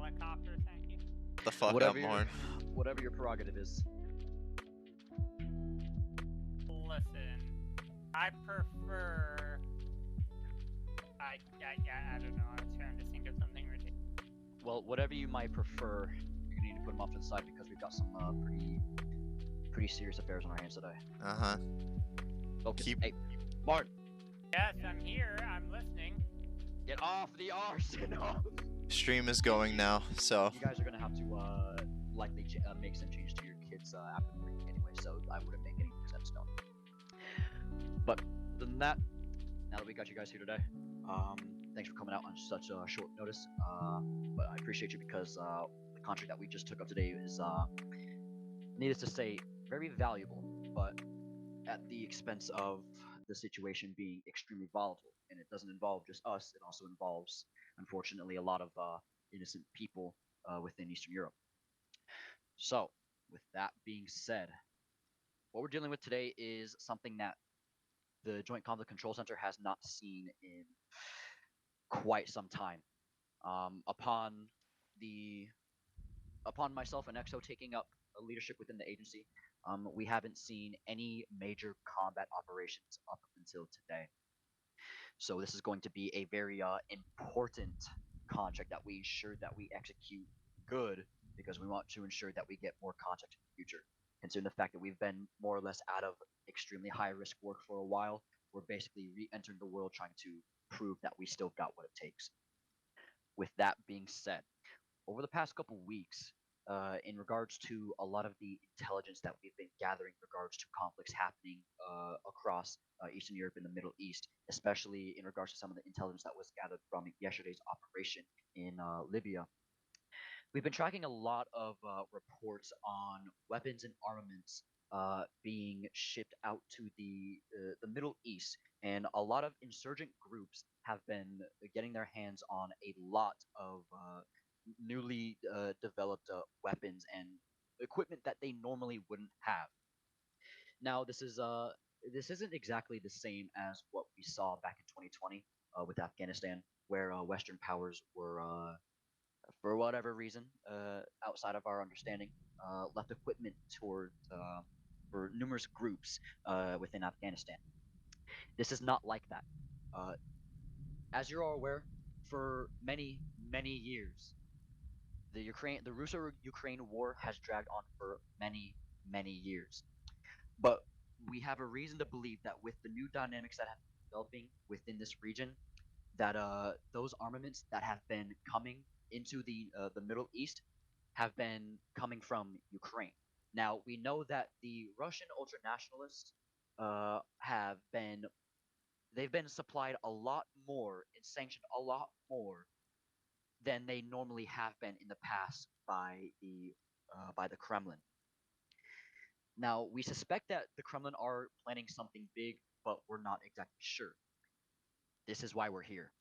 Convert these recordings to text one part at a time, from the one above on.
helicopter, thank you. The fuck Whatever up, your- Lauren. Whatever your prerogative is. Listen, I prefer. I don't know. I was trying to think of something ridiculous. Well, whatever you might prefer, you're gonna need to put them off to the side because we've got some pretty serious affairs on our hands today. Uh-huh. Focus. Keep- Hey, Martin, Yes, I'm here. I'm listening. get off the arsenal. Stream is going now, so You guys are gonna have to likely make some changes to your kids after the break anyway, so I wouldn't make any sense no. But other than that, now that we got you guys here today, thanks for coming out on such short notice. But I appreciate you because the contract that we just took up today is, needless to say, very valuable, but at the expense of the situation being extremely volatile. And it doesn't involve just us; it also involves, unfortunately, a lot of innocent people within Eastern Europe. So, with that being said, what we're dealing with today is something that the Joint Conflict Control Center has not seen in quite some time. Upon myself and EXO taking up a leadership within the agency, we haven't seen any major combat operations up until today. So this is going to be a very important contract that we ensure that we execute good, because we want to ensure that we get more contact in the future. Considering the fact that we've been more or less out of extremely high risk work for a while, we're basically re-entering the world trying to prove that we still got what it takes. With that being said, over the past couple weeks, in regards to a lot of the intelligence that we've been gathering in regards to conflicts happening across Eastern Europe and the Middle East, especially in regards to some of the intelligence that was gathered from yesterday's operation in Libya, we've been tracking a lot of reports on weapons and armaments being shipped out to the Middle East, and a lot of insurgent groups have been getting their hands on a lot of newly developed weapons and equipment that they normally wouldn't have. Now, this isn't exactly the same as what we saw back in 2020 with Afghanistan, where Western powers were, for whatever reason, outside of our understanding, left equipment toward for numerous groups within Afghanistan. This is not like that. As you're all aware, for many years, the Russo-Ukraine war has dragged on for many years. But we have a reason to believe that with the new dynamics that have been developing within this region, that those armaments that have been coming into the Middle East have been coming from Ukraine. Now we know that the Russian ultranationalists they've been supplied a lot more and sanctioned a lot more than they normally have been in the past by the Kremlin. Now we suspect that the Kremlin are planning something big, but we're not exactly sure. This is why we're here.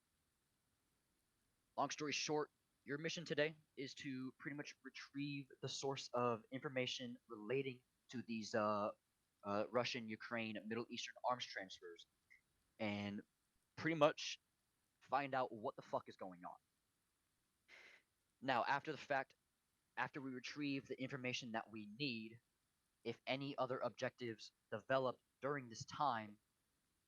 Long story short, your mission today is to pretty much retrieve the source of information relating to these Russian, Ukraine, Middle Eastern arms transfers, and pretty much find out what the fuck is going on. Now, after the fact, after we retrieve the information that we need, if any other objectives develop during this time,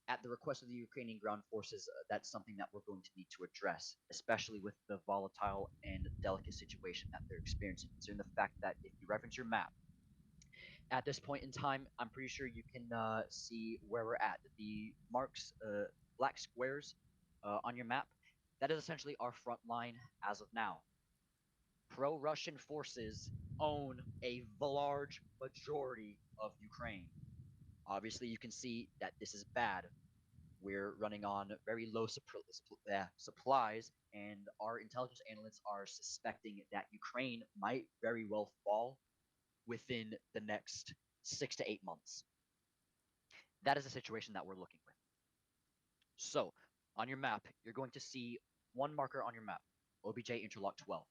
at the request of the Ukrainian ground forces, that's something that we're going to need to address, especially with the volatile and delicate situation that they're experiencing. Considering the fact that if you reference your map, at this point in time, I'm pretty sure you can see where we're at. The marks, black squares on your map, that is essentially our front line as of now. Pro-Russian forces own a large majority of Ukraine. Obviously, you can see that this is bad. We're running on very low supplies, and our intelligence analysts are suspecting that Ukraine might very well fall within the next 6 to 8 months. That is the situation that we're looking with. So, on your map, you're going to see one marker on your map, OBJ Interlock 12.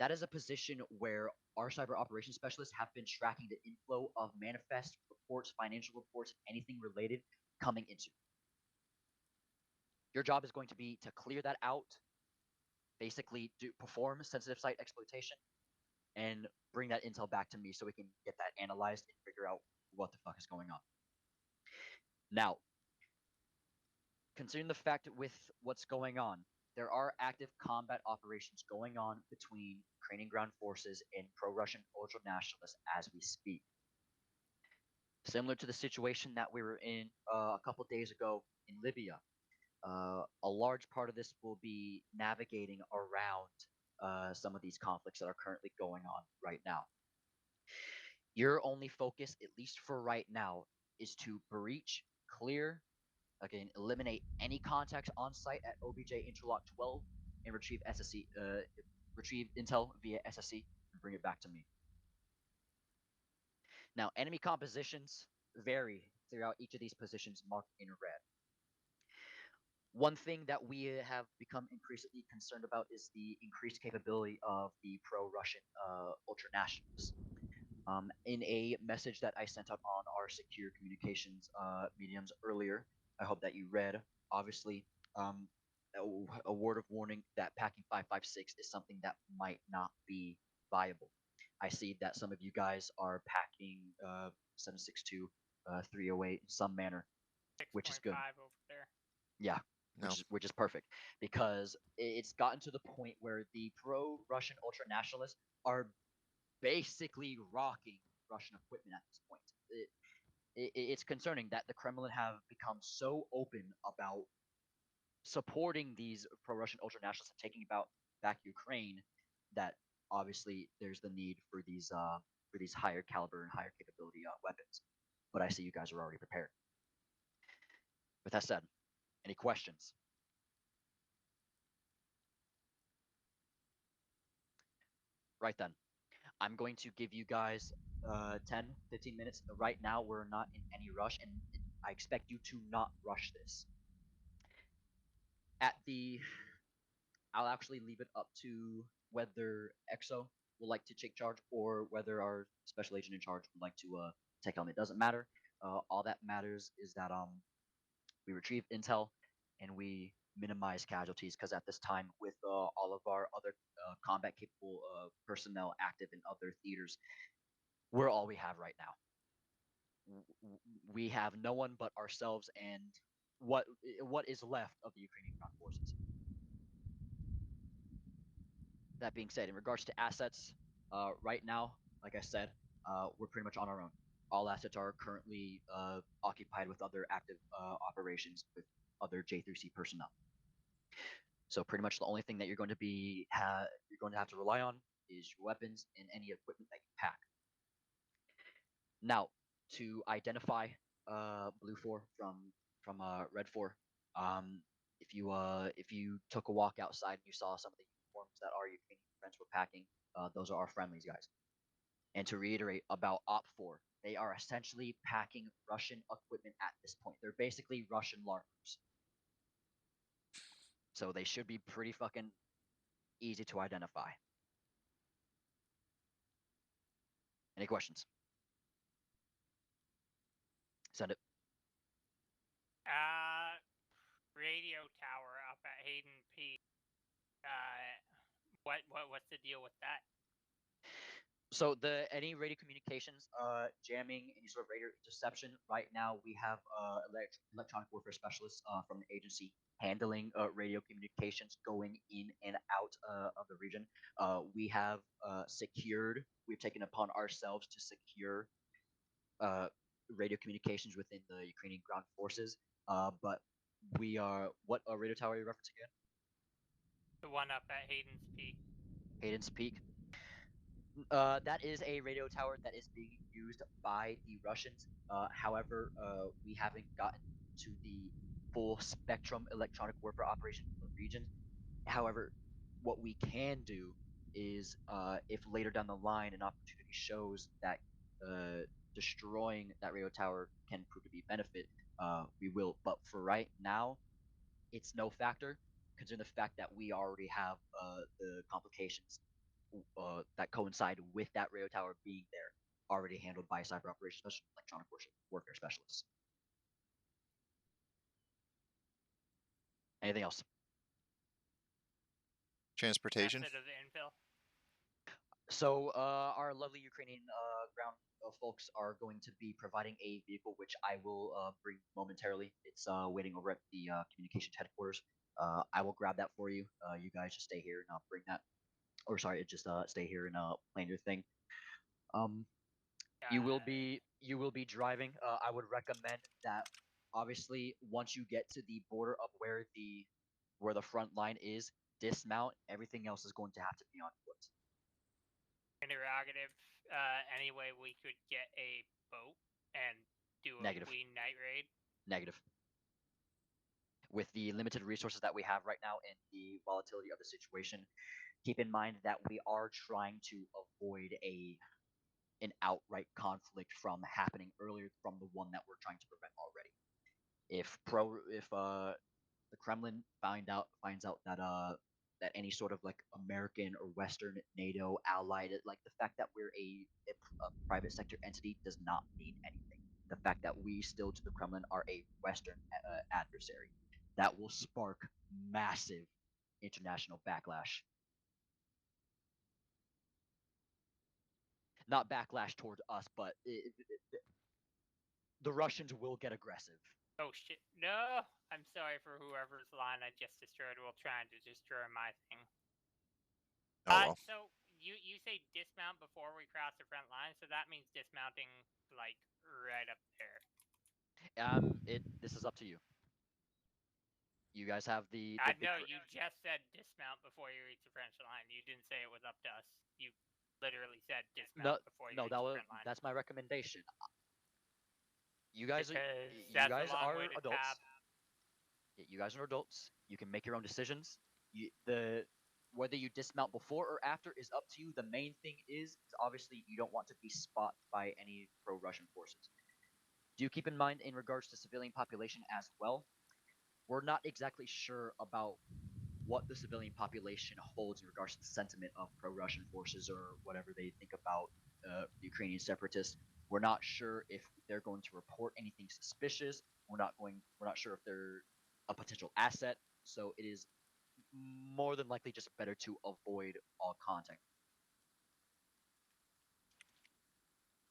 That is a position where our cyber operations specialists have been tracking the inflow of manifest reports, financial reports, anything related coming into. Your job is going to be to clear that out basically perform sensitive site exploitation and bring that intel back to me so we can get that analyzed and figure out what the fuck is going on. Now, considering the fact with what's going on, there are active combat operations going on between Ukrainian ground forces and pro-Russian ultra-nationalists as we speak. Similar to the situation that we were in a couple days ago in Libya, a large part of this will be navigating around some of these conflicts that are currently going on right now. Your only focus, at least for right now, is to breach, clear, again, eliminate any contacts on site at OBJ Interlock 12 and retrieve SSC, retrieve intel via SSC and bring it back to me. Now, enemy compositions vary throughout each of these positions marked in red. One thing that we have become increasingly concerned about is the increased capability of the pro-Russian ultranationalists. In a message that I sent out on our secure communications mediums earlier, I hope that you read, obviously, a word of warning that packing 556 is something that might not be viable. I see that some of you guys are packing 762, 308 in some manner, which is good. 6.5 over there. Yeah, No. which is perfect because it's gotten to the point where the pro-Russian ultranationalists are basically rocking Russian equipment at this point. It's concerning that the Kremlin have become so open about supporting these pro-Russian ultranationalists and taking back Ukraine that obviously there's the need for these higher caliber and higher capability weapons. But I see you guys are already prepared. With that said, any questions? Right then. I'm going to give you guys 10, 15 minutes. Right now, we're not in any rush, and I expect you to not rush this. I'll actually leave it up to whether EXO would like to take charge or whether our special agent in charge would like to take helm. It doesn't matter. All that matters is that we retrieve intel and we minimize casualties because at this time, with all of our other combat capable personnel active in other theaters, we're all we have right now. We have no one but ourselves and what is left of the Ukrainian ground forces. That being said, in regards to assets, right now, like I said, we're pretty much on our own. All assets are currently occupied with other active operations with other J3C personnel. So pretty much the only thing that you're going to have to rely on is your weapons and any equipment that you pack. Now, to identify Blue 4 from Red 4, if you took a walk outside and you saw some of the uniforms that our Ukrainian friends were packing, those are our friendlies, guys. And to reiterate about Op 4, they are essentially packing Russian equipment at this point. They're basically Russian LARPers. So they should be pretty fucking easy to identify. Any questions? Send it. Radio tower up at Hayden Peak. What's the deal with that? So any radio communications, jamming, any sort of radio interception. Right now, we have electronic warfare specialists from the agency handling radio communications going in and out of the region. We have we've taken upon ourselves to secure radio communications within the Ukrainian ground forces. But what radio tower are you referencing again? The one up at Hayden's Peak. Hayden's Peak. That is a radio tower that is being used by the Russians. However, we haven't gotten to the full spectrum electronic warfare operation in the region. However, what we can do is, if later down the line an opportunity shows that destroying that radio tower can prove to be benefit, we will. But for right now, it's no factor, considering the fact that we already have the complications that coincide with that radio tower being there, already handled by cyber operations specialists, electronic warfare specialists. Anything else? Transportation. method of infill? So our lovely Ukrainian ground folks are going to be providing a vehicle, which I will bring momentarily. It's waiting over at the communications headquarters. I will grab that for you. You guys just stay here and bring that. Or sorry, just stay here and plan your thing. You will be driving. I would recommend that obviously once you get to the border of where the front line is, dismount. Everything else is going to have to be on foot. Interrogative. Any way we could get a boat and do a Negative. Queen night raid? Negative. With the limited resources that we have right now and the volatility of the situation, keep in mind that we are trying to avoid an outright conflict from happening earlier from the one that we're trying to prevent already. If the Kremlin finds out that any sort of like American or Western NATO allied, like the fact that we're a private sector entity does not mean anything. The fact that we still to the Kremlin are a Western adversary, that will spark massive international backlash. Not backlash towards us, but the Russians will get aggressive. Oh shit! No, I'm sorry for whoever's line I just destroyed while trying to destroy my thing. Oh well. So you say dismount before we cross the front line, so that means dismounting like right up there. This is up to you. You guys have the I know you just said dismount before you reach the French line. You didn't say it was up to us. You literally said dismount before you reach the French line. That's my recommendation. You guys are adults. Tab. You guys are adults. You can make your own decisions. Whether you dismount before or after is up to you. The main thing is obviously you don't want to be spotted by any pro-Russian forces. Do keep in mind in regards to civilian population as well, we're not exactly sure about what the civilian population holds in regards to the sentiment of pro-Russian forces or whatever they think about Ukrainian separatists. We're not sure if they're going to report anything suspicious. We're not sure if they're a potential asset. So it is more than likely just better to avoid all contact,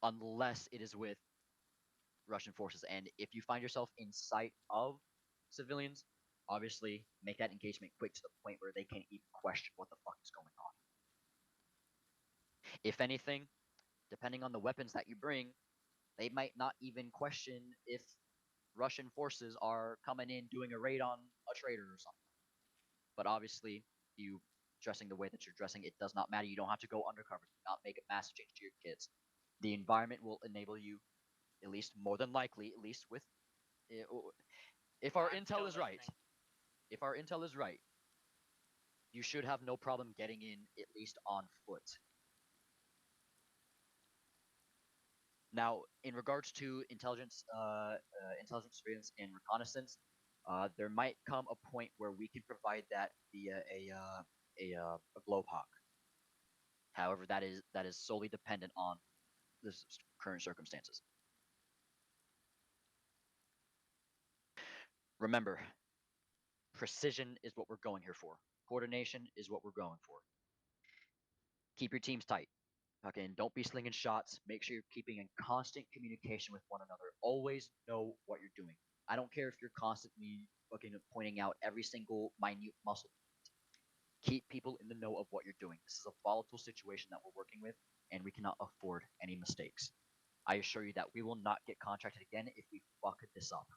unless it is with Russian forces. And if you find yourself in sight of civilians, obviously make that engagement quick to the point where they can't even question what the fuck is going on. If anything, depending on the weapons that you bring, they might not even question if Russian forces are coming in doing a raid on a trader or something. But obviously, you dressing the way that you're dressing, it does not matter. You don't have to go undercover. Do not make a massive change to your kids. The environment will enable you, at least more than likely, at least with, if our intel is right, you should have no problem getting in at least on foot. Now, in regards to intelligence, surveillance, and reconnaissance, there might come a point where we can provide that via a blowhawk. However, that is solely dependent on the current circumstances. Remember, precision is what we're going here for. Coordination is what we're going for. Keep your teams tight. Okay, and don't be slinging shots. Make sure you're keeping in constant communication with one another. Always know what you're doing. I don't care if you're constantly fucking pointing out every single minute muscle. Keep people in the know of what you're doing. This is a volatile situation that we're working with, and we cannot afford any mistakes. I assure you that we will not get contracted again if we fuck this up.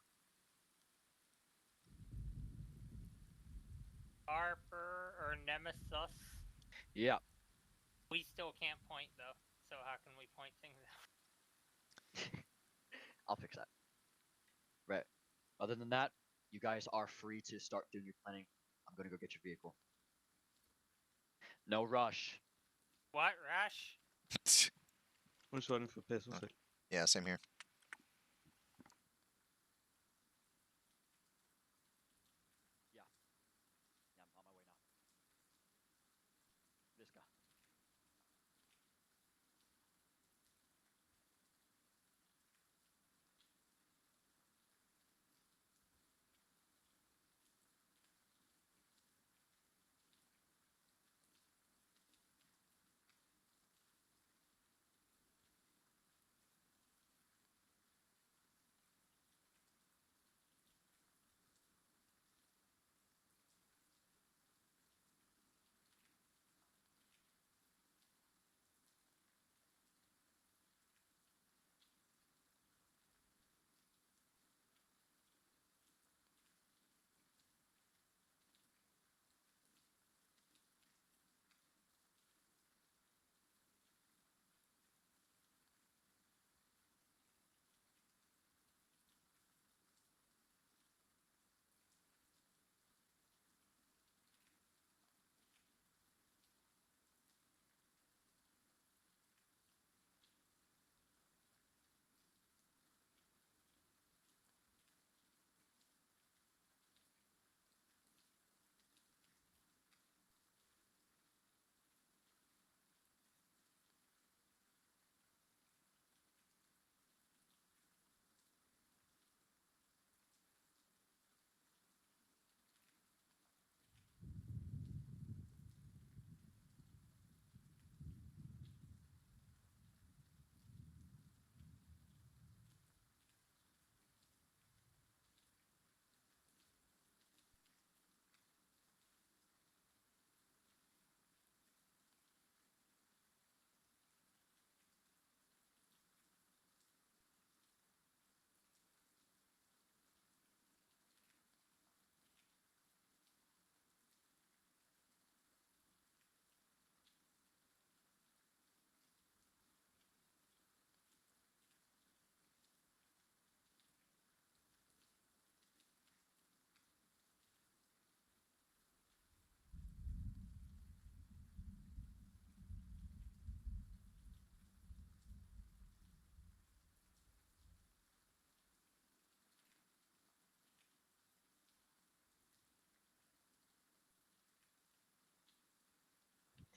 Harper or Nemesis? Yeah. We still can't point though, so how can we point things out? I'll fix that. Right. Other than that, you guys are free to start doing your planning. I'm gonna go get your vehicle. No rush. What rush? I'm just waiting for Piss. We'll see. Yeah, same here. Yeah, I'm on my way now. Viska.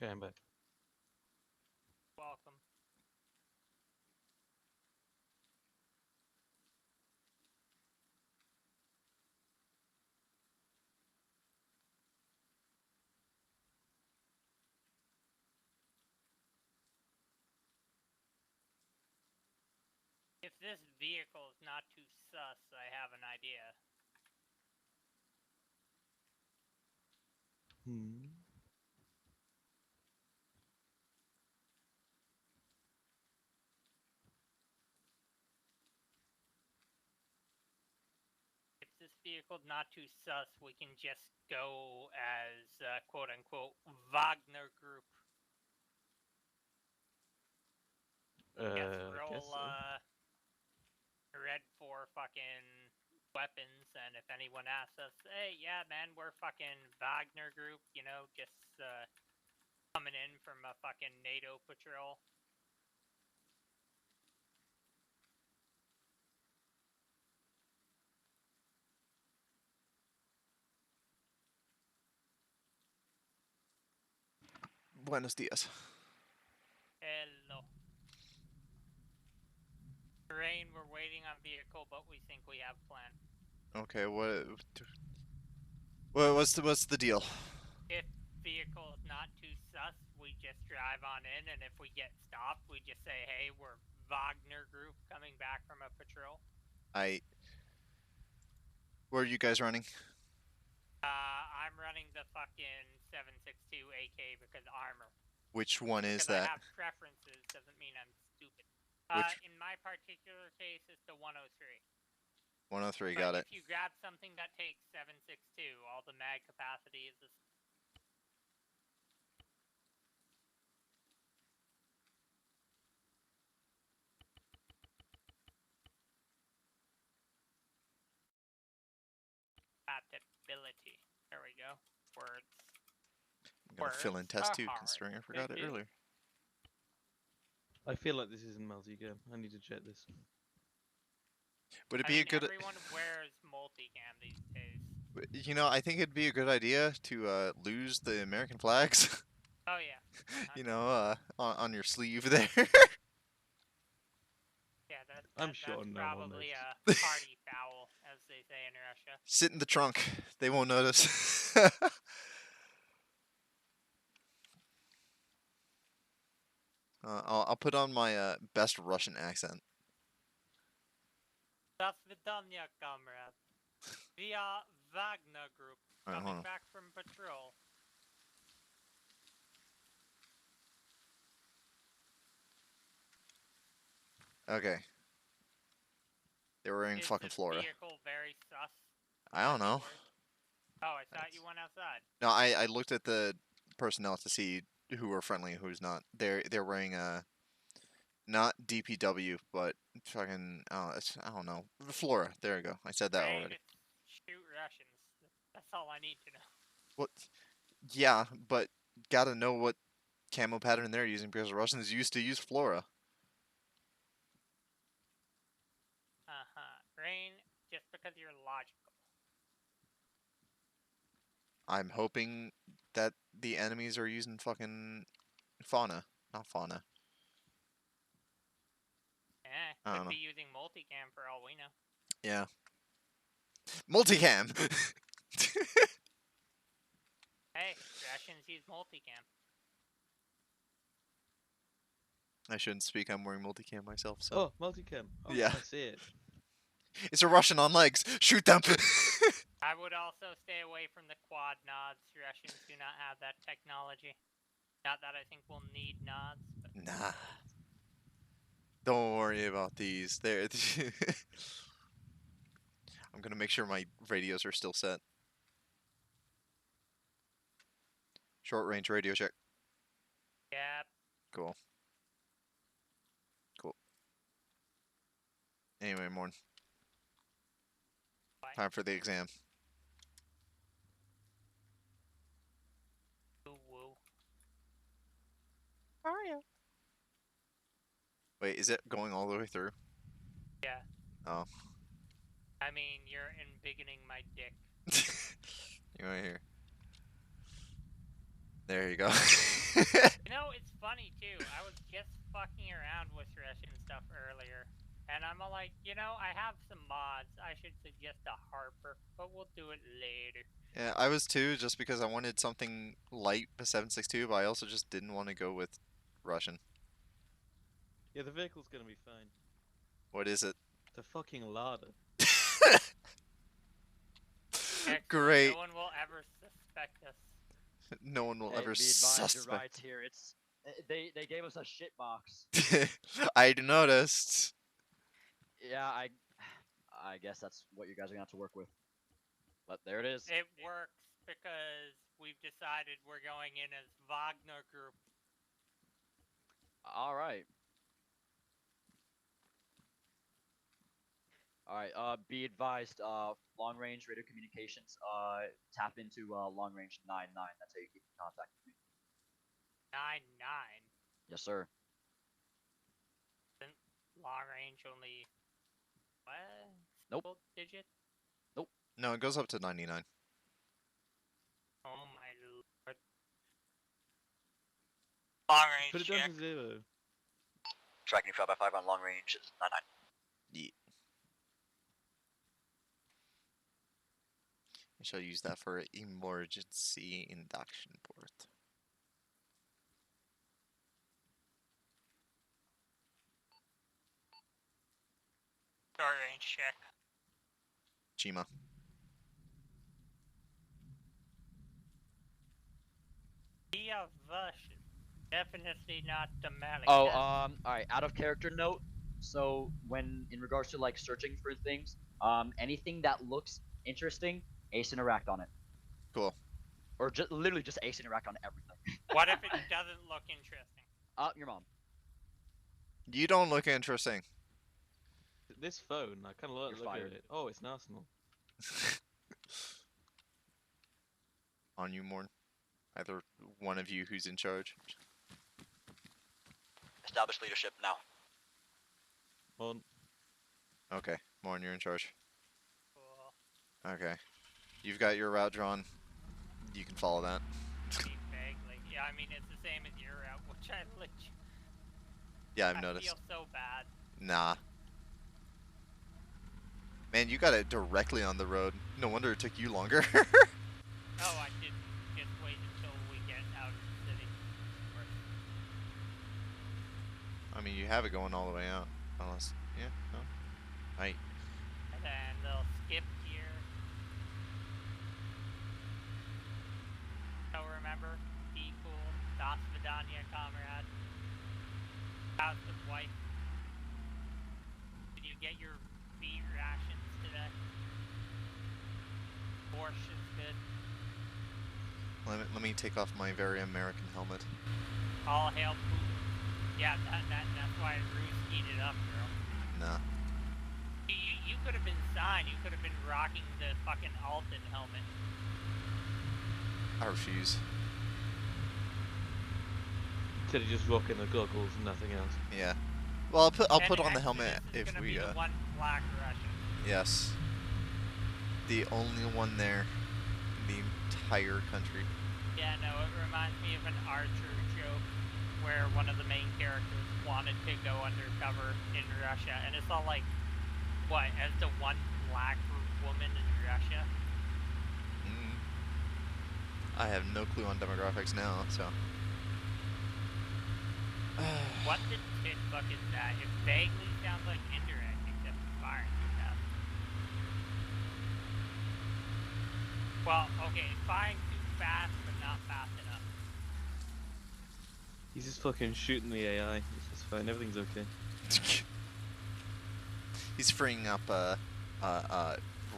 Okay, I'm back. Welcome. If this vehicle is not too sus, I have an idea. Hmm. If this vehicle's not too sus, we can just go as quote-unquote Wagner Group. Yes, I roll guess so. red for fucking weapons, and if anyone asks us, hey, yeah, man, we're fucking Wagner Group, you know, just coming in from a fucking NATO patrol. Buenos dias. Hello. Rain, we're waiting on vehicle, but we think we have plan. Okay, what's the deal? If vehicle is not too sus, we just drive on in, and if we get stopped, we just say, hey, we're Wagner Group coming back from a patrol. Where are you guys running? I'm running the fucking 762 AK because ArmA. Which one is Because I that? have preferences doesn't mean I'm stupid. Which In my particular case, it's the 103. 103? But Got it. if you grab something that takes 762, all the mag capacity is the compatibility. There we go. Words. I'm gonna fill in Words test are 2, hard considering I to forgot it do. earlier. I feel like this isn't multi-game. I need to check this. Would it I be mean, a good? everyone wears multicam these days. You know, I think it'd be a good idea to lose the American flags. Oh yeah. You know, on your sleeve there. Yeah, I'm sure that's no one probably knows. a party foul, as they say in Russia. Sit in the trunk. They won't notice. I'll put on my best Russian accent. До свидания, comrade. We are Wagner Group, Alright, hold coming on. back from patrol. Okay. They were wearing Is fucking the Florida. vehicle very sus? I don't know. Oh, I thought you went outside. No, I looked at the personnel to see who were friendly and who's not. They're wearing not DPW, but fucking I don't know. Flora. There you go. I said that Rain, already. it's shoot Russians. That's all I need to know. What? Yeah, but gotta know what camo pattern they're using because Russians used to use Flora. Rain, just because you're logical. I'm hoping that the enemies are using fucking fauna, not fauna. I Could don't know. be using multicam for all we know. Yeah. Multicam. Hey, Russians use multicam. I shouldn't speak. I'm wearing multicam myself, so. Oh, multicam. Oh, Yeah. I see it. It's a Russian on legs. Shoot them. I would also stay away from the quad nods. Russians do not have that technology. Not that I think we'll need nods, but Nah. Don't worry about these. They're I'm gonna make sure my radios are still set. Short range radio check. yeah. Cool. Cool. Anyway, Morn. Bye. Time for the exam. Woo woo. Mario. Wait, is it going all the way through? Yeah. Oh. I mean, you're embiggening my dick. You right here. There you go. You know, it's funny too. I was just fucking around with Russian stuff earlier, and I'm all like, you know, I have some mods. I should suggest a Harper, but we'll do it later. Yeah, I was too, just because I wanted something light for 762, but I also just didn't want to go with Russian. Yeah, the vehicle's gonna be fine. What is it? It's a fucking Lada. Excellent. Great. No one will ever suspect us. No one will Hey, ever be advised, your suspect. rides here. It's they gave us a shit box. I noticed. Yeah, I guess that's what you guys are gonna have to work with. But there it is. It works because we've decided we're going in as Wagner Group. All right. All right. Be advised. Long range radio communications. Tap into long range 99. That's how you keep in contact with me. 9-9. Yes, sir. Isn't long range only what? Nope. Single digit? No, it goes up to 99. Oh my lord. Long range Put it check. down to 0. Tracking 5x5 on long range is 99. Yeah. I shall use that for emergency induction port. Short range check. Chima. Via Vush. Definitely not the Malik. Oh, all right. Out of character note. So when in regards to like searching for things, anything that looks interesting, ace interact on it. Cool. Or literally just ace interact on everything. What if it doesn't look interesting? Your mom. You don't look interesting. This phone, I kind of like You're look fired. at it. Oh, it's an Arsenal. On you, Morn. Either one of you who's in charge. Establish leadership now. Well, Okay, Morn, you're in charge. Cool. Okay. You've got your route drawn. You can follow that. Vaguely. Yeah, I mean, it's the same as your route, which I legit. Yeah, I've I noticed. feel so bad. Nah. Man, you got it directly on the road. No wonder it took you longer. Oh, I didn't. Just wait until we get out of the city. I mean, you have it going all the way out. Unless, yeah, no. I, And then they'll skip here. So remember, be cool. Das Vidania, comrade. How's the wife? Did you get your beef rations today? Borscht is good. let me take off my very American helmet. All hail Putin. Yeah, that's why Bruce heated up, girl. Nah. You could have been signed. You could have been rocking the fucking Alton helmet. I refuse. instead of just rocking the goggles and nothing else. Yeah. Well, I'll put And on the Exodus helmet is if gonna we be the one black Russian. yes. The only one there in the entire country. Yeah, no, it reminds me of an Archer joke where one of the main characters wanted to go undercover in Russia, and it's all like, what, as the one black woman in Russia? Mm. I have no clue on demographics now, so. What the tit fuck is that? It vaguely sounds like indirect, except it's firing too fast. Well, okay, it's firing too fast, but not fast enough. He's just fucking shooting the AI. It's just fine. Everything's okay. He's freeing up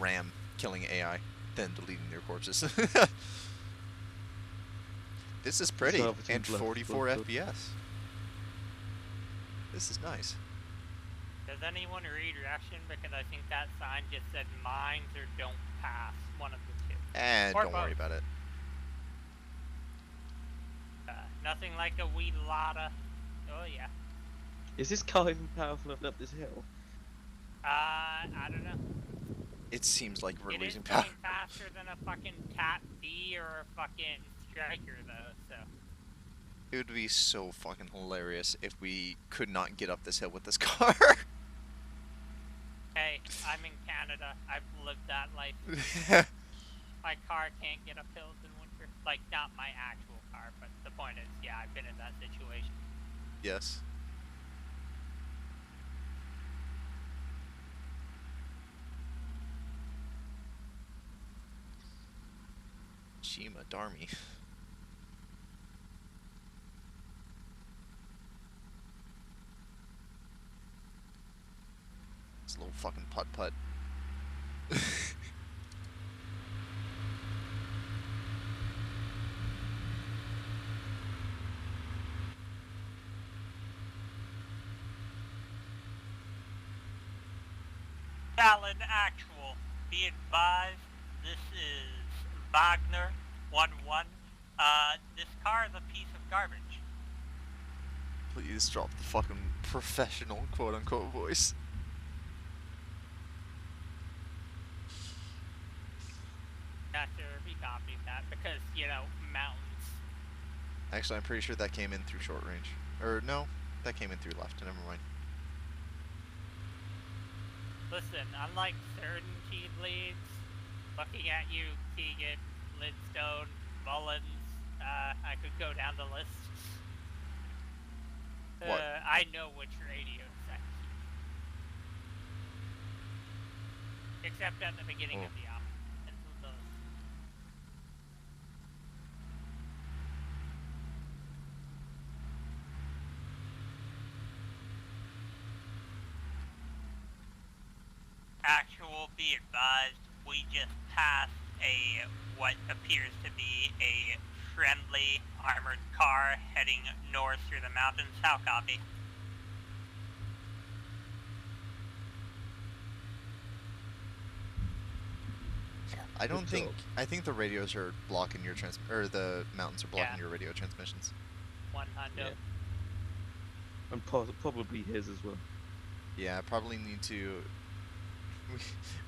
RAM, killing AI, then deleting their corpses. This is pretty, Salvaging and blood, 44 blood, blood. FPS. This is nice. Does anyone read Russian? Because I think that sign just said mines or don't pass, one of the two. Or Don't worry both. about it. Nothing like a wee Lada. Oh yeah. Is this car even powerful enough up this hill? I don't know. It seems like we're It is losing power. going faster than a fucking Cat B or a fucking Striker though, so. It would be so fucking hilarious if we could not get up this hill with this car. Hey, I'm in Canada. I've lived that life. My car can't get up hills in winter. Like, not my actual car, but the point is, yeah, I've been in that situation. Yes. Shima Darmy. This little fucking putt-putt. Talon Actual, be advised, this is Wagner 1-1. This car is a piece of garbage. Please drop the fucking professional quote-unquote voice. Not to recopy that because, you know, mountains. Actually, I'm pretty sure that came in through short range. Or, no, that came in through left. Never mind. Listen, unlike certain team leads, looking at you, Keegan, Lidstone, Mullins, I could go down the list. What? I know which radio set. Except at the beginning of the op. And those. Actual, be advised, we just passed a what appears to be a friendly armored car heading north through the mountains. How copy? I don't Good think. job. I think the radios are blocking your or the mountains are blocking your radio transmissions. 100. Yeah. And probably his as well. Yeah, I probably need to.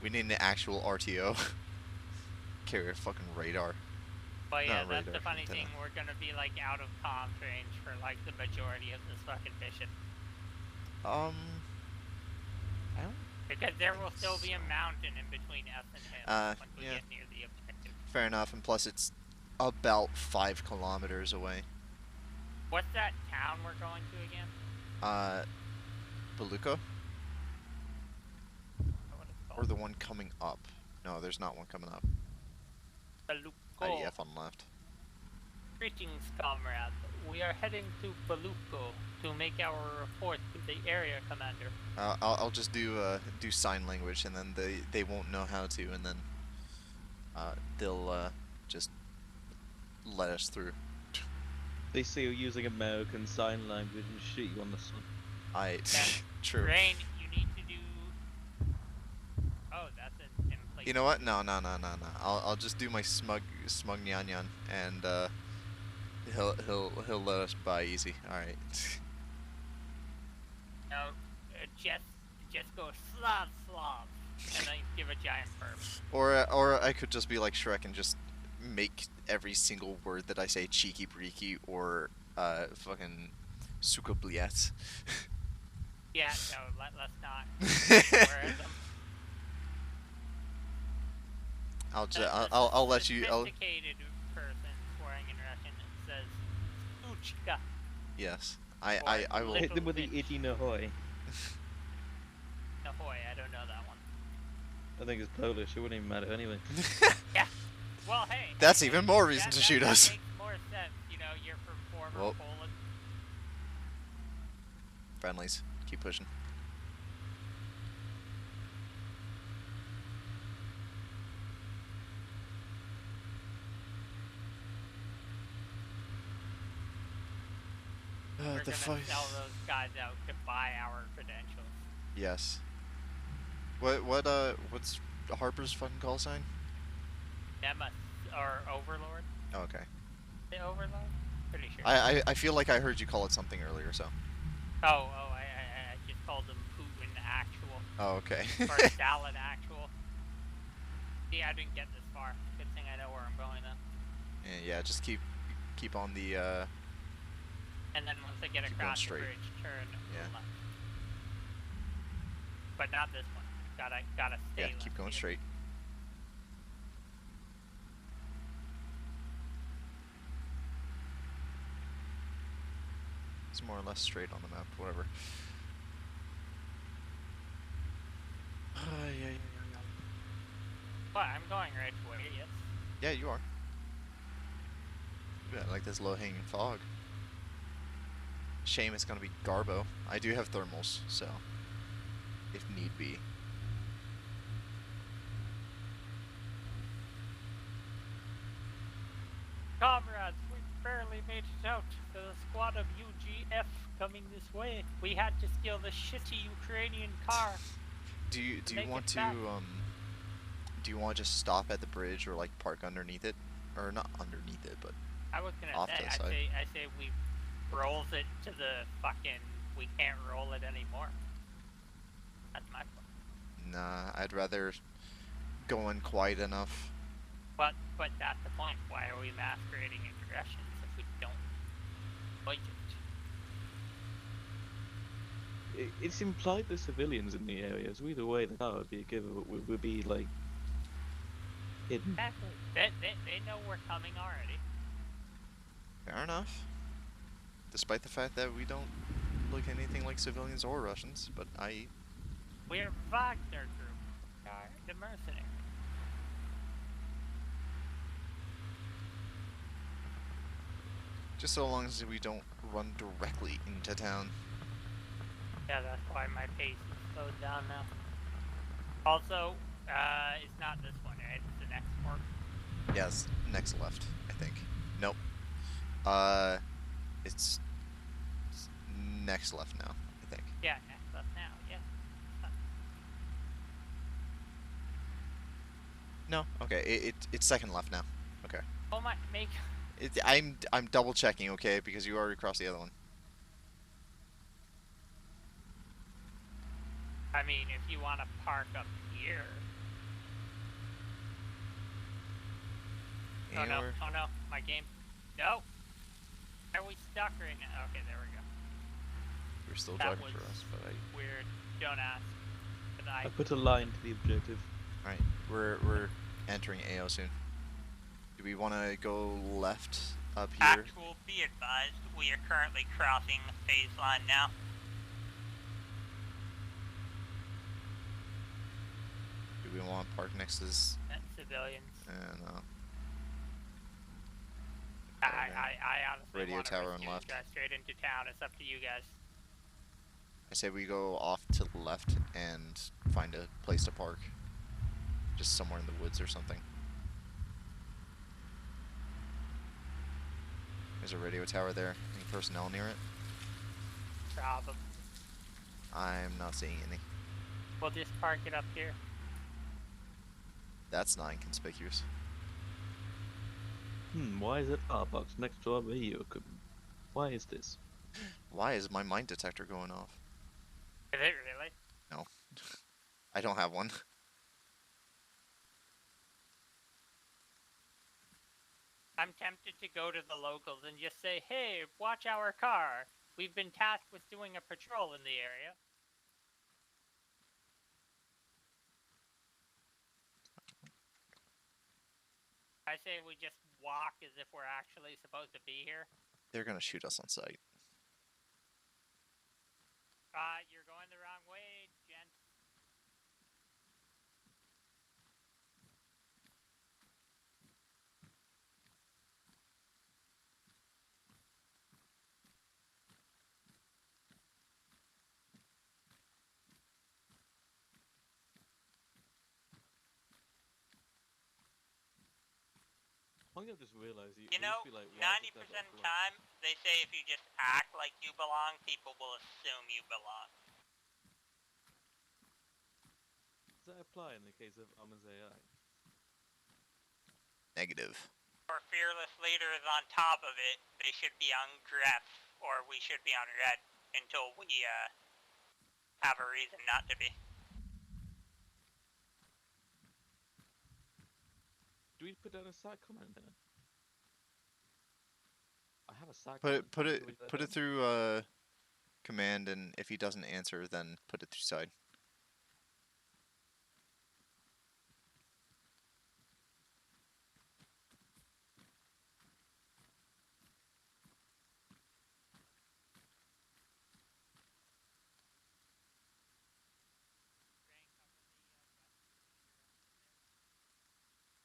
We need an actual RTO. Carry a fucking radar. But yeah, Not that's radar, the funny antenna. thing. We're gonna be like out of comms range for like the majority of this fucking mission. I don't. Because there will think still be a so. mountain in between us and him once we yeah. get near the objective. Fair enough, and plus it's about 5 kilometers away. What's that town we're going to again? Beluco? What it's Or called? the one coming up? No, there's not one coming up. Beluco. IDF on left. Greetings, comrades. We are heading to Beluco to make our report to the area commander. I'll just do sign language, and then they won't know how to, and then they'll just let us through. They say you're using American Sign Language and shit you on the sun. True. Rain, you need to do. Oh, that's in place. You know what? No. I'll just do my smug nyan nyan, and he'll let us by easy. All right. No, just go Slav, and then give a giant burp. Or I could just be like Shrek and just make every single word that I say cheeky breeky or fucking suka bliet. Yeah, no, let's not. Where is them? I'll let you. Sophisticated person swearing in Russian says "Suchka." Yes. I will. Little Hit them with the bitch. itty nahoy. Ahoy, I don't know that one. I think it's Polish, it wouldn't even matter anyway. Yeah. Well, hey. That's hey, even more reason to shoot that us. makes more sense. You know, you're from former Well. Poland. Friendlies. Keep pushing. We're The gonna fight. sell those guys out to buy our credentials. Yes. What's Harper's fucking call sign? Nemus or Overlord? Oh, okay. The Overlord? Pretty sure. I feel like I heard you call it something earlier, so. I just called them Putin Actual. Oh, okay. Or Stalin Actual. See, I didn't get this far. Good thing I know where I'm going though. Yeah, just keep on the And then once I get Keep going across the straight. bridge, turn Yeah. left. But not this one. Gotta stay Yeah, left keep going here. straight. It's more or less straight on the map, whatever. Yeah. But I'm going right away, yes. Yeah, you are. Yeah, like this low-hanging fog. Shame it's gonna be Garbo. I do have thermals, so if need be. Comrades, we barely made it out. There's a squad of UGF coming this way. We had to steal the shitty Ukrainian car. Do you Make want it to back. do you want to just stop at the bridge or like park underneath it, or not underneath it, but I was gonna off say, to the side? I say we rolls it to the fucking. We can't roll it anymore. That's my point. Nah, I'd rather go in quiet enough. But that's the point. Why are we masquerading aggressions if we don't like it? It's implied there's civilians in the area, so either way, the car would be a given, but would be like hidden. Exactly. They know we're coming already. Fair enough. Despite the fact that we don't look anything like civilians or Russians, but We're Wagner Group. We are the mercenaries. just so long as we don't run directly into town. Yeah, that's why my pace is slowed down now. Also, it's not this one, right? It's the next fork. Yeah, it's next left, I think. Nope. It's next left now, I think. Yeah, next left now, yeah. No, okay, it's second left now. Okay. Oh my, make... I'm double checking, okay, because you already crossed the other one. I mean, if you want to park up here... Oh no, Anywhere- oh no, my game. No! Are we stuck right now? Okay, there we go. You're still That driving for was us, but weird. Don't ask. But I put a line to the objective. Alright, we're entering AO soon. Do we want to go left up here? Actual, be advised, we are currently crossing phase line now. Do we want to park next to this? That's civilians. No. I honestly Radio want to tower risk and you to left. drive straight into town. It's up to you guys. I say we go off to the left and find a place to park. Just somewhere in the woods or something. There's a radio tower there. Any personnel near it? Problem. I'm not seeing any. We'll just park it up here. That's not inconspicuous. Why is it box next to our radio equipment? Why is this? Why is my mine detector going off? Is it really? No. I don't have one. I'm tempted to go to the locals and just say, hey, watch our car. We've been tasked with doing a patrol in the area. I say we just walk as if we're actually supposed to be here. They're gonna shoot us on sight. You're going the wrong way, gent. I think I've just realised You know, 90% of the time, they say if you just act like you belong, people will assume you belong. Does that apply in the case of ArmA's AI? Negative. Our fearless leader is on top of it. They should be on grep, or we should be on red until we have a reason not to be. Do we put down a side comment there? I have a sack. Put on. it put Do it we let put him? it through command, and if he doesn't answer, then put it through side.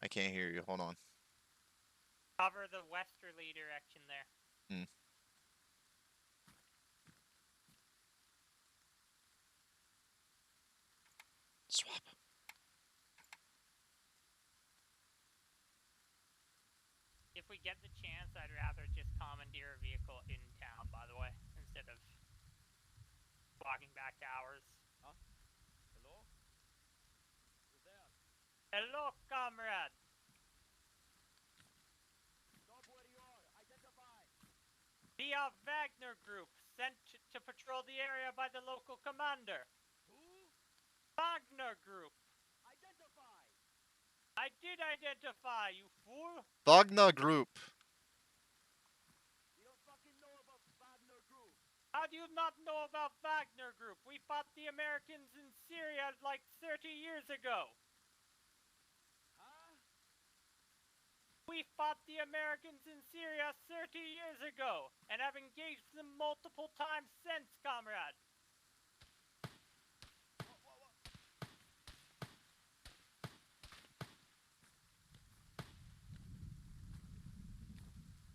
I can't hear you. Hold on. Cover the westerly direction there. Swap. If we get the chance, I'd rather just commandeer a vehicle in town, by the way, instead of walking back to ours. Hello? Who's there? Hello, comrade! Stop where you are. Identify. The Wagner Group, sent to patrol the area by the local commander. Who? Wagner Group! Identify. I did identify, you fool! Wagner Group. You don't fucking know about Wagner Group. How do you not know about Wagner Group? We fought the Americans in Syria like 30 years ago. Huh? We fought the Americans in Syria 30 years ago, and have engaged them multiple times since, comrade. What?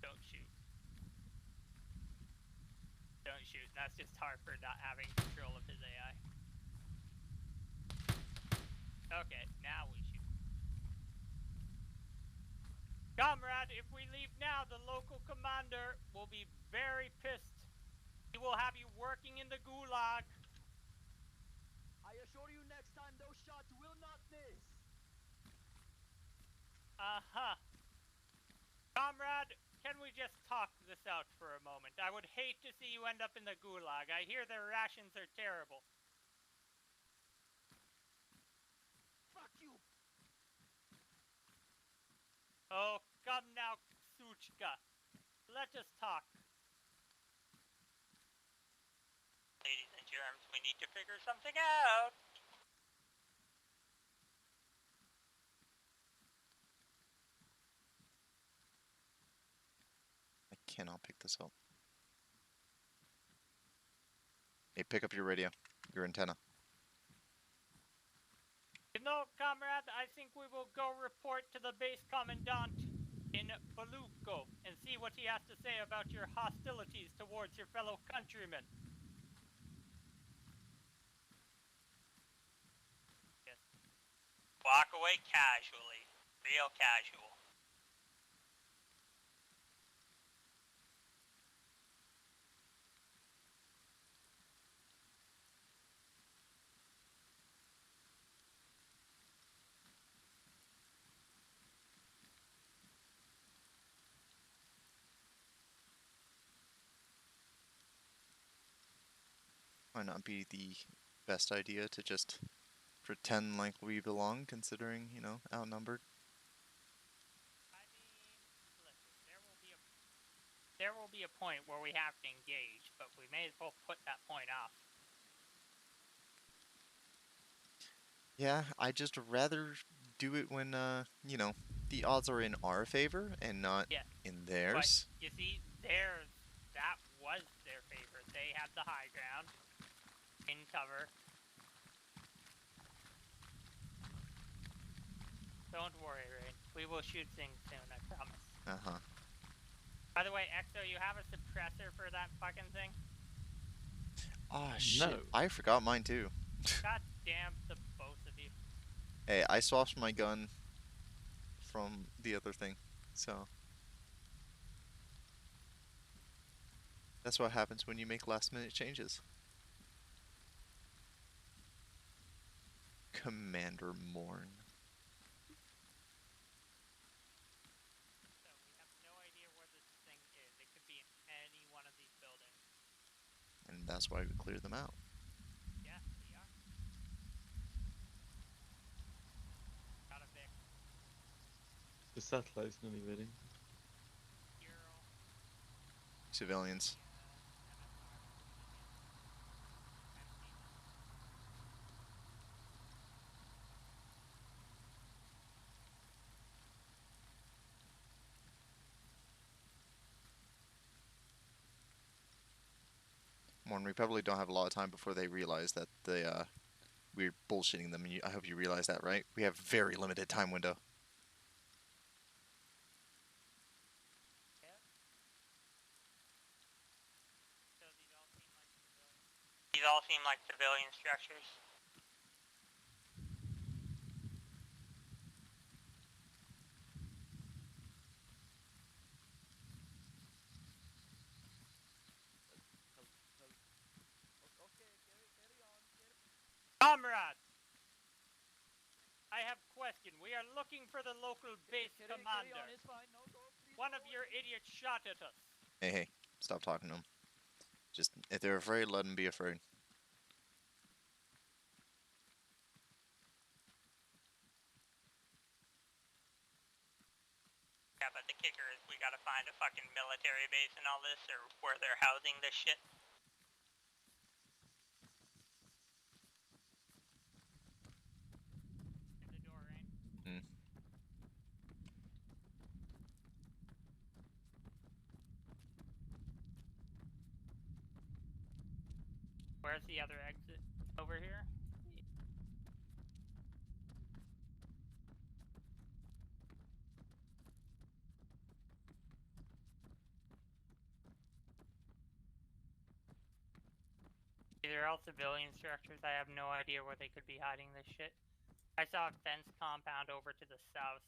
Don't shoot. Don't shoot. That's just Harper not having control of his AI. Okay, now we shoot. Comrade, if we leave now, the local commander will be very pissed. He will have you working in the gulag. I assure you next time those shots will not miss. Uh-huh. Comrade, can we just talk this out for a moment? I would hate to see you end up in the gulag. I hear their rations are terrible. Fuck you. Oh, come now, Suchka. Let us talk. Ladies and germs, we need to figure something out. I cannot pick this up. Hey, pick up your radio. Your antenna. You know, comrade, I think we will go report to the base commandant in Baluko and see what he has to say about your hostilities towards your fellow countrymen. Yes. Walk away casually. Real casual. Might not be the best idea to just pretend like we belong, considering, you know, outnumbered. I mean, listen, there will be a point where we have to engage, but we may as well put that point off. Yeah, I'd just rather do it when, you know, the odds are in our favor and not Yeah, in theirs. But you see, that was their favorite. They had the high ground in cover. Don't worry, Rain. We will shoot things soon, I promise. Uh-huh. By the way, Exo, you have a suppressor for that fucking thing? Oh, shit. No. I forgot mine, too. God damn the both of you. Hey, I swapped my gun from the other thing, so... That's what happens when you make last-minute changes. Commander Morn. So we have no idea where this thing is. It could be in any one of these buildings. And that's why we cleared them out. Yeah, we are. Got a Vic. The satellite's nearly ready. Hero. civilians. Morn, we probably don't have a lot of time before they realize that we're bullshitting them. I hope you realize that, right? We have very limited time window. So these all seem like civilian structures. Okay, carry on. Comrades! I have a question. We are looking for the local base Carry commander. on, it's fine. No, go, please One go of your ahead. idiots shot at us. Hey, stop talking to them. Just, if they're afraid, let them be afraid. Yeah, but the kicker is we gotta find a fucking military base and all this, or where they're housing this shit. In the door, Rain. Where's the other exit? Over here? These are all civilian structures. I have no idea where they could be hiding this shit. I saw a fence compound over to the south.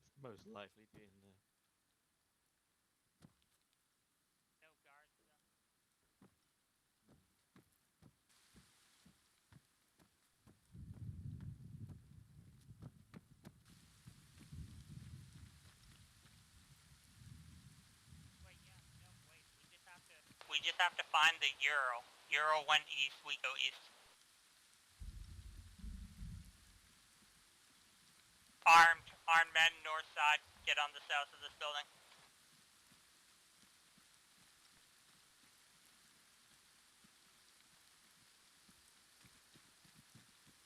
It's most likely to be in there. No guards though. Wait, yeah, no, wait. We just have to find the Euro. Euro went east, we go east. Armed men, north side, get on the south of this building.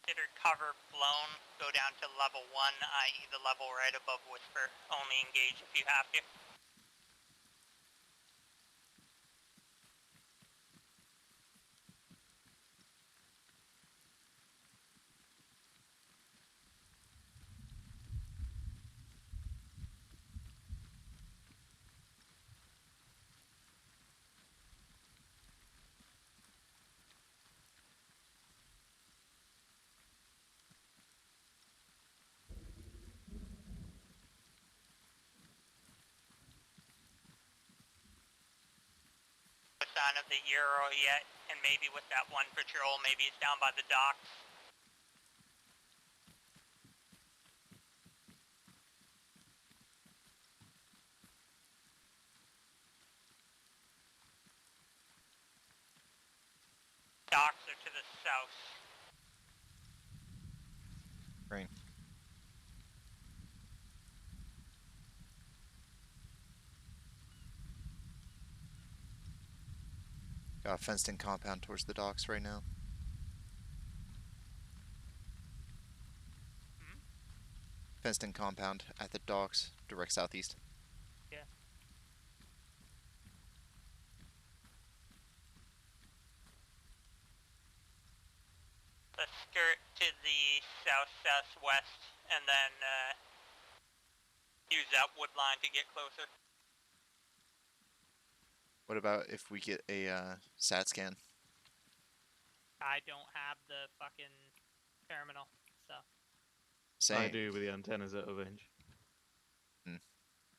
Consider cover blown, go down to level 1, i.e. the level right above Whisper. Only engage if you have to. No sign of the Euro yet, and maybe with that one patrol, maybe it's down by the docks. Docks are to the south. Rain. Got a fenced-in compound towards the docks right now. Fenced-in compound at the docks, direct southeast. Yeah. Let's skirt to the south-southwest, and then use that wood line to get closer. What about if we get a SAT scan? I don't have the fucking terminal, so. Same. I do with the antennas out of range.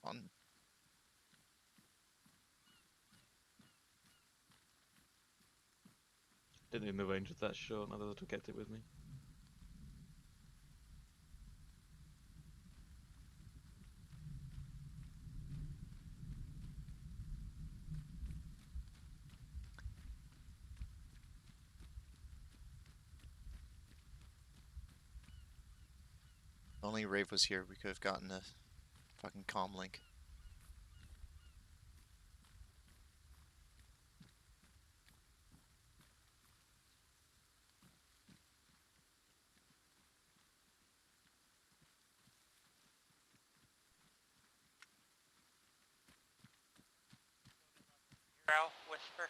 On. Didn't think the range was that short, and I thought I'd get it with me. only Rave was here, we could have gotten a fucking comm link. Whisper.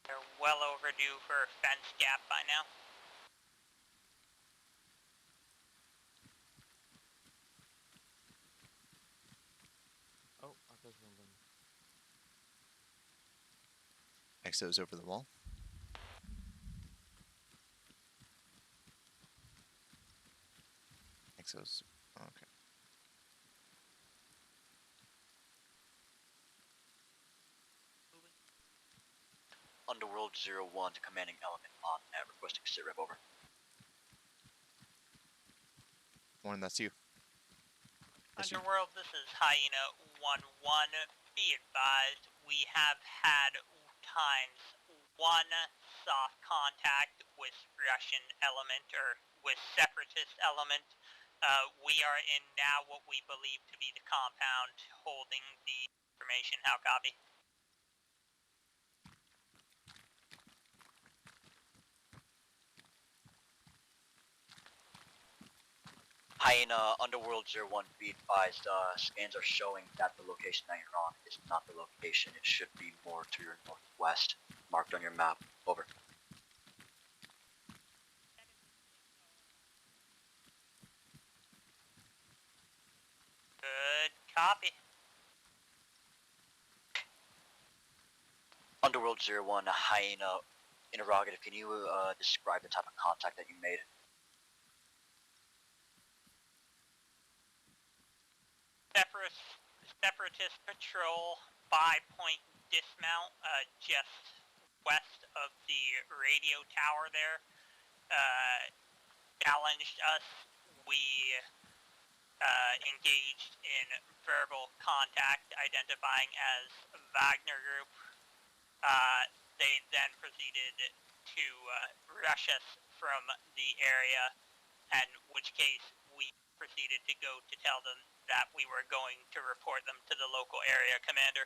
They're well overdue for a fence gap by now. Oh, there's one of them. Exo's over the wall. Exo's. Okay. Underworld 01 to commanding element on net, requesting sit rep over. One, that's you. That's you. Underworld, this is Hyena 1-1. Be advised, we have had times one soft contact with Russian element or with separatist element. We are in now what we believe to be the compound holding the information. How copy? Hyena, Underworld 01, be advised, scans are showing that the location that you're on is not the location. It should be more to your northwest, marked on your map. Over. Good copy. Underworld 01, Hyena, interrogative, can you describe the type of contact that you made? Separatist patrol, 5-point dismount, just west of the radio tower there. Challenged us. We engaged in verbal contact, identifying as Wagner Group. They then proceeded to rush us from the area, in which case we proceeded to go to tell them that we were going to report them to the local area commander.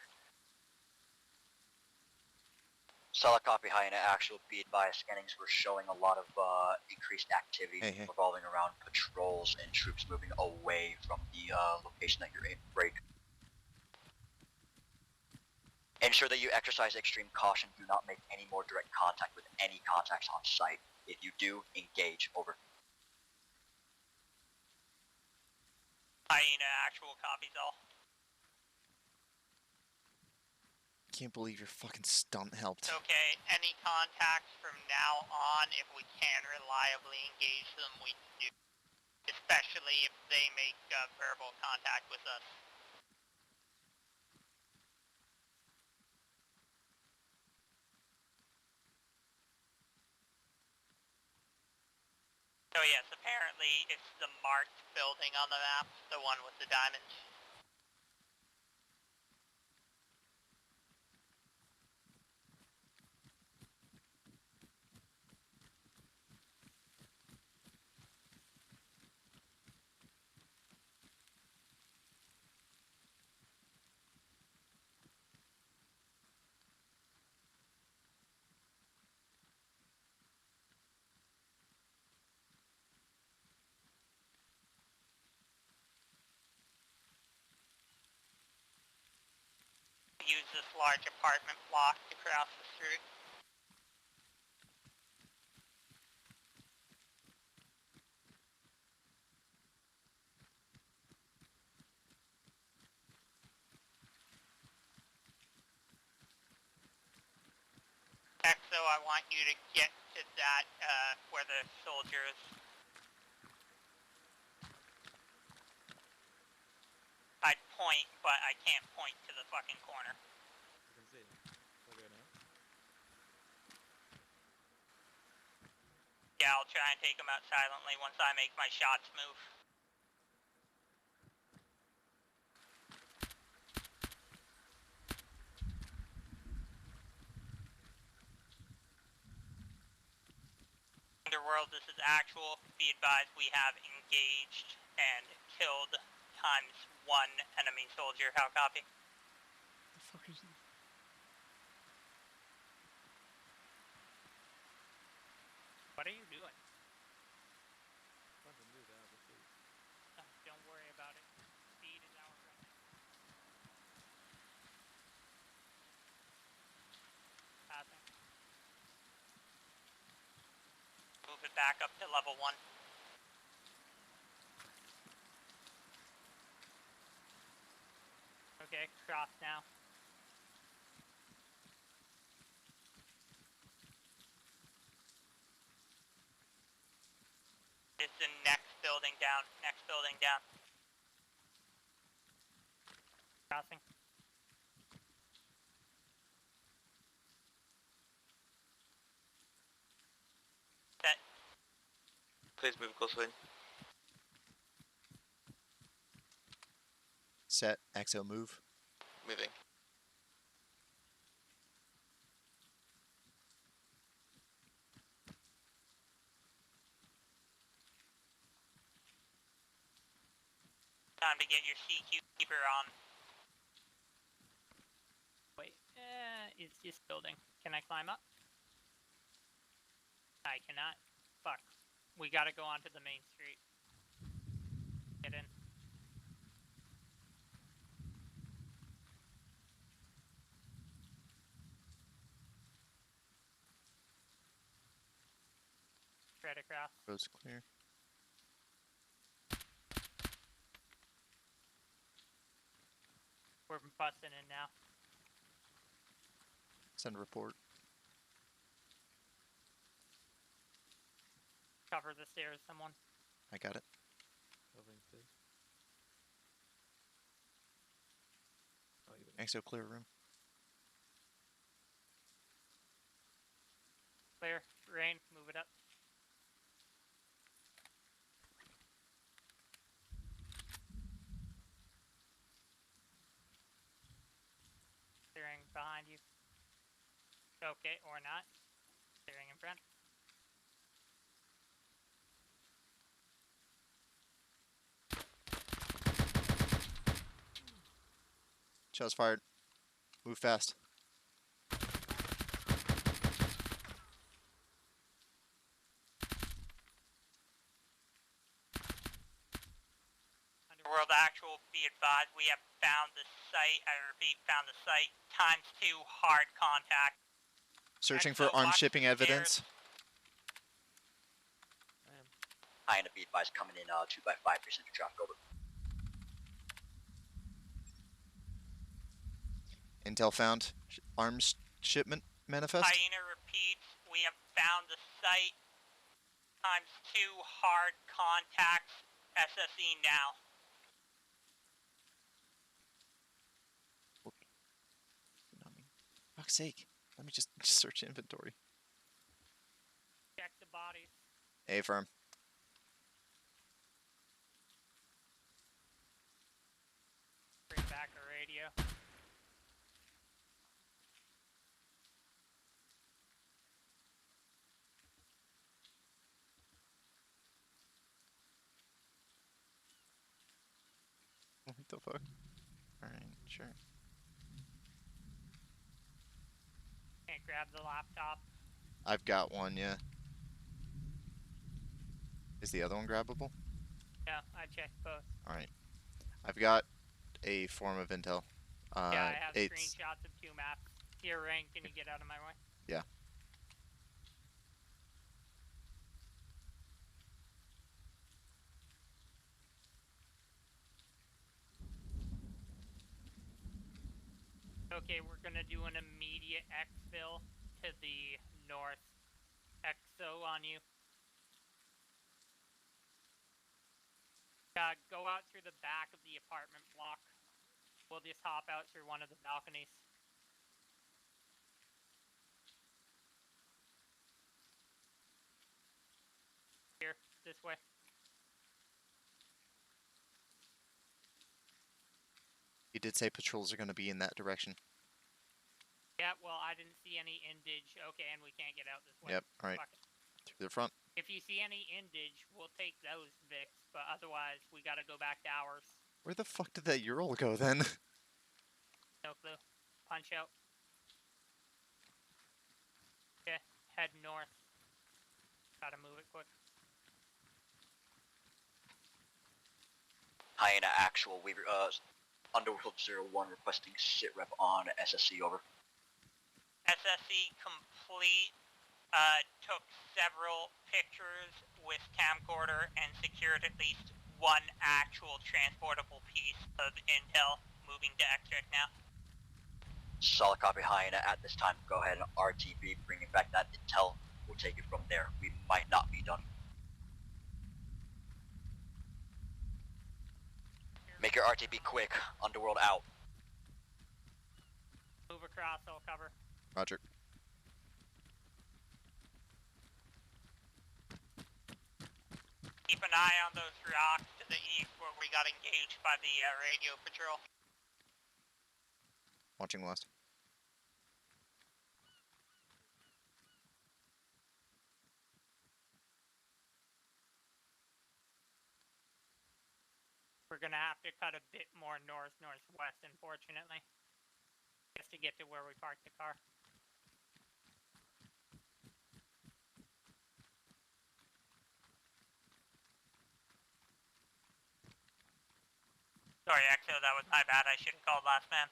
Solid copy, Hyena, actual, be advised, scannings were showing a lot of increased activity revolving around patrols and troops moving away from the location that you're in. Break. Ensure that you exercise extreme caution. Do not make any more direct contact with any contacts on site. If you do, engage. Over. Hyena, actual copies all. Can't believe your fucking stunt helped. Okay, any contacts from now on, if we can reliably engage them, we do. Especially if they make verbal contact with us. So yes, apparently it's the marked building on the map, the one with the diamonds. Use this large apartment block to cross the street. Exo, I want you to get to that, where the soldiers. I'd point, but I can't point to the fucking corner. You can see. We're going out. Yeah, I'll try and take them out silently once I make my shots move. Underworld, this is actual. Be advised, we have engaged and killed ×1 enemy soldier. How copy? The fuck is he? What are you doing? Trying to move out of the seat. Don't worry about it. Speed is our friend. Passing. Move it back up to level 1. Okay, cross now. It's the next building down. Next building down. Crossing. Set. Please move closer in. Set. XO move. Moving. Time to get your CQ keeper on. Wait, it's this building. Can I climb up? I cannot. Fuck. We gotta go onto the main street. Get in. Straight across. Road's clear. We're busting in now. Send a report. Cover the stairs, someone. I got it. Covering C. Oh, you XO clear room. Clear. Rain, move it up. Clearing behind you. Okay, or not. Clearing in front. Shots fired. Move fast. Underworld Actual, be advised, we have found the site. I repeat, found the site. ×2 hard contact. Searching XO, for armed watch shipping the evidence. I am. I and a be advised coming in 2x5% of traffic over. Intel found. Arms shipment manifest. Hyena repeats, we have found the site. ×2 hard contact. SSE now. Fuck's sake. Let me just search inventory. Check the bodies. A firm. Bring back a radio. What the fuck? Alright, sure. Can't grab the laptop. I've got one, yeah. Is the other one grabbable? Yeah, I checked both. Alright. I've got a form of intel. Yeah, I have it's screenshots of 2 maps. Here, Rain, can you get out of my way? Yeah. Okay, we're gonna do an immediate exfil to the north. XO on you. Go out through the back of the apartment block. We'll just hop out through one of the balconies. way. You did say patrols are going to be in that direction. Yeah, well, I didn't see any indige. Okay, and we can't get out this way. Yep, alright. Fuck it. Through the front. If you see any indige, we'll take those Vics, but otherwise, we gotta go back to ours. Where the fuck did that Ural go then? No clue. Punch out. Okay, head north. Gotta move it quick. Hyena actual, we Underworld 01 requesting sit rep on SSC, over. SSC complete. Took several pictures with camcorder and secured at least one actual transportable piece of intel. Moving to extract now. Solid copy, Hyena. At this time, go ahead and RTB, bringing back that intel. We'll take it from there. We might not be done. Make your RTB quick. Underworld out. Move across, I'll cover. Roger. Keep an eye on those rocks to the east where we got engaged by the radio patrol. Watching west. We're gonna have to cut a bit more north-northwest, unfortunately, just to get to where we parked the car. Sorry, Exo, that was my bad. I should have called last man.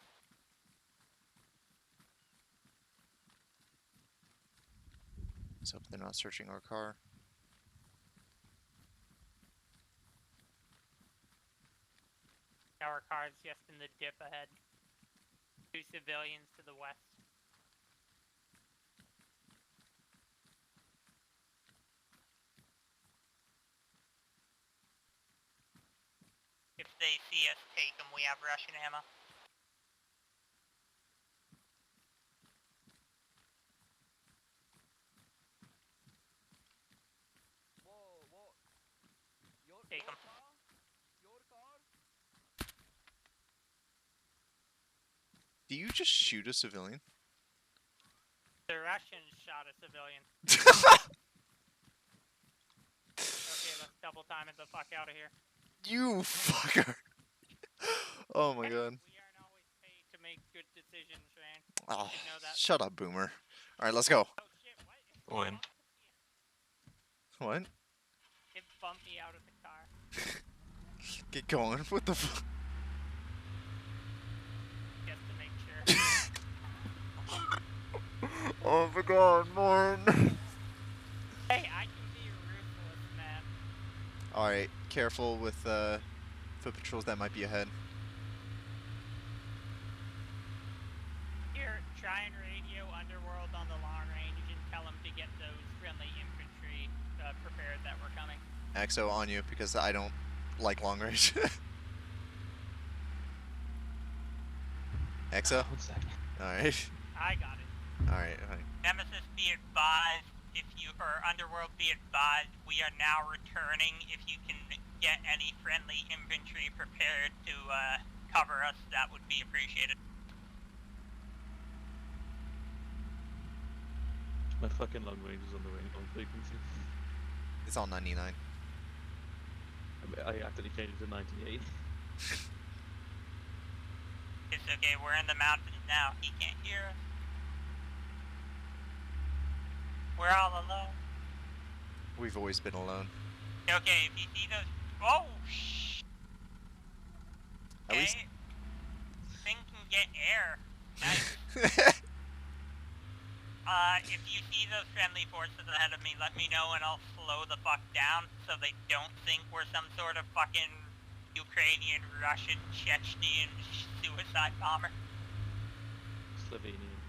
Let's hope they're not searching our car. Our car's just in the dip ahead. 2 civilians to the west. If they see us take them, we have Russian ammo. Whoa, whoa. Take 'em. Car? Your car? Do you just shoot a civilian? The Russians shot a civilian. Okay, let's double time it the fuck out of here. You fucker! Oh my Hey, god. We aren't always paid to make good decisions, man. Oh, You know that. shut up, boomer. Alright, let's go. Oh shit, what? When? What? It bumped me out of the car. Get going. What the fuck? Just to make sure. Oh my god, man. Hey, I can be ruthless, man. Alright, careful with foot patrols that might be ahead. Here, try and radio Underworld on the long range and tell them to get those friendly infantry prepared that we're coming. Exo on you because I don't like long range. Exo? 1 second. Alright. I got it. Alright, alright. Nemesis, be advised, or Underworld, be advised, we are now returning. If you can get any friendly infantry prepared to cover us, that would be appreciated. My fucking long range is on the on frequency. It's on 99. I actually changed it to 98. It's okay, we're in the mountains now. He can't hear us. We're all alone. We've always been alone. Okay, if you see those... Oh, shh! At least- Okay. Thing can get air. Nice. If you see those friendly forces ahead of me, let me know and I'll slow the fuck down so they don't think we're some sort of fucking Ukrainian, Russian, Chechnyan suicide bomber. Slovenian.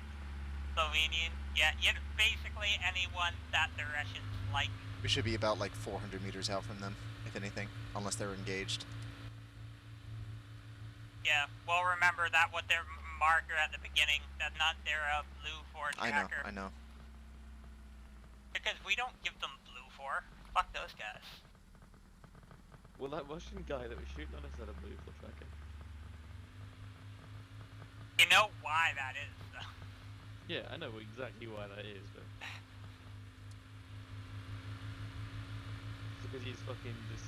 Slovenian. Yeah, basically anyone that the Russians like. We should be about like 400 meters out from them, if anything, unless they're engaged. Yeah, well remember that what their marker at the beginning, that's not their blue for tracker. I know. Because we don't give them blue for. Fuck those guys. Well, that Russian guy that was shooting on us had a movable tracker. You know why that is, though. Yeah, I know exactly why that is, but it's because he's fucking just.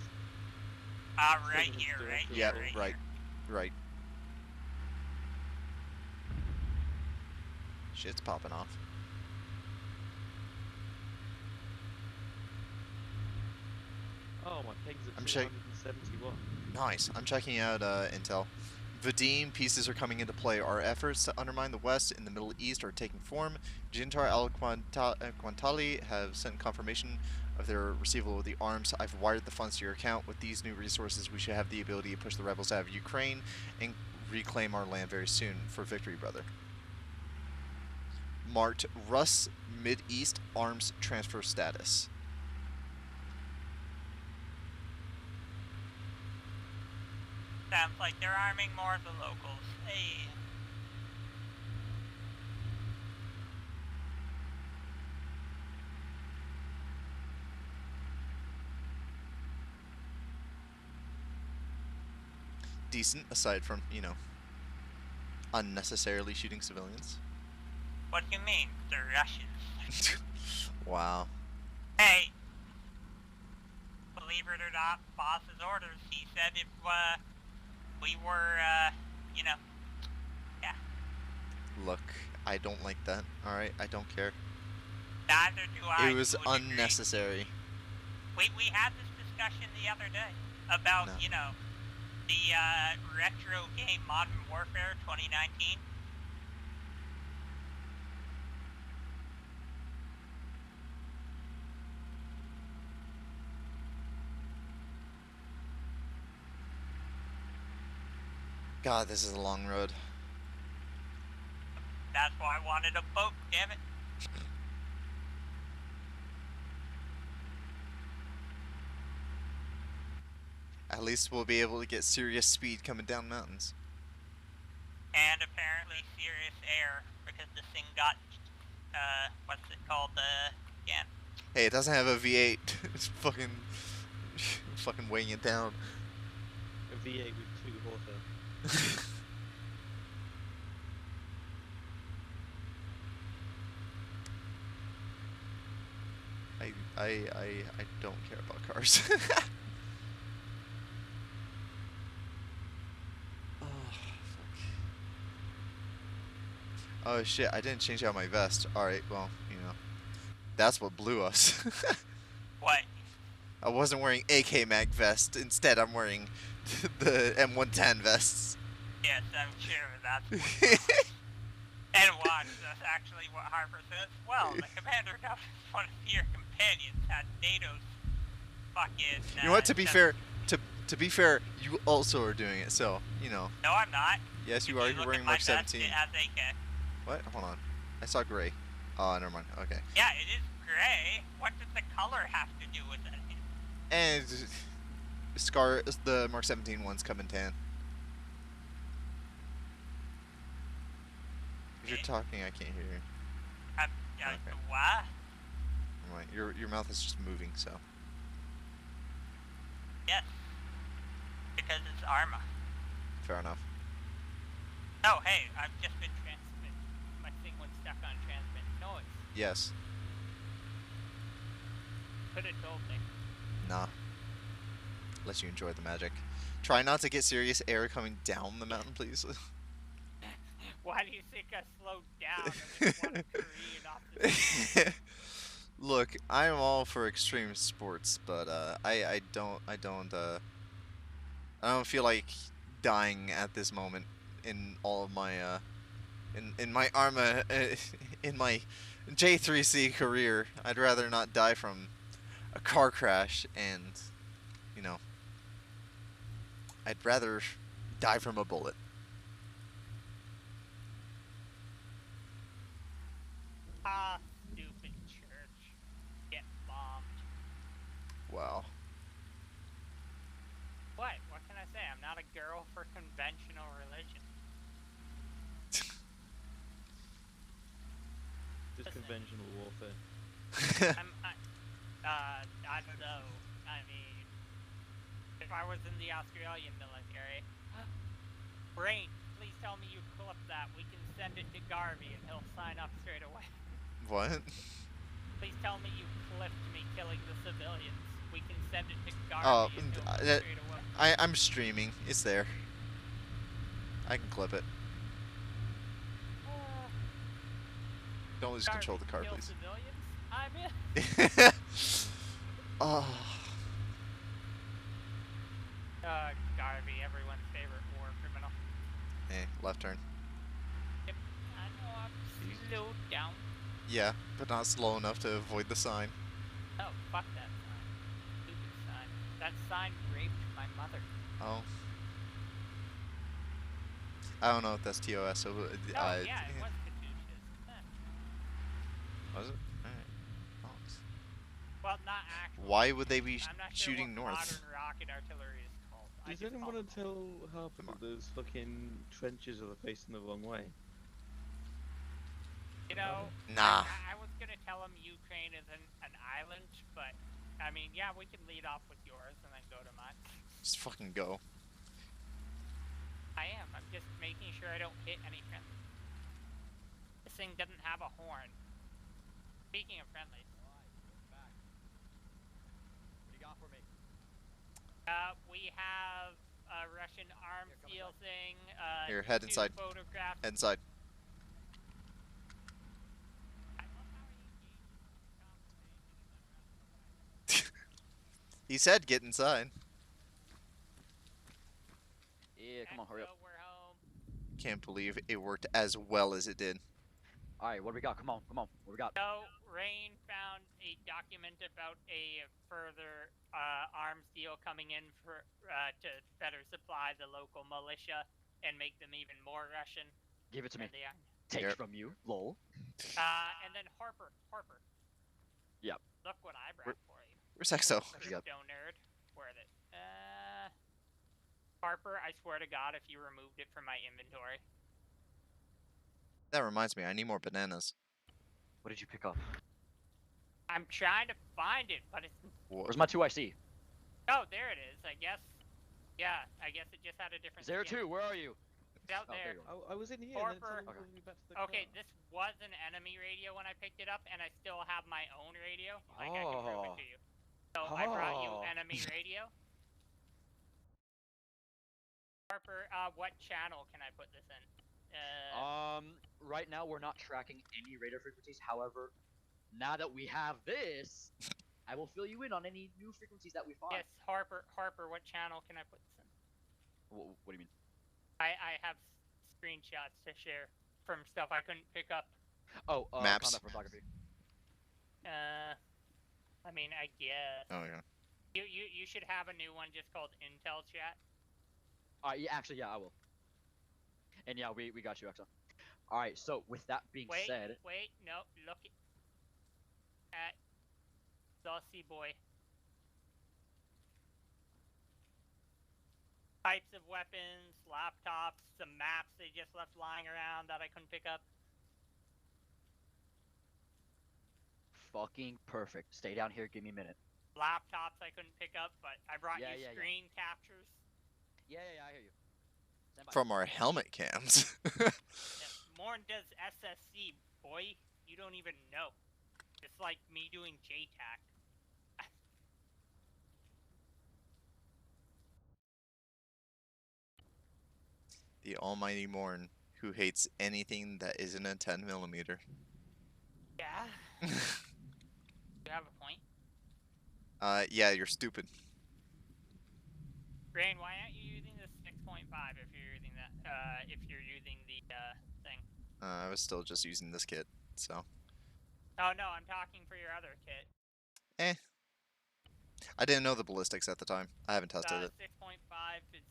Right taking us here, right directly here, Yeah, right right. here. Right. Shit's popping off. Oh, my pings are I'm 271. Nice. I'm checking out intel. Vadim pieces are coming into play. Our efforts to undermine the West in the Middle East are taking form. Jintar al-Quantali have sent confirmation of their receival of the arms. I've wired the funds to your account. With these new resources, we should have the ability to push the rebels out of Ukraine and reclaim our land very soon. For victory, brother. Marked Russ Mid-East arms transfer status. Sounds like they're arming more of the locals. Hey. Decent, aside from, you know, unnecessarily shooting civilians. What do you mean? They're Russians. Wow. Hey. Believe it or not, boss's orders. He said if we were, you know, yeah. Look, I don't like that. Alright, I don't care. Neither do I. It was to a degree. unnecessary. We had this discussion the other day about, No. you know, the retro game Modern Warfare 2019. God, this is a long road. That's why I wanted a boat, damn it. At least we'll be able to get serious speed coming down mountains. And apparently serious air, because this thing got, what's it called, again? Hey, it doesn't have a V8. It's fucking weighing it down. A V8 with 2 horsepower. I don't care about cars. Oh, fuck. Oh shit, I didn't change out my vest. Alright, well, you know. That's what blew us. What? I wasn't wearing AK Mag vest. Instead, I'm wearing the M110 vests. Yes, I'm sure that's what And watch, that's actually what Harper says. Well, the commander of one of your companions had NATO's fucking... You know what, to be fair, you also are doing it, so, you know. No, I'm not. Yes, you If are. look You're wearing at my Mark vest, 17. it has AK. What? Hold on. I saw gray. Oh, never mind. Okay. Yeah, it is gray. What does the color have to do with it? And the Mark 17 ones come in tan. If you're talking, I can't hear you. Okay. What? Right. Your mouth is just moving, so. Yes. Because it's ArmA. Fair enough. Oh, hey, I've just been transmit. My thing went stuck on transmit noise. Yes. Could have told me. Nah. Let you enjoy the magic. Try not to get serious air coming down the mountain, please. Why do you think I slowed down? I just want to Korean off the Look, I'm all for extreme sports, but I don't feel like dying at this moment in all of my in my ArmA in my J3C career. I'd rather not die from a car crash, and you know, I'd rather die from a bullet. Ah, stupid church. Get bombed. Wow. What? What can I say? I'm not a girl for conventional religion. Just conventional warfare. I don't know. I mean, if I was in the Australian military. Brain, please tell me you clipped that. We can send it to Garvey and he'll sign up straight away. What? Please tell me you clipped me killing the civilians. We can send it to Oh, Garvey and he'll go straight away. I'm streaming. It's there. I can clip it. Don't lose control of the car, kill please. Civilians? I'm in. Oh. Garvey, everyone's favorite war criminal. Hey, left turn. Yep, I know I'm slowed down. Yeah, but not slow enough to avoid the sign. Oh, fuck that sign. Stupid sign. That sign raped my mother. Oh. I don't know if that's TOS, so... Oh, yeah, it was Katusha's. Was it? Alright. Oh. Well, not actually. Why would they be I'm not shooting sure what north? modern rocket artillery is called. Does anyone want to tell Harper that those fucking trenches are facing the wrong way? You know, Nah. I was gonna tell him Ukraine isn't an island, but I mean, yeah, we can lead off with yours and then go to mine. Just fucking go. I am. I'm just making sure I don't hit any friendlies. This thing doesn't have a horn. Speaking of friendlies. What do you got for me? We have a Russian arms deal thing. Here, head two inside. Photographs. Head inside. I love how he engaged in conversation. He said get inside. Yeah, come on, hurry up. We're home. Can't believe it worked as well as it did. Alright, what do we got? Come on, come on. What do we got? So, Rain found a document about a further arms deal coming in for to better supply the local militia and make them even more Russian. Give it to me. than they are. Take Yep. from you. Lol. And then Harper. Yep. Look what I brought for you. Where's Exo? Crypto nerd. Where is it? Harper, I swear to God, if you removed it from my inventory. That reminds me, I need more bananas. What did you pick up? I'm trying to find it, but it's... Where's my 2IC? Oh, there it is, I guess. Yeah, I guess it just had a different... There skin. too, where are you? It's out Oh, there. there you I was in here. Harper. And then someone pulled me back to the Okay, car. this was an enemy radio when I picked it up, and I still have my own radio. Like, I can prove it to you. So, I brought you Oh. enemy radio. Harper, what channel can I put this in? Right now we're not tracking any radar frequencies. However, now that we have this, I will fill you in on any new frequencies that we find. Yes, Harper, what channel can I put this in? What do you mean? I have screenshots to share from stuff I couldn't pick up. Oh, Maps. combat photography. I mean, I guess. Oh yeah. You should have a new one just called Intel Chat. Yeah, actually, yeah, I will. And yeah, we got you, Exa. Alright, so with that being said... Wait, no, look at Saucy Boy. Types of weapons, laptops, some maps they just left lying around that I couldn't pick up. Fucking perfect. Stay down here, give me a minute. Laptops I couldn't pick up, but I brought Yeah, you yeah, screen captures. Yeah, I hear you. Stand by. From our helmet cams. Yeah, Morn does SSC, boy. You don't even know. It's like me doing JTAC. The almighty Morn, who hates anything that isn't a 10mm. Yeah. You have a point. Yeah, you're stupid. Rain, why aren't you using the 6.5 if you're using that? If you're using the thing. I was still just using this kit, so. Oh no, I'm talking for your other kit. I didn't know the ballistics at the time. I haven't tested it. 6.5 is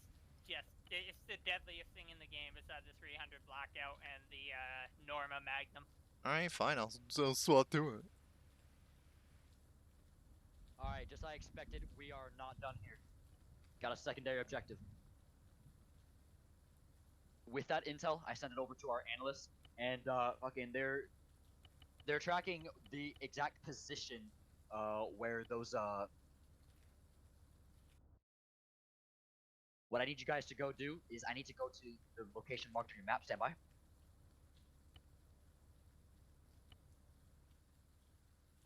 just it's the deadliest thing in the game besides the 300 blackout and the Norma Magnum. Alright, fine. I'll swap through it. Alright, just like I expected, we are not done here. Got a secondary objective. With that intel, I sent it over to our analysts, and fucking they're tracking the exact position where those What I need you guys to go do is I need to go to the location marked on your map. Stand by.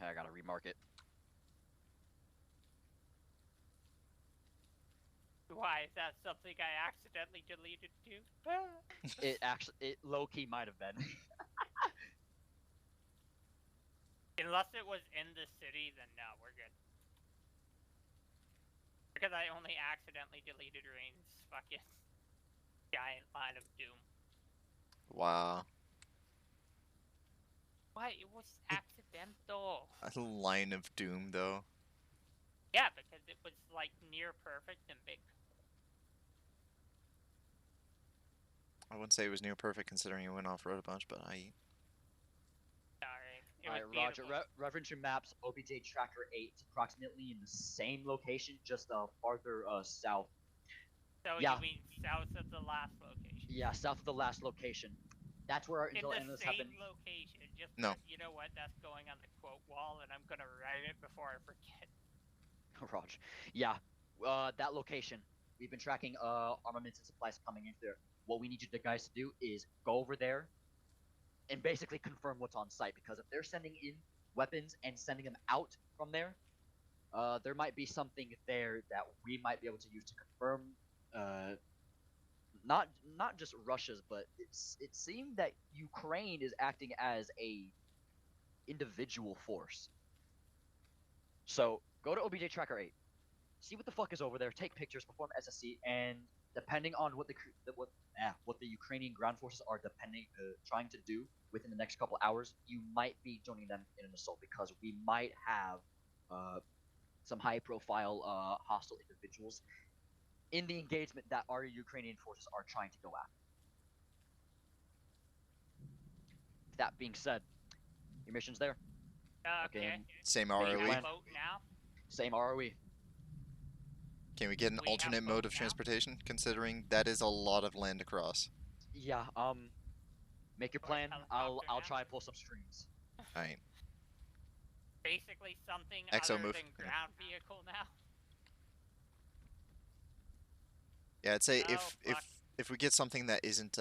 I gotta remark it. Why is that something I accidentally deleted too? It low-key might have been. Unless it was in the city, then no, we're good. Because I only accidentally deleted Rain's fucking giant line of doom. Wow. Why? It was accidental. A line of doom, though. Yeah, because it was like near perfect and big. I wouldn't say it was near perfect considering you went off-road a bunch, but I... Sorry. It Alright, was Roger. beautiful. Reference your maps. OBJ Tracker 8, approximately in the same location, just farther south. So Yeah. you mean south of the last location? Yeah, south of the last location. That's where our In intel the analysts have same been. location. Just No. you know what? That's going on the quote wall, and I'm gonna write it before I forget. Roger. Yeah, that location. We've been tracking armaments and supplies coming into there. What we need you guys to do is go over there and basically confirm what's on site. Because if they're sending in weapons and sending them out from there, there might be something there that we might be able to use to confirm. Not just Russia's, but it seemed that Ukraine is acting as a individual force. So go to OBJ Tracker 8, see what the fuck is over there, take pictures, perform SSC, and depending on what the Ukrainian ground forces are trying to do within the next couple hours, you might be joining them in an assault because we might have some high-profile hostile individuals in the engagement that our Ukrainian forces are trying to go after. That being said, your mission's there. Okay. Same We ROE. have plan. a boat now. Same ROE. Can we get an We have alternate boat mode of now? transportation, considering that is a lot of land to cross? Yeah. Make your Or plan. I'll helicopter now? try and pull some strings. Alright. Basically something Exo other move. than ground vehicle now. Yeah, I'd say Oh, fuck. if we get something that isn't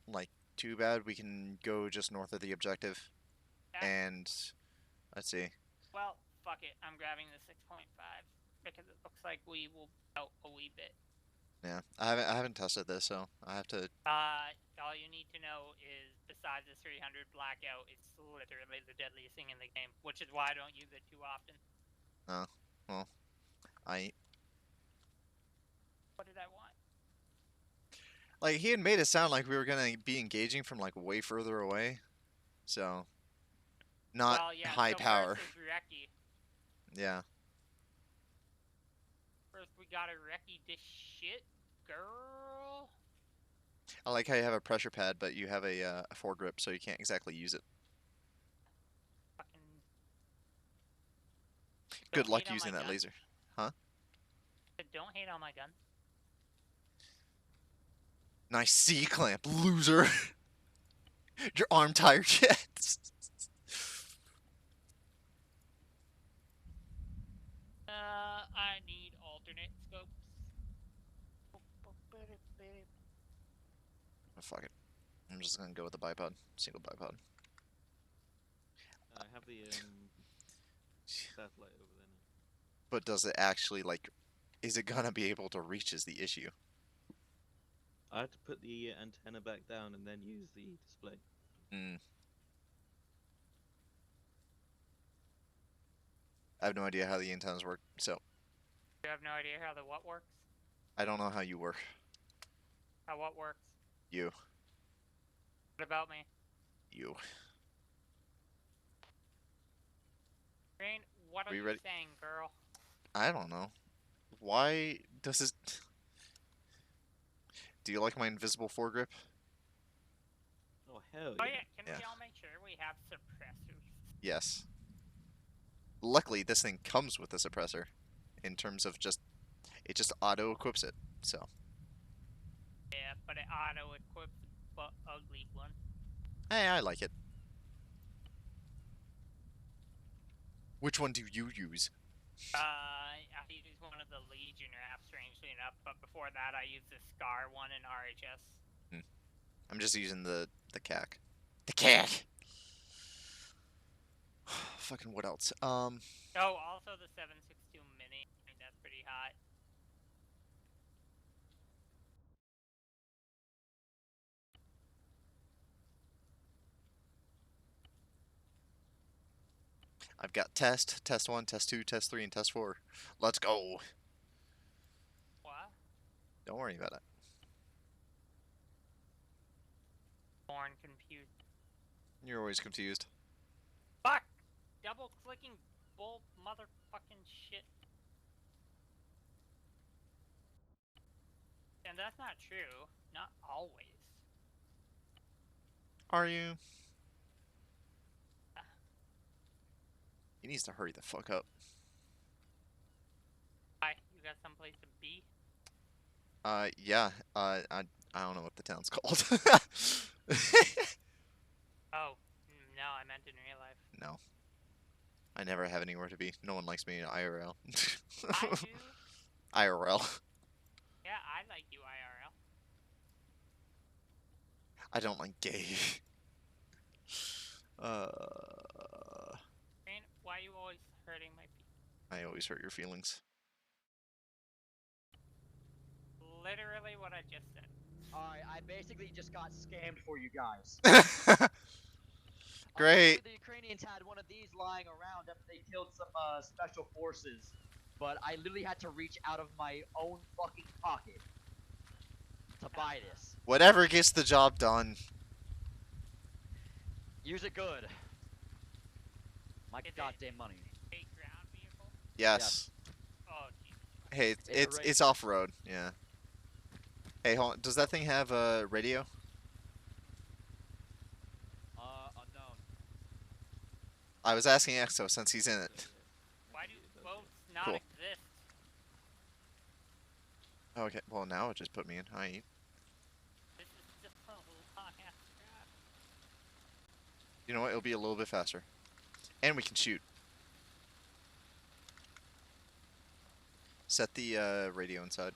like too bad, we can go just north of the objective. Yeah. And let's see. Well, fuck it. I'm grabbing the 6.5 because it looks like we will out a wee bit. Yeah, I haven't tested this, so I have to. All you need to know is besides the 300 blackout, it's literally the deadliest thing in the game, which is why I don't use it too often. Oh, well, What did I want? like he had made it sound like we were gonna be engaging from like way further away, so not Well, yeah, high so power. First is Reki. Yeah. First we gotta Reki this shit, girl. I like how you have a pressure pad, but you have a foregrip, so you can't exactly use it. Fucking. Good Don't luck hate on using my that gun. laser. Huh? Don't hate on my gun. Nice C clamp, loser. Your arm tired yet? I need alternate scopes. Oh, fuck it. I'm just gonna go with the bipod, single bipod. I have the satellite over there now. But does it actually like? Is it gonna be able to reach? Is the issue? I had to put the antenna back down and then use the display. Hmm. I have no idea how the antennas work, so You have no idea how the what works? I don't know how you work. How what works? You. What about me? You. Rain, what are We you ready? saying, girl? I don't know. Why does it? Do you like my invisible foregrip? Oh hell Oh yeah! yeah, can we Yeah. all make sure we have suppressors? Yes. Luckily, this thing comes with a suppressor, in terms of it just auto equips it. So. Yeah, but it auto equips the ugly one. Hey, I like it. Which one do you use? I I use one of the Legion rafts, strangely enough, but before that I used the Scar one in RHS. I'm just using the CAC. The CAC. Fucking what else? Oh, also the 7.62 Mini. I mean, that's pretty hot. I've got test 1, test 2, test 3, and test 4. Let's go. What? Don't worry about it. Born confused. You're always confused. Fuck! Double clicking bull motherfucking shit. And that's not true. Not always. Are you? He needs to hurry the fuck up. Hi, you got someplace to be? Yeah. I don't know what the town's called. Oh, no, I meant in real life. No. I never have anywhere to be. No one likes me in IRL. I do. IRL. Yeah, I like you IRL. I don't like gay. Rain, why are you always hurting my feet? I always hurt your feelings. Literally what I just said. Alright, I basically just got scammed for you guys. Great. The Ukrainians had one of these lying around after they killed some special forces, but I literally had to reach out of my own fucking pocket to buy this. Whatever gets the job done. Use it good. My Is it goddamn money. a ground vehicle? Yes. Oh, Jesus. Hey, It's a it's off road. Yeah. Hey, hold on. Does that thing have a radio? Unknown. I was asking Exo since he's in it. Why do boats not Cool. exist? Okay. Well, now it just put me in. Hi. This is just a long ass crap. You know what? It'll be a little bit faster, and we can shoot. Set the radio inside.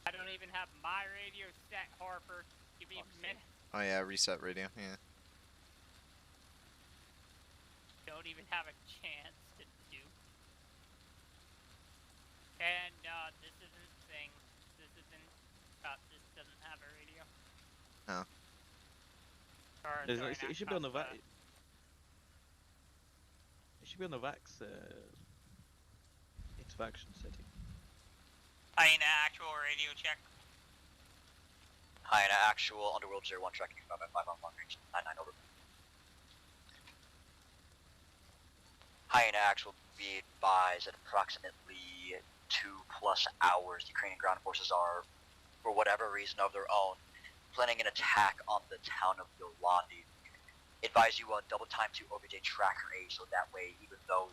I don't even have my radio set, Harper. Give me a minute. Oh yeah, reset radio. Yeah. Don't even have a chance to do. And this isn't thing. This isn't. This doesn't have a radio. Oh. Or, There's- sorry, it not should be on the Costa. VAX. It should be on the VAX interaction setting. Hyena actual radio check. Hyena actual Underworld 01 tracking 5 at 5 on long range 99 over. Hyena actual be advised at approximately 2+ hours. Ukrainian ground forces are, for whatever reason of their own, planning an attack on the town of Yolandi. Advise you double time to OBJ tracker A, so that way, even though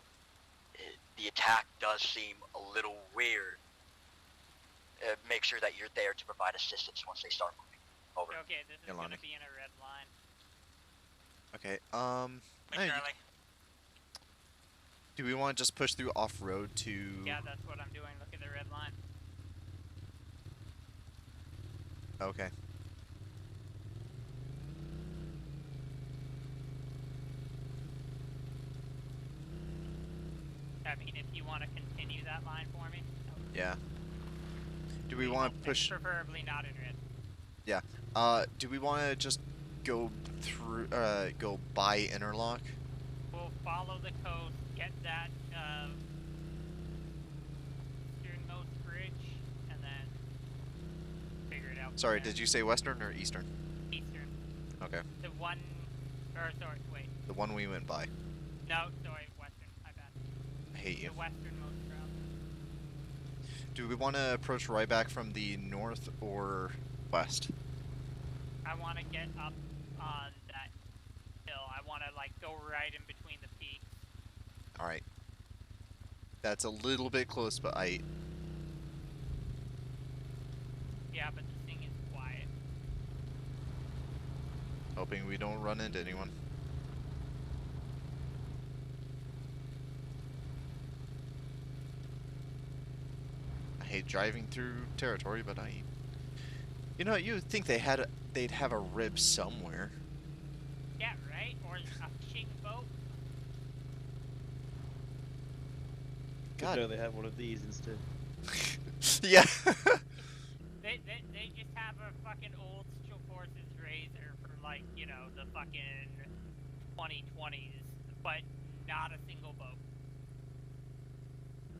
the attack does seem a little weird, make sure that you're there to provide assistance once they start moving. Over. Okay, this is Yolandi. gonna be in a red line. Okay. Wait, Hey, Charlie. do we want to just push through off road to? Yeah, that's what I'm doing. Look at the red line. Okay. I mean, if you want to continue that line for me. Yeah. Do we want to push? Preferably not in red. Do we want to just go through? Go by Interlock? We'll follow the coast, get that easternmost bridge, and then figure it out. from Sorry, there. did you say Western or Eastern? Eastern? Okay. The one, or sorry, wait. The one we went by. No, sorry, western. My bad. I hate you. The westernmost route. Do we want to approach Ryback from the north or west? I want to get up on that hill. I want to like go right in between the peaks. All right. That's a little bit close, but Yeah, but this thing is quiet. hoping we don't run into anyone. driving through territory, but I... You know, you would think they'd have a rib somewhere. Yeah, right? Or a fishing boat? God. No, they have one of these instead. Yeah. They just have a fucking old Special Forces Razor for, like, you know, the fucking 2020s, but not a single boat.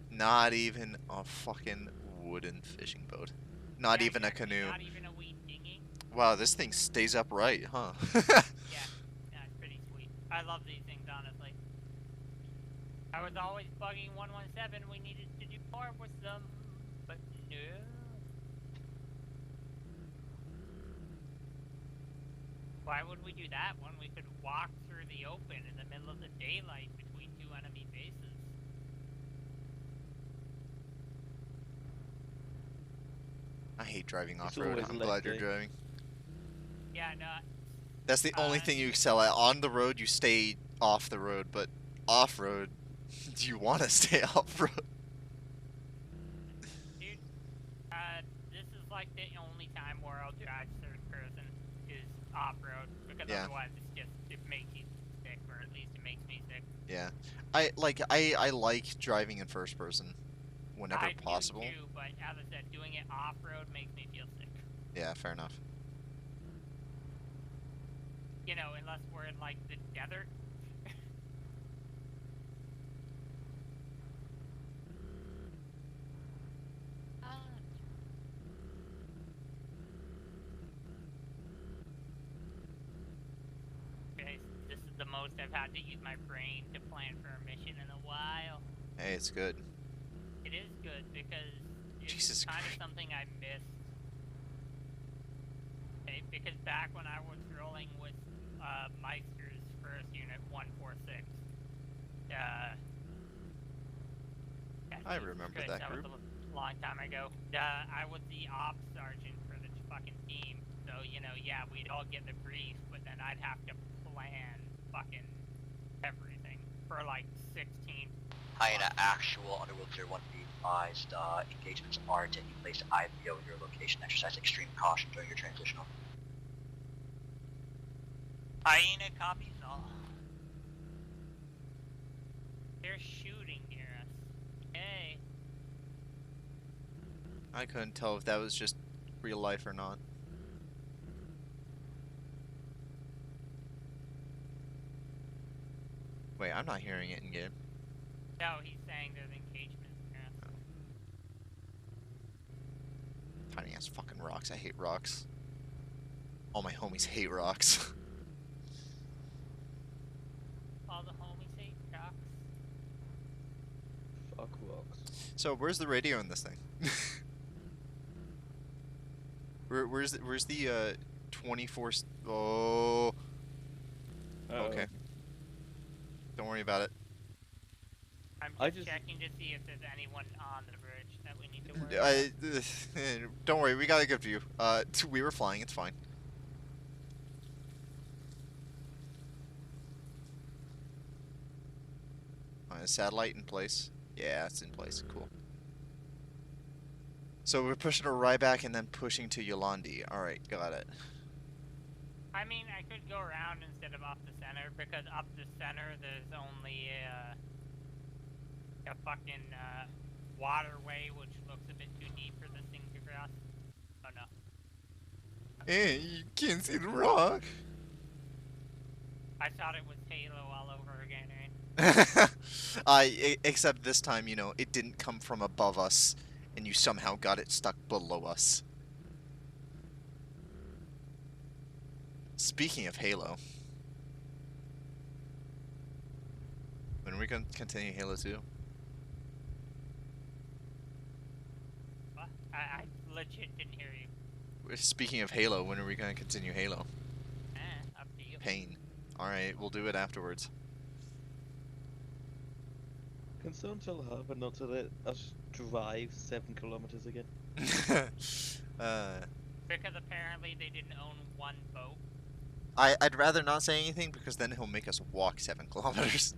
Not even a fucking wooden fishing boat. Not Yeah, even a exactly, canoe. Not even a wee dinghy. Wow, this thing stays upright, huh? Yeah, it's pretty sweet. I love these things, honestly. I was always bugging 117 we needed to do more with them, but no. Why would we do that when we could walk through the open in the middle of the daylight between two enemy bases? I hate driving It's off-road. always I'm leg glad you're day. driving. Yeah, no. That's the only thing you excel at. On the road, you stay off the road, but off-road, you want to stay off-road. Dude, this is like the only time where I'll drive third person is off-road, because Yeah. otherwise it makes you sick, or at least it makes me sick. Yeah. I like driving in first person whenever I possible. do too, but as I said, doing it off-road makes me feel sick. Yeah, fair enough. You know, unless we're in, like, the desert. Okay, this is the most I've had to use my brain to plan for a mission in a while. Hey, it's good. It is good because it's Jesus kind Christ. of something I missed. Okay, because back when I was rolling with Meister's first unit 146, yeah, I Jesus remember Christ, that that group. was a long time ago. I was the ops sergeant for the fucking team, so you know, yeah, we'd all get the brief, but then I'd have to plan fucking everything for like 16. Hyena, actual Underworld Tier 1 be advised, engagements are taking place either your location. Exercise extreme caution during your transitional. Hyena copies all. They're shooting near us. Hey. I couldn't tell if that was just real life or not. Wait, I'm not hearing it in game. No, he's saying there's engagements near us. Tiny ass fucking rocks. I hate rocks. All my homies hate rocks. All the homies hate rocks. Fuck rocks. So where's the radio in this thing? Where's the 24? Oh. Okay. Don't worry about it. I'm I just just- checking to see if there's anyone on the bridge that we need to worry about. Don't worry, we got a good view. We were flying, it's fine. Satellite in place. Yeah, it's in place. Cool. So we're pushing to Ryback and then pushing to Yolandi. Alright, got it. I mean, I could go around instead of up the center, because up the center there's only a fucking waterway, which looks a bit too deep for this thing to cross. Oh no. Hey, you can't see the rock. I thought it was Halo all over again, right? Except this time, you know, it didn't come from above us, and you somehow got it stuck below us. Speaking of Halo, when are we going to continue Halo 2? What? I legit didn't hear you. Speaking of Halo, when are we going to continue Halo? Up to you. Pain. Alright, we'll do it afterwards. Can someone tell Harbour not to let us drive 7 kilometers again? Because apparently they didn't own one boat. I'd rather not say anything because then he'll make us walk 7 kilometers.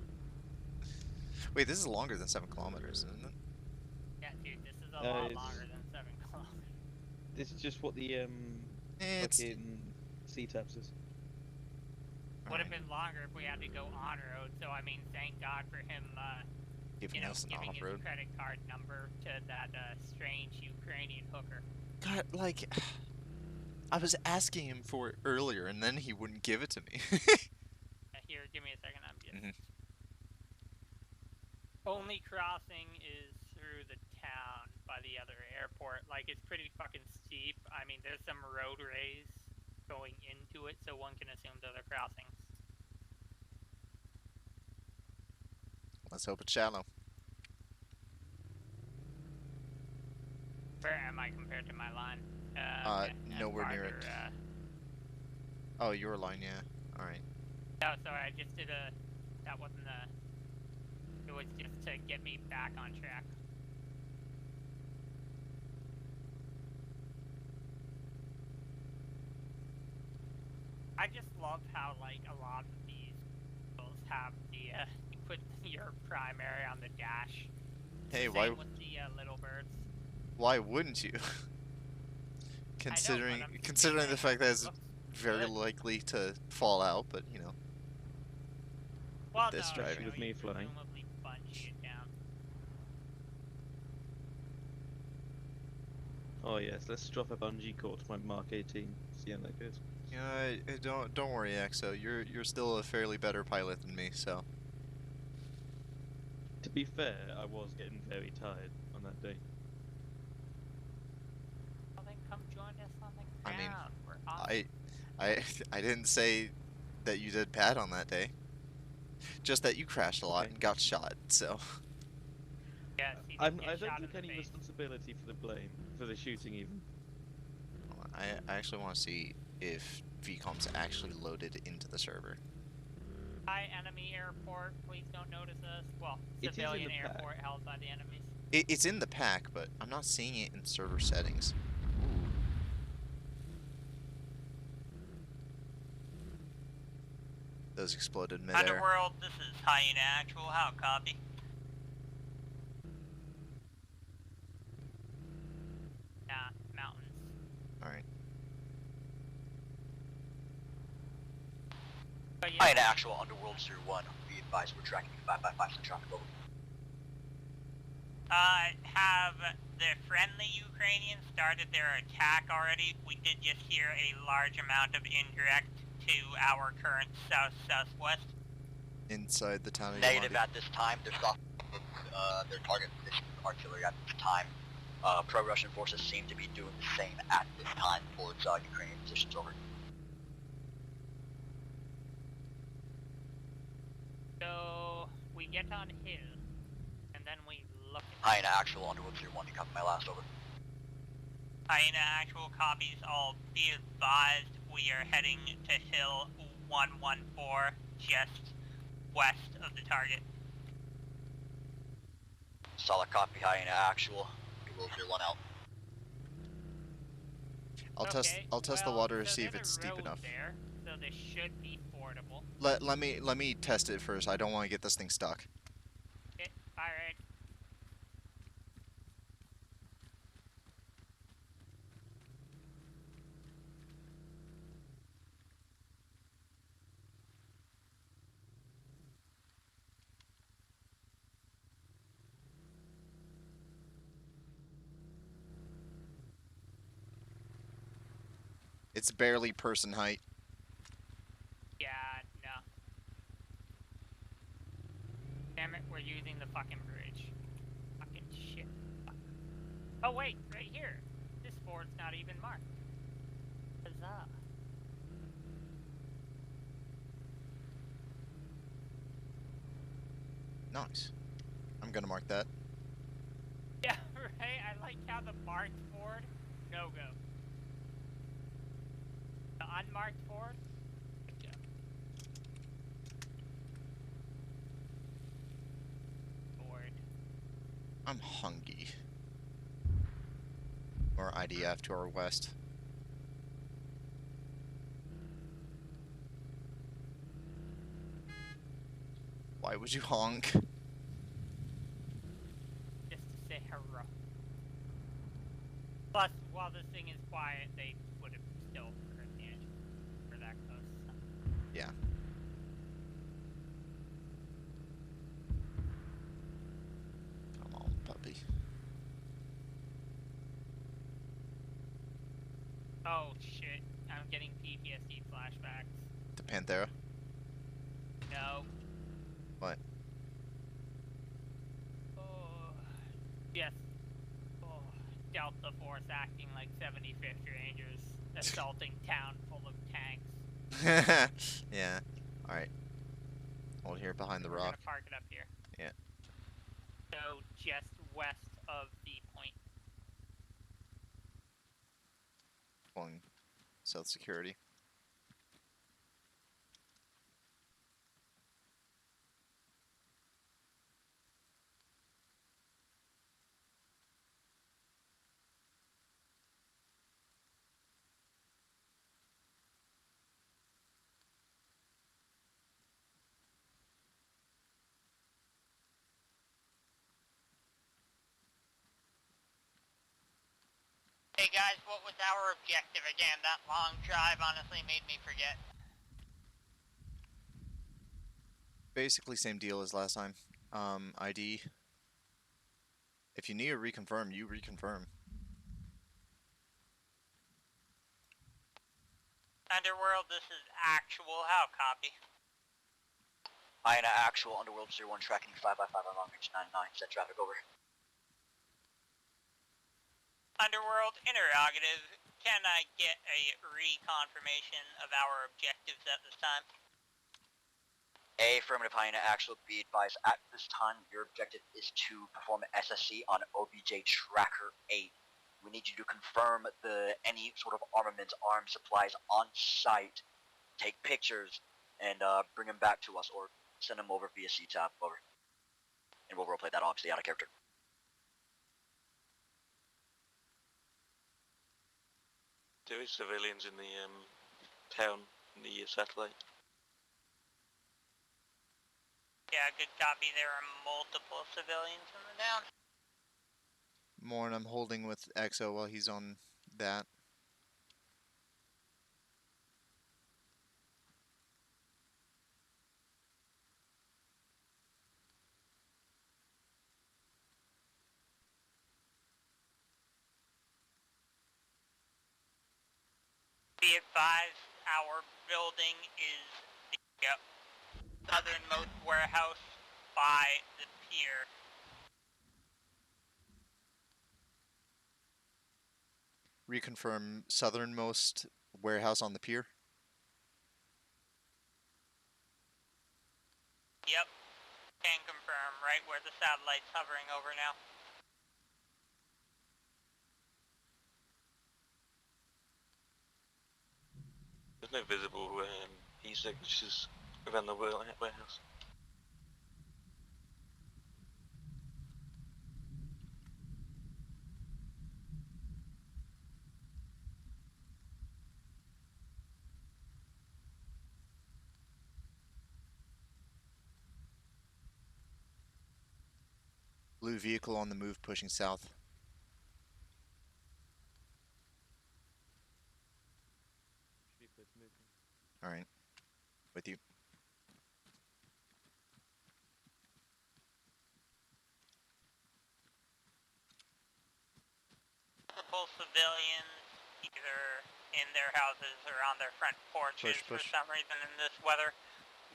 Wait, this is longer than 7 kilometers, isn't it? Yeah, dude, this is a No, lot it's- longer than This is just what the It's fucking C-taps is. Would have alright, been longer if we had to go on road. So I mean, thank God for him, giving us an giving his off-road. credit card number to that strange Ukrainian hooker. God, like, I was asking him for it earlier, and then he wouldn't give it to me. Here, give me a second. I'm just. Mhm. Only crossing is through the town by the other airport. Like, it's pretty fucking steep. I mean, there's some road rays going into it, so one can assume those are crossings. Let's hope it's shallow. Where am I compared to my line? Okay, that's Nowhere near it. farther, Oh, your line, yeah. Alright. No, sorry, I just did a. That wasn't a. It was just to get me back on track. I just love how, like, a lot of these vehicles have the, you put your primary on the dash. Hey, Same why with the little birds. why wouldn't you? Considering I'm just considering the saying, fact that it's looks very good. likely to fall out, but you know. Well, this no, driving. you know, With me you flying. presumably bungee it down. Oh yes, let's drop a bungee cord to my Mark 18. See how that goes. Don't worry, Exo. You're still a fairly better pilot than me, so. To be fair, I was getting very tired on that day. Well, then come join us on the I ground. mean, We're awesome. I didn't say that you did bad on that day. Just that you crashed a lot Okay. and got shot, so. Yes, he I did get don't shot in take the any face. responsibility for the blame, for the shooting even. I actually want to see if VCOM's actually loaded into the server. Hi, enemy airport. Please don't notice us. Well, It is in civilian the pack. airport held by the enemies. It's in the pack, but I'm not seeing it in server settings. Those exploded midair. Underworld, this is Hyena Actual. How copy? Nah, mountains. Alright. But yeah, Hi, in actual Underworld 01. Be advised we're tracking 5x5 traffic over. have the friendly Ukrainians started their attack already? We did just hear a large amount of indirect to our current south-southwest. Inside the town of Negative Yamandi. at this time. They're off their target position with artillery at this time. Pro-Russian forces seem to be doing the same at this time towards Ukrainian positions over. So we get on hill, and then we look at Hi, in actual Underworld 01. You copy my last over. Hyena Actual copies all. Be advised we are heading to hill 114, just west of the target. Solid copy. Hi, in actual Underworld 01 out. I'll test the water to see if there's it's a steep road enough. there, so this should be fordable. Let me test it first. I don't want to get this thing stuck. Okay, alright. It's barely person height. Yeah, no. Damn it, we're using the fucking bridge. Fucking shit. Fuck. Oh wait, right here. This ford's not even marked. Huzzah. Nice. I'm gonna mark that. Yeah, right? I like how the marked ford, no go. The unmarked ford, good job. Ford. I'm hungry. Or IDF to our west. Why would you honk? Just to say hello. Plus, while this thing is quiet, they would have still heard the engine for that close. So. Yeah. Come on, puppy. Oh shit! I'm getting PTSD flashbacks. To Panthera? No. What? Oh. Yes. Oh. Delta Force acting like 75th Rangers, assaulting town full of tanks. Yeah. Alright. Hold here behind the We're rock. gonna park it up here. Yeah. So just west of the point. Pulling South Security. Hey guys, what was our objective again? That long drive honestly made me forget. Basically same deal as last time. ID. If you need to reconfirm, you reconfirm. Underworld, this is actual. How copy? Hyena actual Underworld 01 tracking 5x5 on long range 99. Set traffic over. Underworld, interrogative. Can I get a reconfirmation of our objectives at this time? Affirmative Hyena actual. Be advised, at this time your objective is to perform an SSC on OBJ Tracker 8. We need you to confirm any sort of armaments, arms, supplies on site, take pictures, and bring them back to us, or send them over via CTAP, over. And we'll roleplay that obviously out of character. There is civilians in the town, in the satellite. Yeah, good copy. There are multiple civilians in the town. Morn, I'm holding with EXO while he's on that. Be advised, our building is the southernmost warehouse by the pier. Reconfirm southernmost warehouse on the pier. Yep. Can confirm, right where the satellite's hovering over now. There's no visible e-signatures around the warehouse. Blue vehicle on the move pushing south. Alright. With you. Multiple civilians, either in their houses or on their front porches Push. for some reason in this weather.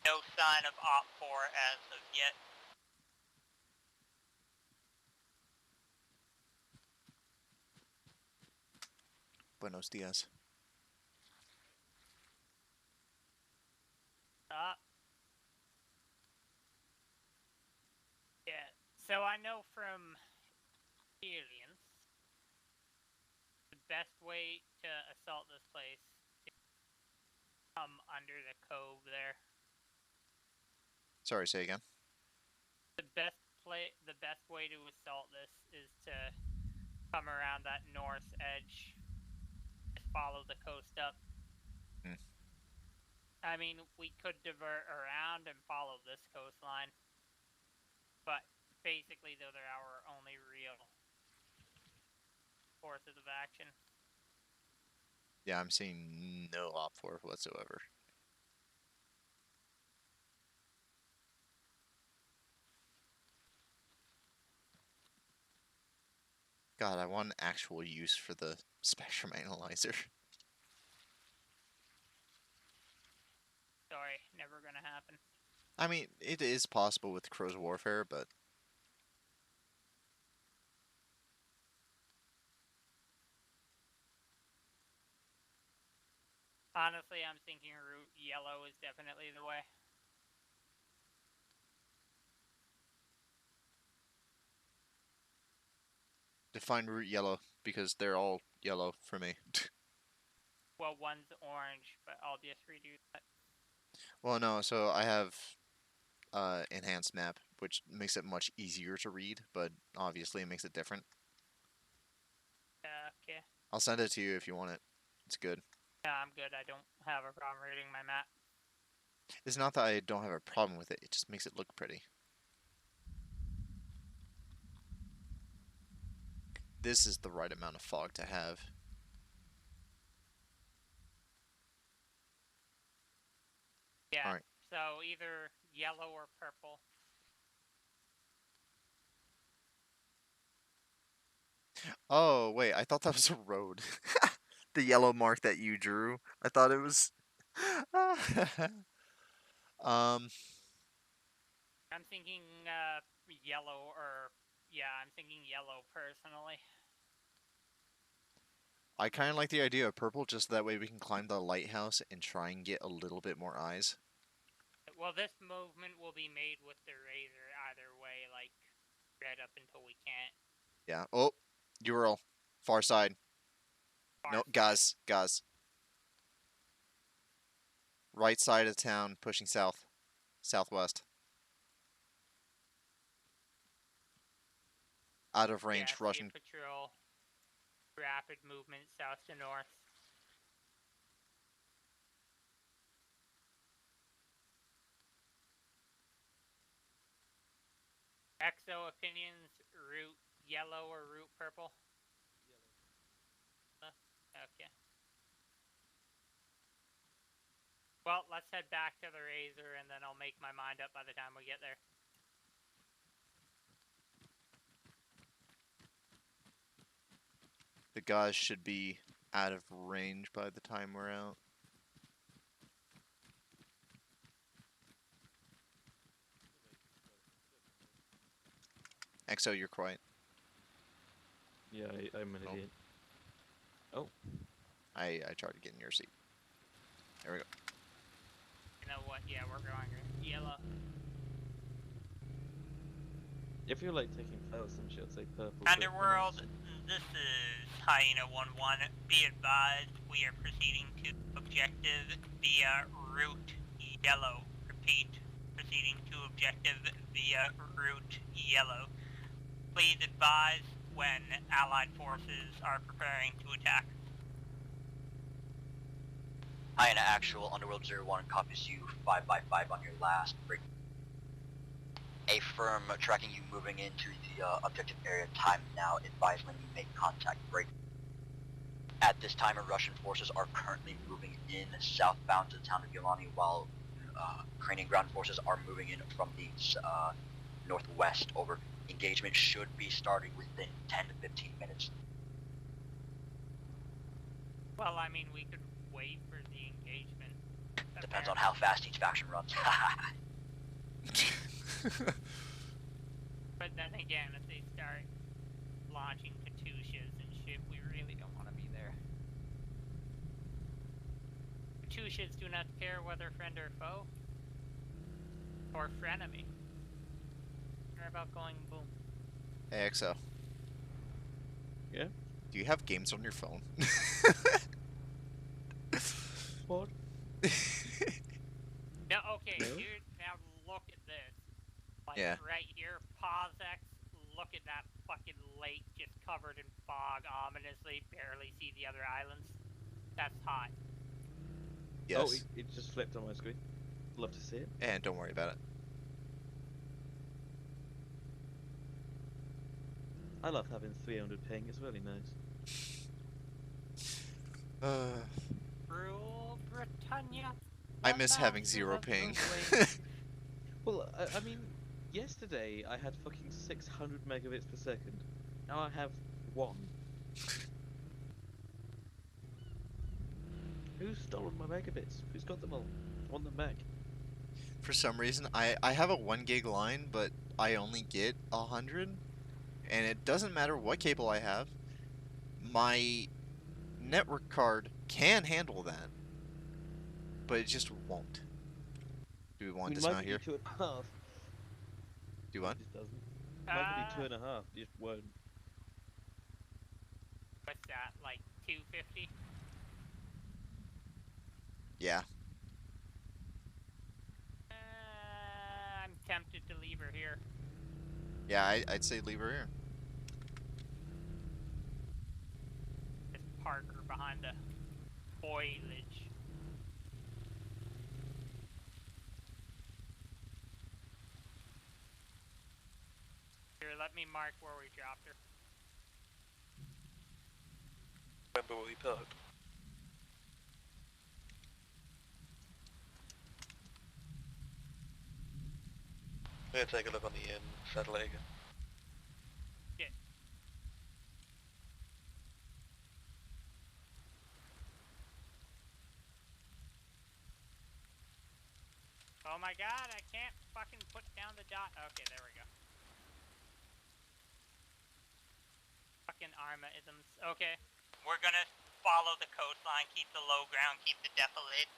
No sign of Op 4 as of yet. Buenos dias. Yeah, so I know from aliens, the best way to assault this place is come under the cove there. Sorry, say again. The best way to assault this is to come around that north edge, just follow the coast up. I mean, we could divert around and follow this coastline, but basically, though, they're our only real courses of action. Yeah, I'm seeing no op 4 whatsoever. God, I want actual use for the spectrum analyzer. Sorry, never gonna happen. I mean, it is possible with Crow's Warfare, but Honestly, I'm thinking route yellow is definitely the way. define route yellow because they're all yellow for me. Well, one's orange, but I'll just redo that. Well, no, so I have enhanced map, which makes it much easier to read, but obviously it makes it different. Okay. I'll send it to you if you want it. It's good. Yeah, I'm good. I don't have a problem reading my map. It's not that I don't have a problem with it, it just makes it look pretty. This is the right amount of fog to have. Yeah, Alright. so either yellow or purple. Oh, wait, I thought that was a road. The yellow mark that you drew. I thought it was... I'm thinking yellow or... Yeah, I'm thinking yellow personally. I kind of like the idea of purple, just that way we can climb the lighthouse and try and get a little bit more eyes. Well, this movement will be made with the razor either way, like, red up until we can't. Yeah. Oh, Ural. Far side. No, Gaz. Right side of town, pushing south. Southwest. Out of range, Yeah, Russian. patrol. Rapid movement south to north. Exo opinions, route yellow or route purple? Yellow. Okay. Well, let's head back to the razor and then I'll make my mind up by the time we get there. The Gaz should be out of range by the time we're out. Exo, you're quiet. Yeah, I'm an idiot. Oh. I tried to get in your seat. There we go. You know what? Yeah, we're going yellow. If you're like taking photos and shit, I'd say purple. Underworld, this is Hyena 1-1. Be advised, we are proceeding to objective via route yellow. Repeat, proceeding to objective via route yellow. Please advise when Allied forces are preparing to attack. Hyena actual, Underworld 01 copies you 5x5 on your last break. A firm tracking you moving into the objective area. Time now. Advise when you make contact. Break. At this time, Russian forces are currently moving in southbound to the town of Yolani, while Ukrainian ground forces are moving in from the northwest. Over. Engagement should be starting within 10 to 15 minutes. Well, I mean, we could wait for the engagement. Depends on how fast each faction runs. But then again, if they start launching Katyushas and shit, we really don't want to be there. Katyushas do not care whether friend or foe. Or frenemy. They're about going boom. Hey, Exo. Yeah? Do you have games on your phone? What? No, okay, No? dude, now look at this. Like, Yeah. right here, pause X, look at that fucking lake just covered in fog, ominously, barely see the other islands. That's hot. Yes. Oh, it just flipped on my screen. Love to see it. And don't worry about it. I love having 300 ping, it's really nice. Rule Britannia. I the miss having master 0 of the ping. waves. Well, I mean, yesterday I had fucking 600 megabits per second. Now I have 1. Who's stolen my megabits? Who's got them all? I want them back. For some reason, I have a 1 gig line, but I only get 100, and it doesn't matter what cable I have. My network card can handle that, but it just won't. Do we I want mean, this mine now could here? do 2.5. Do what? It just doesn't. Mine could Uh, do 2.5. It just won't. what's that? Like 250? Yeah. I'm tempted to leave her here. Yeah, I'd say leave her here. Just park her behind the foliage. Here, let me mark where we dropped her. Remember where we parked? We're gonna take a look on the satellite again. Shit. Oh my god, I can't fucking put down the dot. Okay, there we go. Fucking ArmA isms. Okay. We're gonna follow the coastline, keep the low ground, keep the defilade.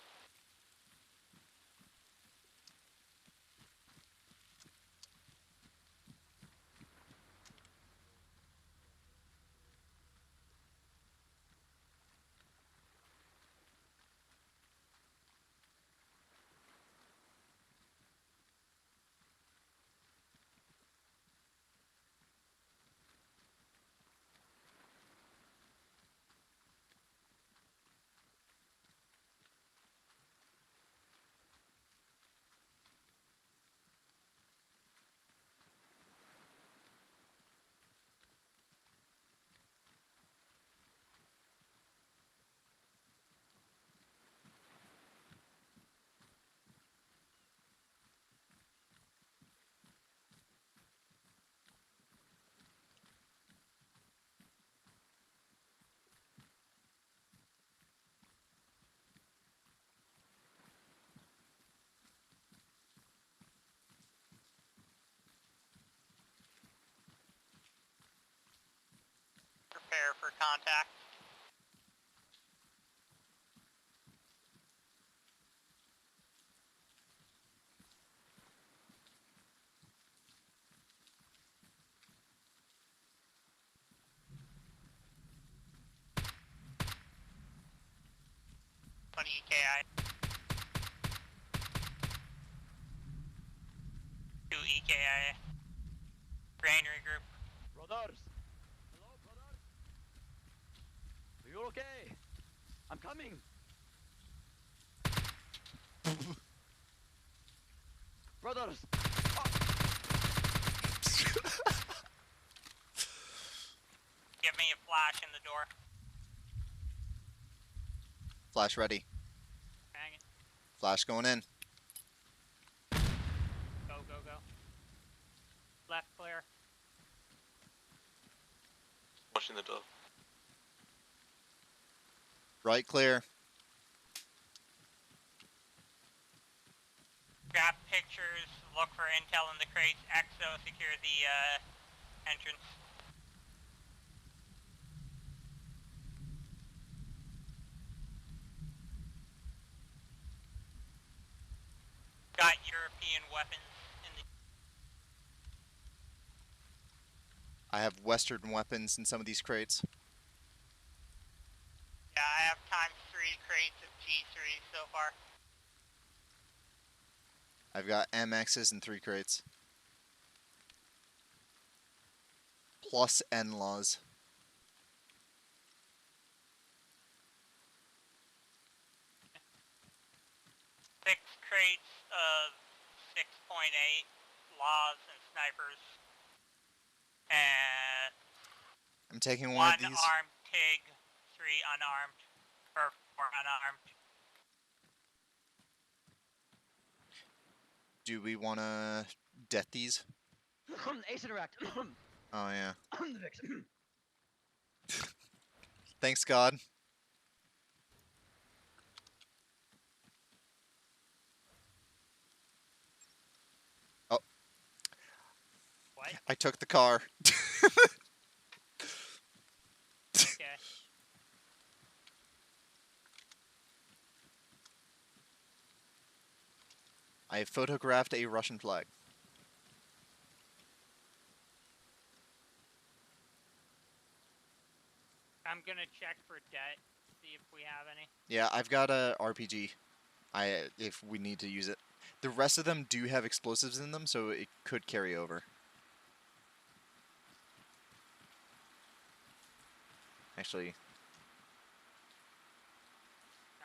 Prepare for contact. EKI. 2 EKI. Granary group. Brothers! Hello, brothers? Are you okay? I'm coming! Brothers! Give me a flash in the door. Flash ready. Hang it. Flash going in. Go, go, go. Left clear. Watching the door. Right clear. Grab pictures, look for intel in the crates, exo, secure the entrance. Got European weapons in the... I have Western weapons in some of these crates. Yeah, I have ×3 crates of G3 so far. I've got MXs in 3 crates. Plus N-laws. Six crates of 6.8 laws and snipers. And I'm taking one one of these. armed TIG, 3 unarmed. Or 4 unarmed. Do we want to death these? Ace interact. Oh, yeah. The Vix. Thanks, God. Oh. What? I took the car. Okay. I photographed a Russian flag. I'm gonna check for debt, see if we have any. Yeah, I've got a RPG. If we need to use it. The rest of them do have explosives in them, so it could carry over. Actually,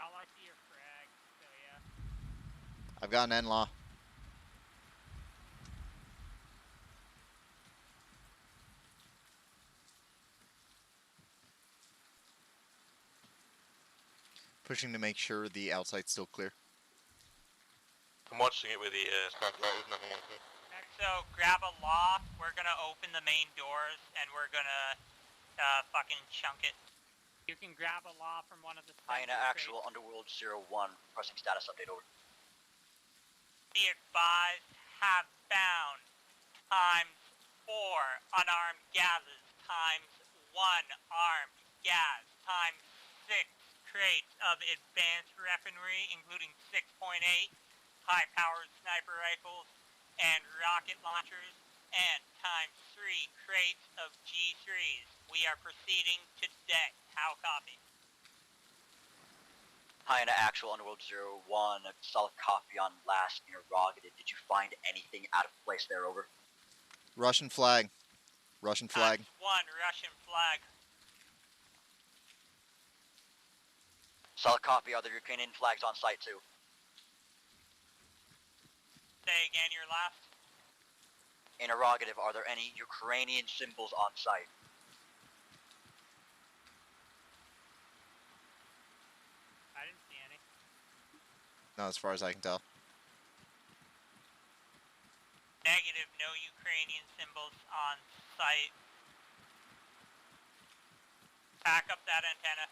I'll like your frag, so yeah. I've got an N-Law. Pushing to make sure the outside's still clear. I'm watching it with the satellite. There's nothing else. So grab a lock. We're gonna open the main doors and we're gonna fucking chunk it. You can grab a law from one of the. Hyena actual Underworld 01, pressing status update over. Be advised, have found times 4 unarmed gases, times 1 armed gas, times 6 crates of advanced weaponry, including 6.8 high-powered sniper rifles and rocket launchers, and times 3 crates of G3s. We are proceeding to debt. How copy? Hyena actual Underworld 01, solid copy on last interrogated. Did you find anything out of place there, over? Russian flag. Russian flag. Times 1 Russian flag. Solid copy, are there Ukrainian flags on site too? Say again your last. Interrogative, are there any Ukrainian symbols on site? I didn't see any. Not as far as I can tell. Negative, no Ukrainian symbols on site. Pack up that antenna.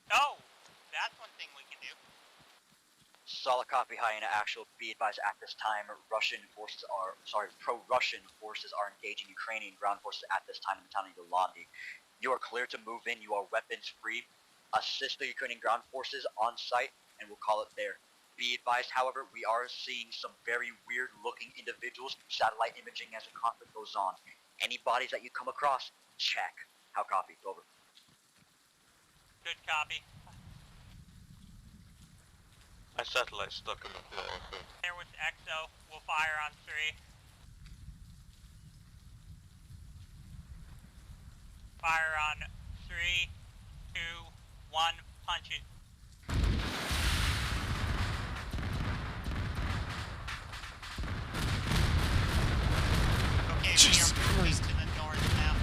Oh, that's one thing we can do. Solid copy, Hyena actual. Be advised at this time, pro-Russian forces are engaging Ukrainian ground forces at this time in the town of Yolandi. You are clear to move in, you are weapons free. Assist the Ukrainian ground forces on site, and we'll call it there. Be advised, however, we are seeing some very weird looking individuals, satellite imaging as the conflict goes on. Any bodies that you come across, check. How copy? Over. Good copy. My satellite's stuck in the floor. There was EXO. We'll fire on 3. Fire on 3, 2, 1, punch it. Okay, Jesus we are moving to the north now.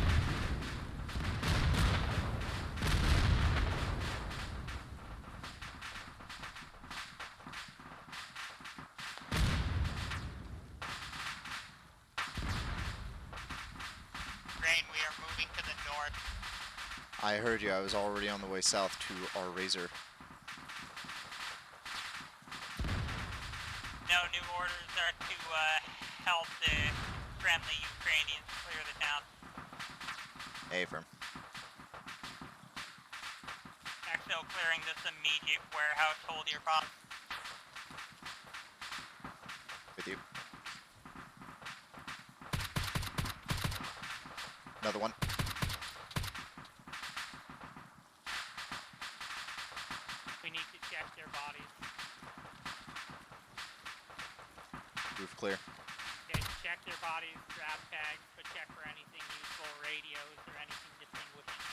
Rain, we are moving to the north. I heard you. I was already on the way south to our Razor. No, new orders are to help the friendly Ukrainians clear the town. Affirm. EXO clearing this immediate warehouse. Hold your bomb. With you. Another one. We need to check their bodies. Roof clear. Okay, check their bodies, grab tags, but check for anything useful, radios, or anything distinguishing.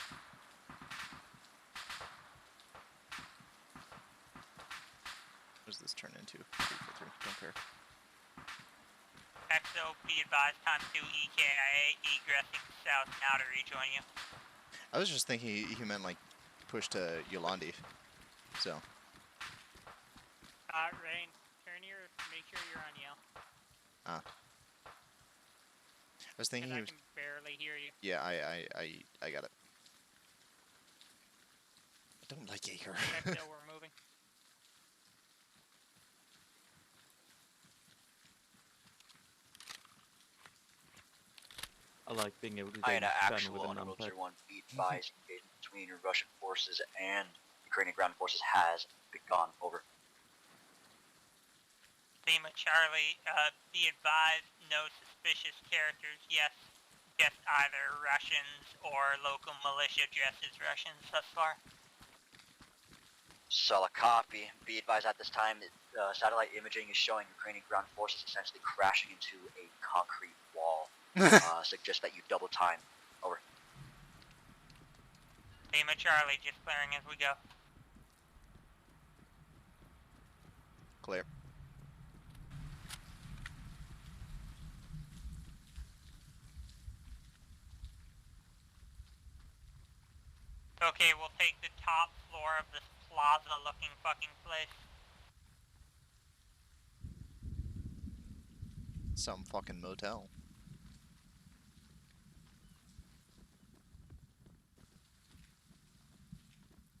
What does this turn into? 343. Don't care. EXO, be advised, time 2 EKIA egressing south now to rejoin you. I was just thinking he meant like push to Yolandi. So. Rain, make sure you're on yell. I was thinking I he was. can barely hear you. Yeah, I got it. I don't like Jaeger. Next hill, we're moving. I like being able to I had go an channel actual with a Underworld numpad. Tier 1 be advised engagement between Russian forces and Ukrainian ground forces has begun. Over. Lima Charlie, be advised, no suspicious characters. Yes, just either Russians or local militia dressed as Russians thus far. Solid copy. Be advised at this time that satellite imaging is showing Ukrainian ground forces essentially crashing into a concrete wall. Suggest that you double time. Over. Lima Charlie, just clearing as we go. Clear. Okay, we'll take the top floor of this plaza-looking fucking place. Some fucking motel.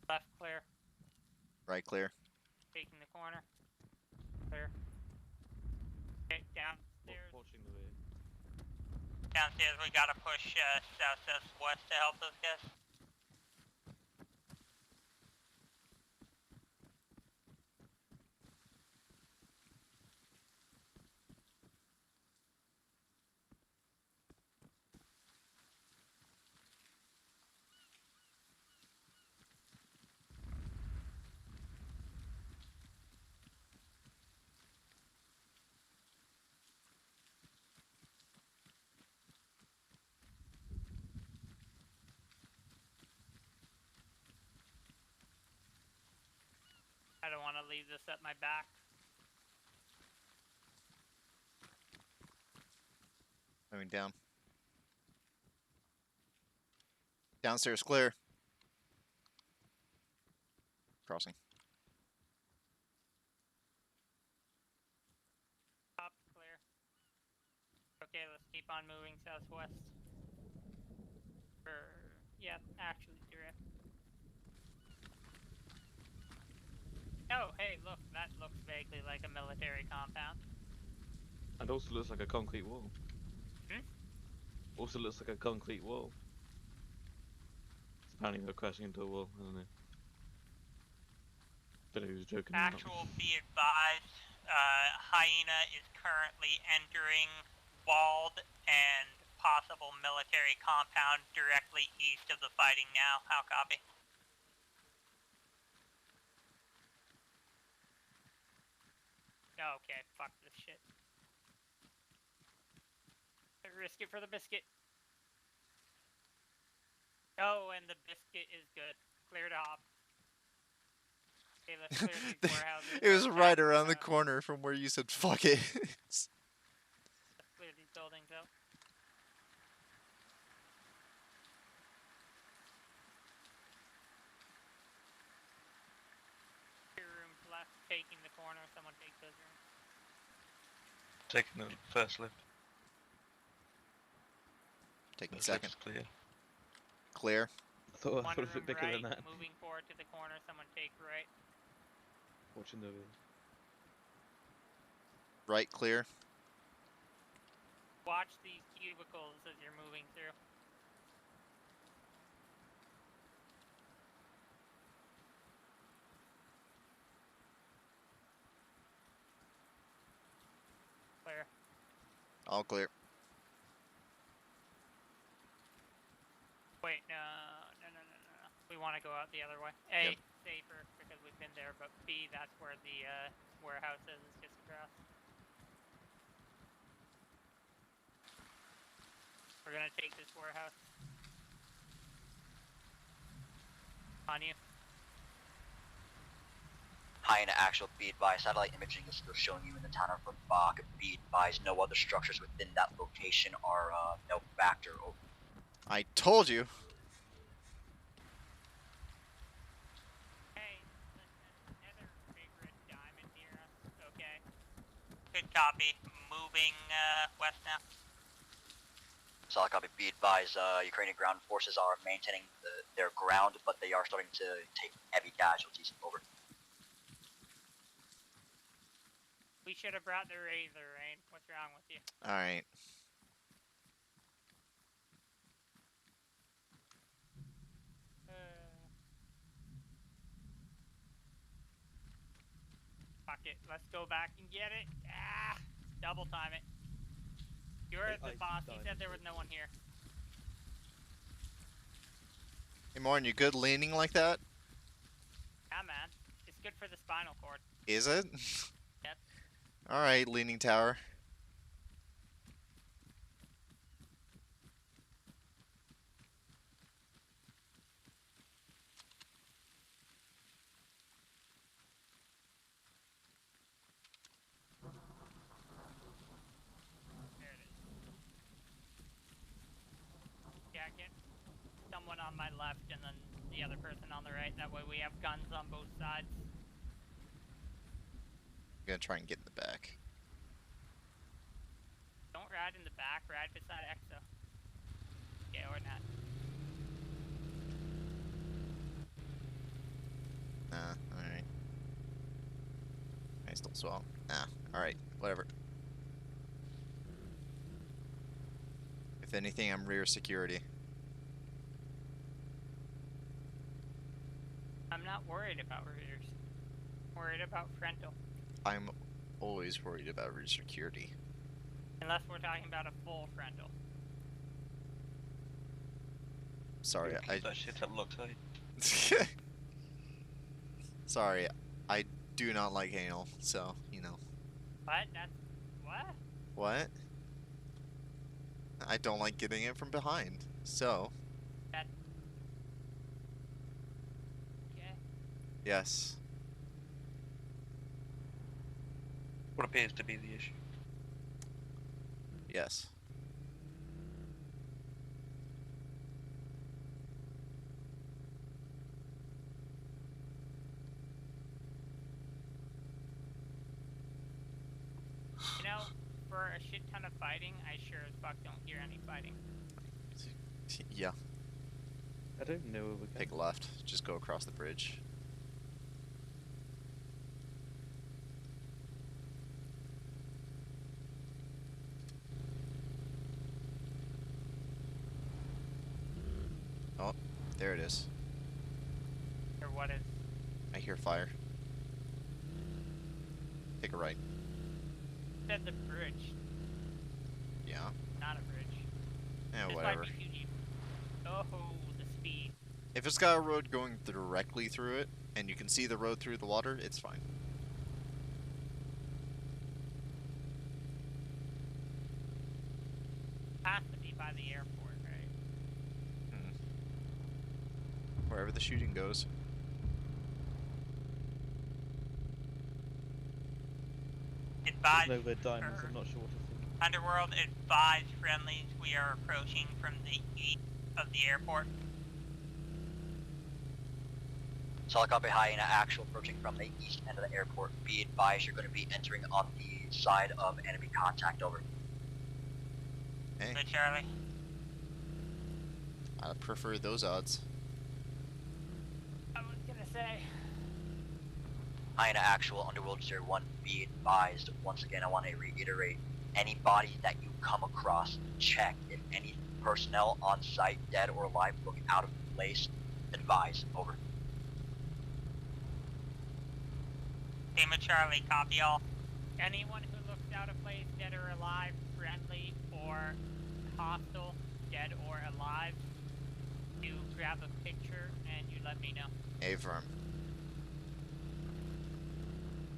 Left clear. Right clear. Taking the corner. Clear. Okay, downstairs. Watching the way. Downstairs, we gotta push south-southwest to help those guys. I don't want to leave this at my back. Moving down. Downstairs clear. Crossing. Top clear. Okay, let's keep on moving southwest. Yeah, actually direct. Oh, hey, look, that looks vaguely like a military compound. And also looks like a concrete wall. Hmm? Also looks like a concrete wall. Apparently they're crashing into a wall, I don't know. Don't know who's joking. Actual, be advised, Hyena is currently entering walled and possible military compound directly east of the fighting now. How copy? Okay, fuck this shit. Risk it for the biscuit. Oh, and the biscuit is good. Clear to hop. Okay, let's clear these warehouses. It was right around the corner from where you said fuck it. Let's clear these buildings out. Two rooms left, taking the corner. Someone take those rooms. Taking the first lift. Taking First second. lift's clear. Clear. I thought One it was a room bit bigger right, than that. moving forward to the corner. Someone take right. Watching the way. Right clear. Watch these cubicles as you're moving through. Clear. All clear. Wait, no. We want to go out the other way. A, Yep. safer because we've been there, but B, that's where the warehouse is. It's just across. We're gonna take this warehouse. On you. Hyena actual, be advised, satellite imaging is still showing you in the town of Bach. Be advised, no other structures within that location are no factor. Over. I told you. Good copy. Moving west now. Solid copy. Be advised, Ukrainian ground forces are maintaining their ground, but they are starting to take heavy casualties. Over. We should have brought the razor, Rain. What's wrong with you? Alright. Fuck it. Let's go back and get it. Ah! Double time it. You're the boss. He said there was no one here. Hey, Morn, you good leaning like that? Yeah, man. It's good for the spinal cord. Is it? Yep. Alright, leaning tower. There it is. Yeah, get someone on my left and then the other person on the right. That way we have guns on both sides. I'm gonna try and get in the back. Don't ride in the back, ride beside Exo. Yeah, or not. Nah, alright. I still swell. Nah, alright, whatever. If anything, I'm rear security. I'm not worried about readers. Worried about frontal. I'm always worried about rear security. Unless we're talking about a full frontal. Sorry, Keep that shit up loctite. Sorry, I do not like anal, so, you know. What? That's... what? What? I don't like getting it from behind, so. That... okay. Yes. What appears to be the issue? Yes. You know, for a shit ton of fighting, I sure as fuck don't hear any fighting. Yeah, I don't know where we're going. take left. Just go across the bridge. Oh, there it is. Or what is... I hear fire. Take a right. said the bridge, Yeah. not a bridge. Yeah, This whatever. might be too deep. Oh, the speed. If it's got a road going directly through it, and you can see the road through the water, it's fine. Has to be by the airport, right? Wherever the shooting goes. Advise, There's no red diamonds, I'm not sure what to think. Underworld, advise friendlies we are approaching from the east of the airport. Solid copy. Hyena actual approaching from the east end of the airport. Be advised, you're going to be entering on the side of enemy contact. Over. Hey, Good, Charlie. I prefer those odds. I was gonna say. Hyena actual Underworld 01. Be advised. Once again, I want to reiterate. Any bodies that you come across, check if any personnel on site, dead or alive, look out of place. Advise. Over. Lima Charlie, copy all. Anyone who looks out of place, dead or alive, friendly or hostile, dead or alive, you grab a picture and you let me know. Affirm.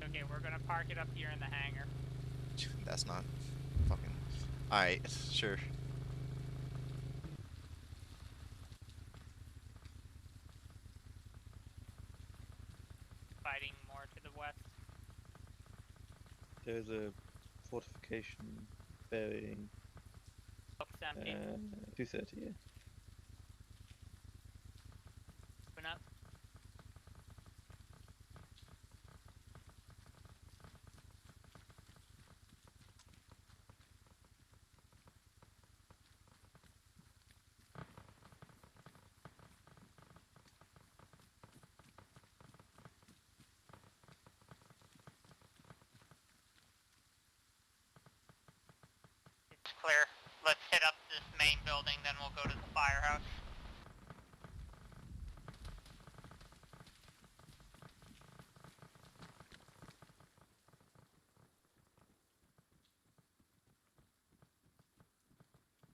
Okay, we're gonna park it up here in the hangar. That's not fucking... Alright, sure. Fighting more to the west. There's a fortification bearing Looks empty. 230, yeah. Open up. clear. Let's hit up this main building, then we'll go to the firehouse.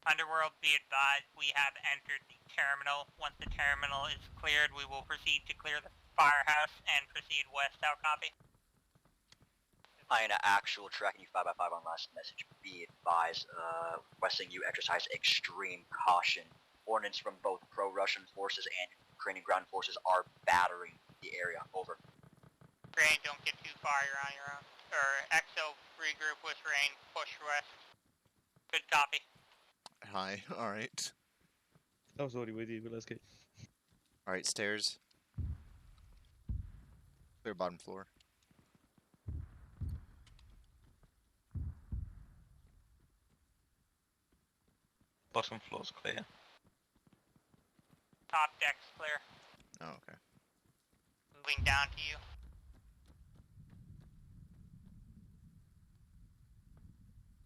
Underworld, be advised, we have entered the terminal. Once the terminal is cleared, we will proceed to clear the firehouse and proceed west. How copy? Hyena actual tracking you 5x5 on last message. Be advised, requesting you exercise extreme caution. Ordnance from both pro-Russian forces and Ukrainian ground forces are battering the area. Over. Rain, don't get too far, you're on your own. XO, regroup with Rain, push west. Good copy. Hi. All right. I was already with you, but let's go. All right. Stairs. Clear bottom floor. Bottom floor's clear. Top deck's clear. Oh, okay. Moving down to you.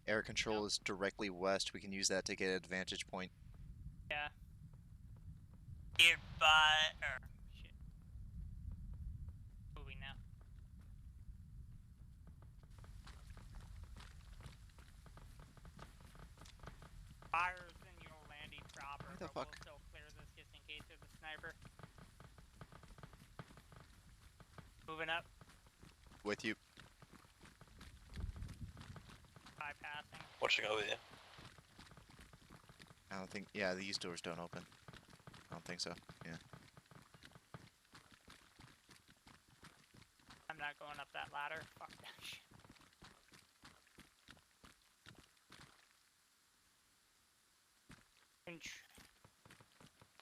Air control is directly west. We can use that to get an vantage point. Yeah. Shit. Moving now. Fires in your landing proper, Why the but we'll fuck? still clear this just in case there's a sniper. Moving up. With you. Bypassing. Watching over here. I don't think. Yeah, these doors don't open. I don't think so. Yeah. I'm not going up that ladder. Fuck that shit.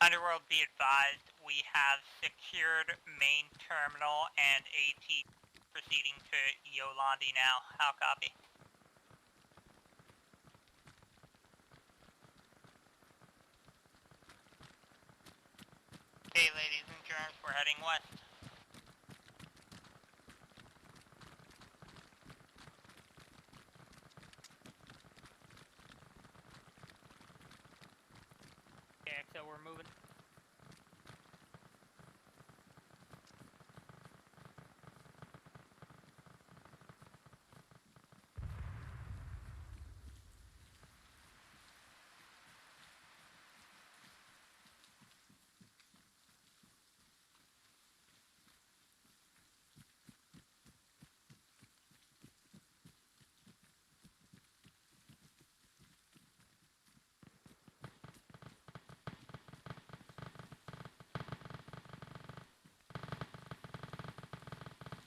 Underworld, be advised, we have secured main terminal and AT proceeding to Yolandi now. How copy? Okay, ladies and germs, we're heading west. Okay, so we're moving.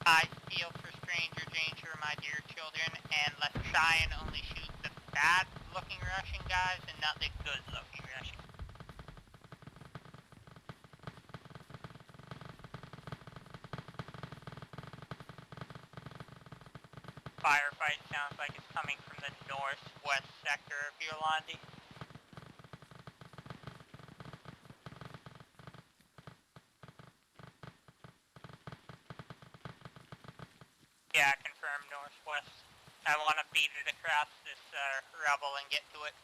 I feel for stranger danger, my dear children, and let's try and only shoot the bad-looking Russian guys and not the good-looking Russian. Firefight sounds like it's coming from the northwest sector of Yolandi. Yeah, confirm northwest. I want to beat it across this rubble and get to it.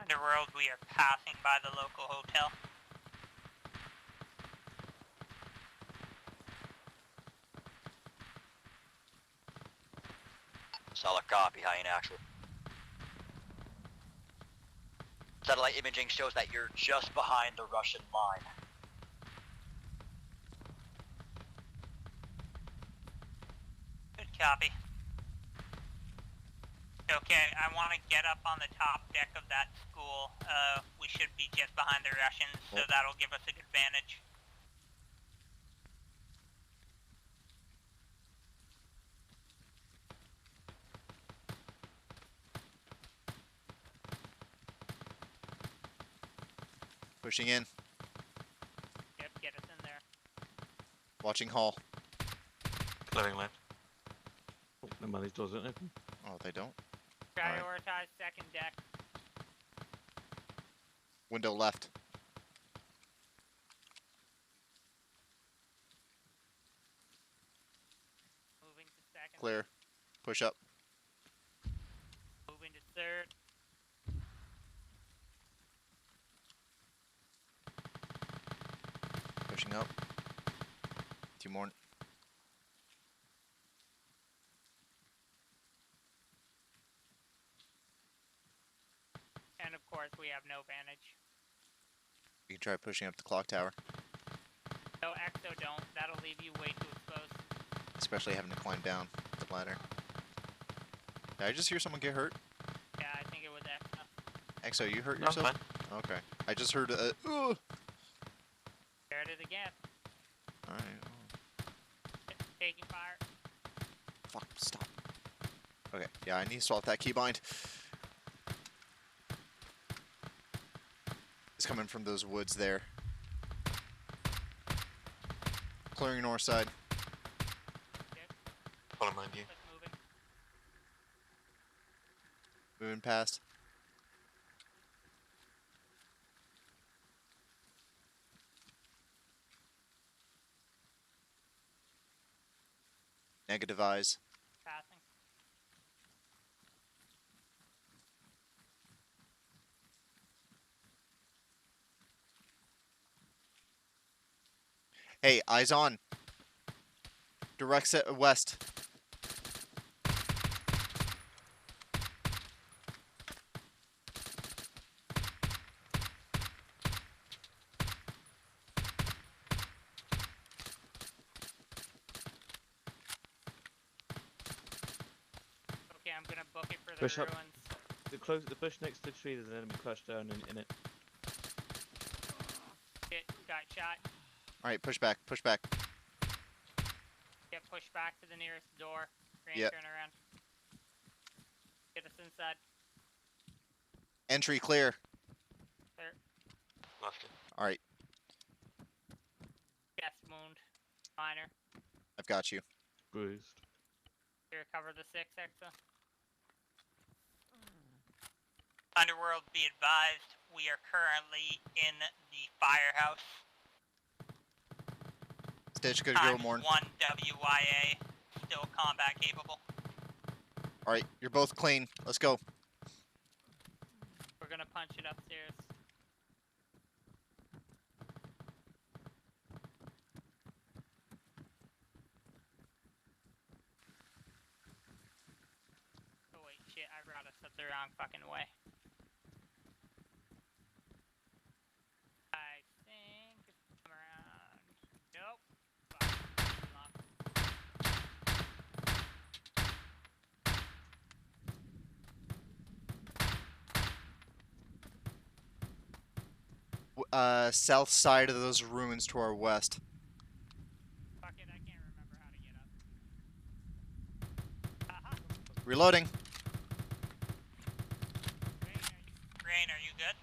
Underworld, we are passing by the local hotel. Solid copy, high in actual. Satellite imaging shows that you're just behind the Russian line. Good copy. Okay, I want to get up on the top deck of that school. We should be just behind the Russians, so that'll give us a good advantage. Pushing in. Yep, get us in there. Watching hall. Clearing left. Oh, never mind, these doors don't open. Oh, they don't? Alright. Prioritize second deck. Window left. Moving to second. Clear. Push up. Moving to third. Pushing up. 2 more. And of course, we have no vantage. You can try pushing up the clock tower. No exo don't. That'll leave you way too exposed. Especially having to climb down the ladder. Did I just hear someone get hurt? Yeah, I think it was exo. Exo, you hurt No, I'm yourself? fine. Okay. I just heard There it is again. Alright. Taking fire. Fuck, stop. Okay, yeah, I need to swap that keybind. It's coming from those woods there. Clearing north side. Follow mind you. Let's moving. Moving past. Negative eyes. Passing. Hey, eyes on. Direct set west. Okay, I'm gonna book it for the Push up. ruins. The bush next to the tree, there's an enemy crouched down in it. Shit, got shot. Alright, push back, push back. Get pushed back to the nearest door. Grand Yep. turn around. Get us inside. Entry clear. There. Lost it. Alright, Yes, wound. Minor. I've got you. Bruised. Here, cover the 6 exo. Underworld, be advised, we are currently in the firehouse. Stitch, good to go, Morn. 1 WYA, still combat capable. Alright, you're both clean. Let's go. We're gonna punch it upstairs. Oh wait, shit, I brought us up the wrong fucking way. I think it's come around. Nope. Fuck. Locked. South side of those ruins to our west. Fuck it, I can't remember how to get up. Aha! Reloading. Rain, are you good?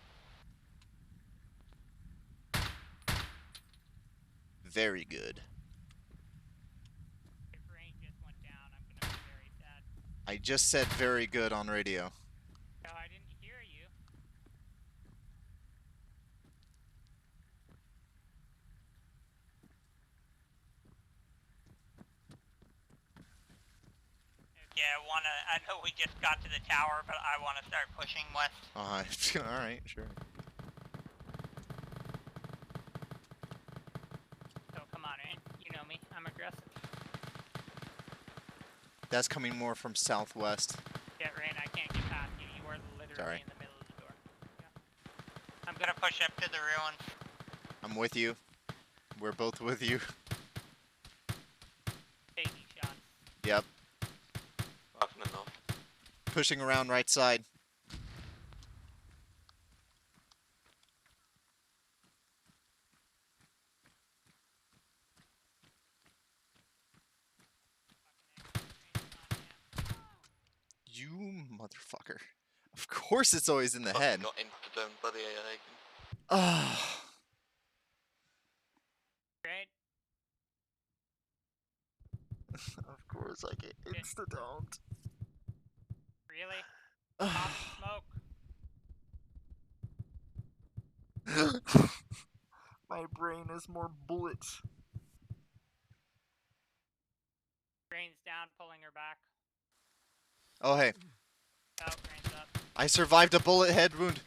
Very good. If rain just went down, I'm gonna be very sad. I just said very good on radio. No, I didn't hear you. Yeah, I know we just got to the tower, but I wanna start pushing west. Alright, sure. So come on, Rain. You know me, I'm aggressive. That's coming more from southwest. Yeah, Rain, I can't get past you. You are literally Sorry. in the middle of the door. Yeah. I'm gonna push up to the ruins. I'm with you. We're both with you. Taking shots. Yep. Off and off. Pushing around right side. You motherfucker. Of course it's always in the head. Got into the bloody AA. Ah. Of course I get insta-domed. Really? Pop smoke. My brain has more bullets. Grain's down, pulling her back. Oh, hey. Oh, Grain's up. I survived a bullet head wound.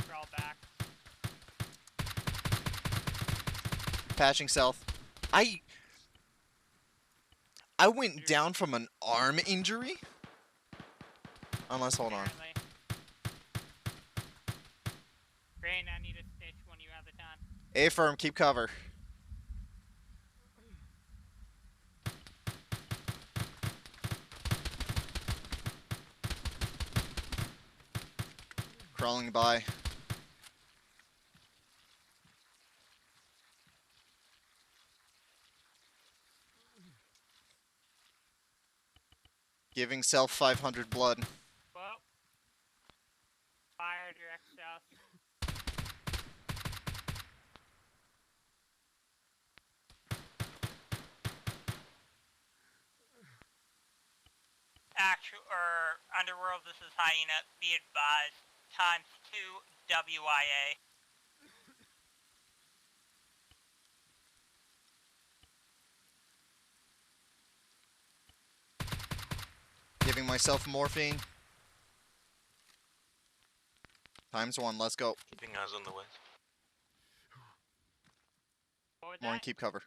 Crawl back. Patching south. I went down from an arm injury? Unless, hold on. Apparently. Grain, I need a stitch when you have the time. A-firm, keep cover. Crawling by. Giving self 500 blood. Whoa. Fire direct south. Underworld, this is Hyena. Be advised. ×2 WIA. Giving myself morphine. ×1, let's go. Keeping eyes on the way. Lauren, keep cover.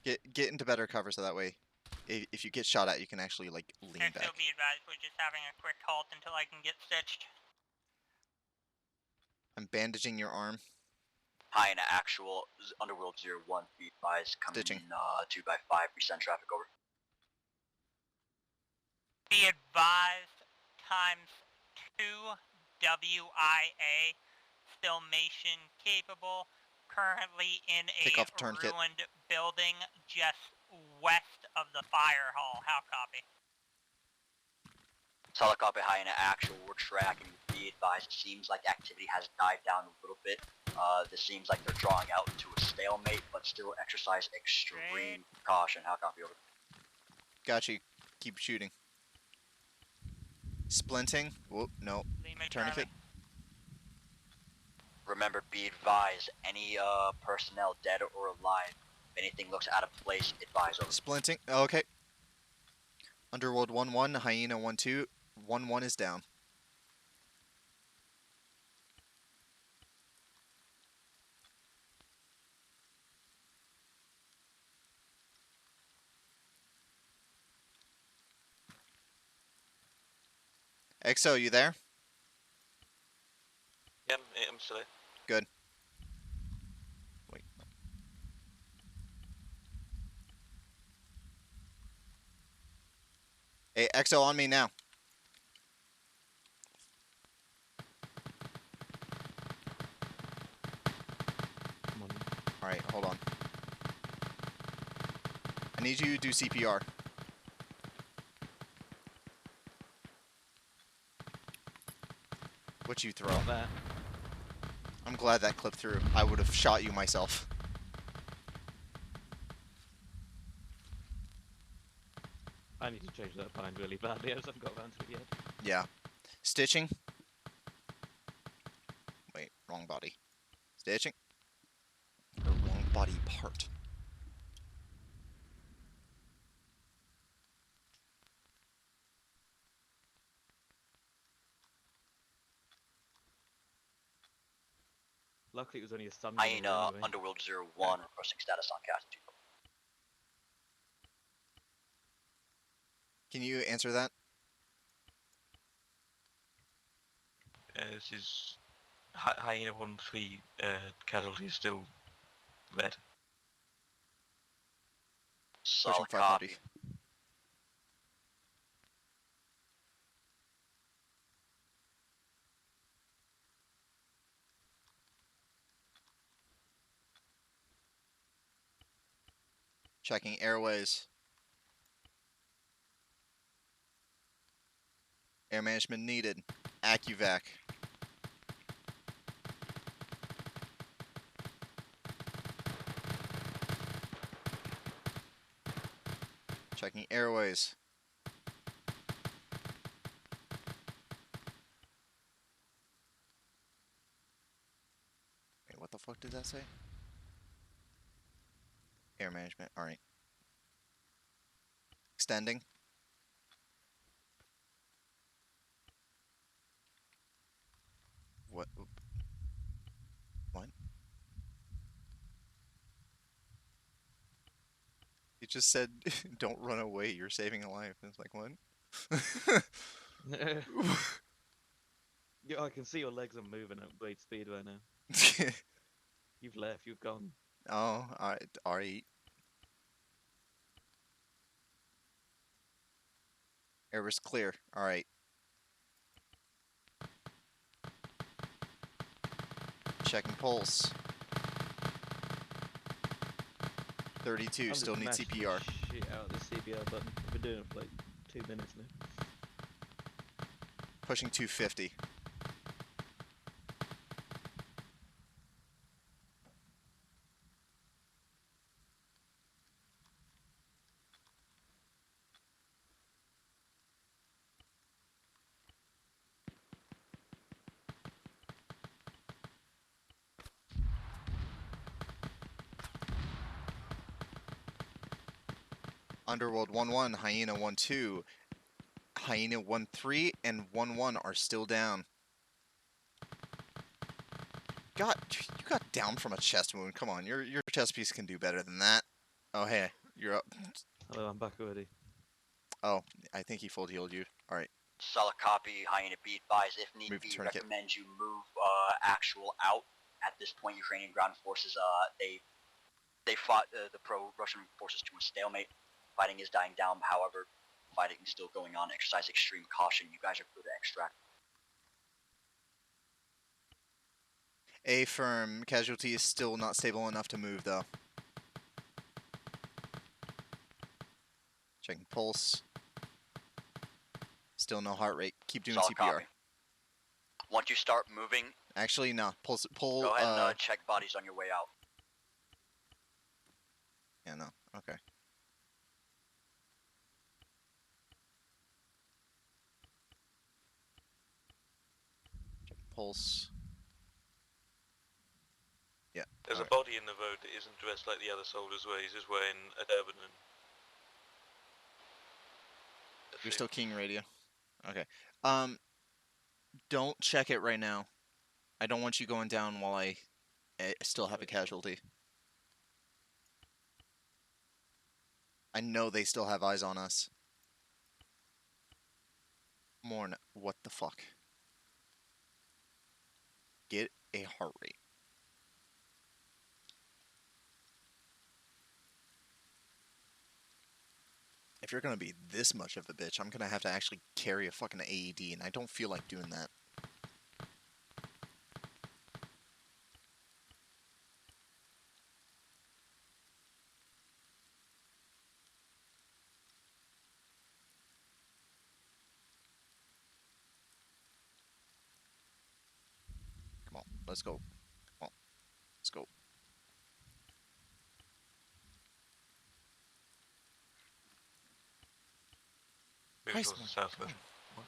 Get into better cover so that way, if you get shot at, you can actually like lean back. Still be advised, we're just having a quick halt until I can get stitched. I'm bandaging your arm. Hyena actual, Underworld 01, be advised, coming Stitching. in 2 by 5% traffic over. Be advised, ×2 WIA, filmation capable, currently in Take a off tourniquet. ruined building just west of the fire hall. How copy? Solid copy, Hyena actual, we're tracking. Be advised, it seems like activity has died down a little bit. This seems like they're drawing out into a stalemate, but still exercise extreme caution. How copy, over? Got you. Keep shooting. Splinting. Whoop, no. Lima Tourniquet. Charlie. Remember, be advised, any personnel dead or alive, if anything looks out of place, advise over. Splinting. Okay. Underworld 1-1, Hyena 1-2. 1-1 is down. XO, you there? Yeah, I'm still there. Good. Wait. Hey, XO on me now. Come on. Alright, hold on. I need you to do CPR. What you throw? Not there. I'm glad that clipped through. I would have shot you myself. I need to change that bind really badly. I just haven't got around to it yet. Yeah. Stitching. Wait, wrong body. Stitching. Or wrong body part. Luckily, it was only a stun. Hyena, anyway. Underworld 01, requesting status on casualty. Can you answer that? This is Hyena 1-3, casualty is still red. Solid Pushing copy. 500. Checking airways. Air management needed. AccuVac. Checking airways. Wait, what the fuck did that say? Air management. All right. Extending. What? What? He just said, "Don't run away. You're saving a life." And it's like, what? Yeah, I can see your legs are moving at great speed right now. You've left. You've gone. Oh, all right. Air was clear. All right. Checking pulse. 32. I'm Still just need mashing the CPR. shit out of the CPR button. I've been doing it for like 2 minutes now. Pushing 250. Underworld 1-1, Hyena 1-2, Hyena 1-3, and 1-1 are still down. You got down from a chest wound. Come on, your chest piece can do better than that. Oh hey, you're up. Hello, I'm back already. Oh, I think he full healed you. All right, Solid copy, Hyena be advised. If need Move be, tourniquet. recommend you move actual out. At this point, Ukrainian ground forces, they fought the pro-Russian forces to a stalemate. Fighting is dying down. However, fighting is still going on. Exercise extreme caution. You guys are clear to extract. A firm. Casualty is still not stable enough to move though. Checking pulse. Still no heart rate. Keep doing Solid CPR. copy. Once you start moving, Actually, no. Pull. go ahead and check bodies on your way out. Yeah, no. Okay. Check pulse. Yeah. There's alright. a body in the road that isn't dressed like the other soldiers were. He's just wearing a turban and... You're still King Radio. Okay. Don't check it right now. I don't want you going down while I still have a casualty. I know they still have eyes on us. Morn, what the fuck? Get a heart rate. If you're gonna be this much of a bitch, I'm gonna have to actually carry a fucking AED, and I don't feel like doing that. Come on, let's go. Come on, let's go. Moving Christ, towards the Morn, southwest. I'm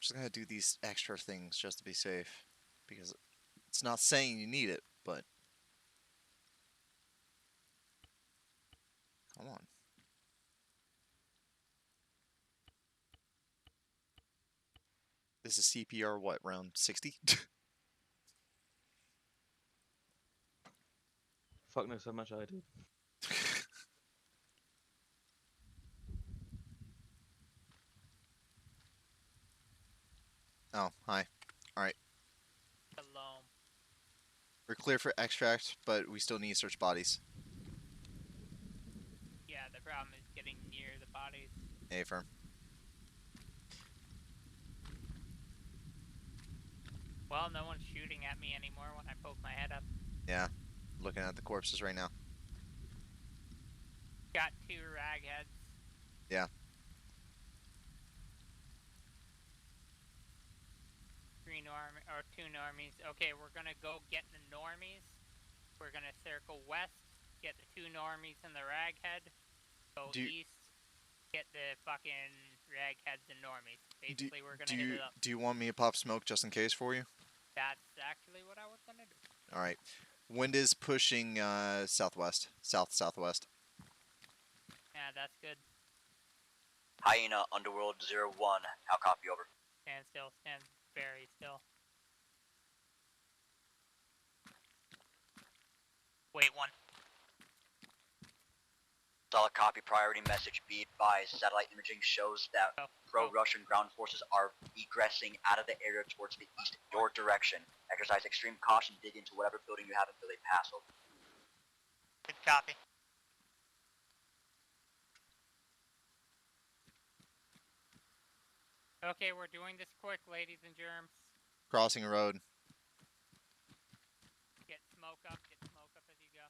just gonna do these extra things just to be safe, because it's not saying you need it, but come on. This is CPR, what, round 60? Fuck knows how much I do. Oh, hi. Alright. Alone. We're clear for extract, but we still need to search bodies. Yeah, the problem is getting near the bodies. A firm. Well, no one's shooting at me anymore when I poke my head up. Yeah. Looking at the corpses right now. Got 2 ragheads. Yeah. Or 2 normies. Okay, we're gonna go get the normies. We're gonna circle west. get the 2 normies and the raghead. Go east, get the fucking ragheads and normies. Basically, we're gonna hit it up. Do you want me to pop smoke just in case for you? That's actually what I was gonna do. All right. Wind is pushing southwest, southwest. Yeah, that's good. Hyena, Underworld 01, how copy, over? Stand still, stand very still. Wait, 1. Solid copy, priority message, be advised. Satellite imaging shows that pro-Russian ground forces are egressing out of the area towards the east, your direction. Exercise extreme caution, dig into whatever building you have until they pass, over. Good copy. Okay, we're doing this quick, ladies and germs. Crossing a road. Get smoke up as you go.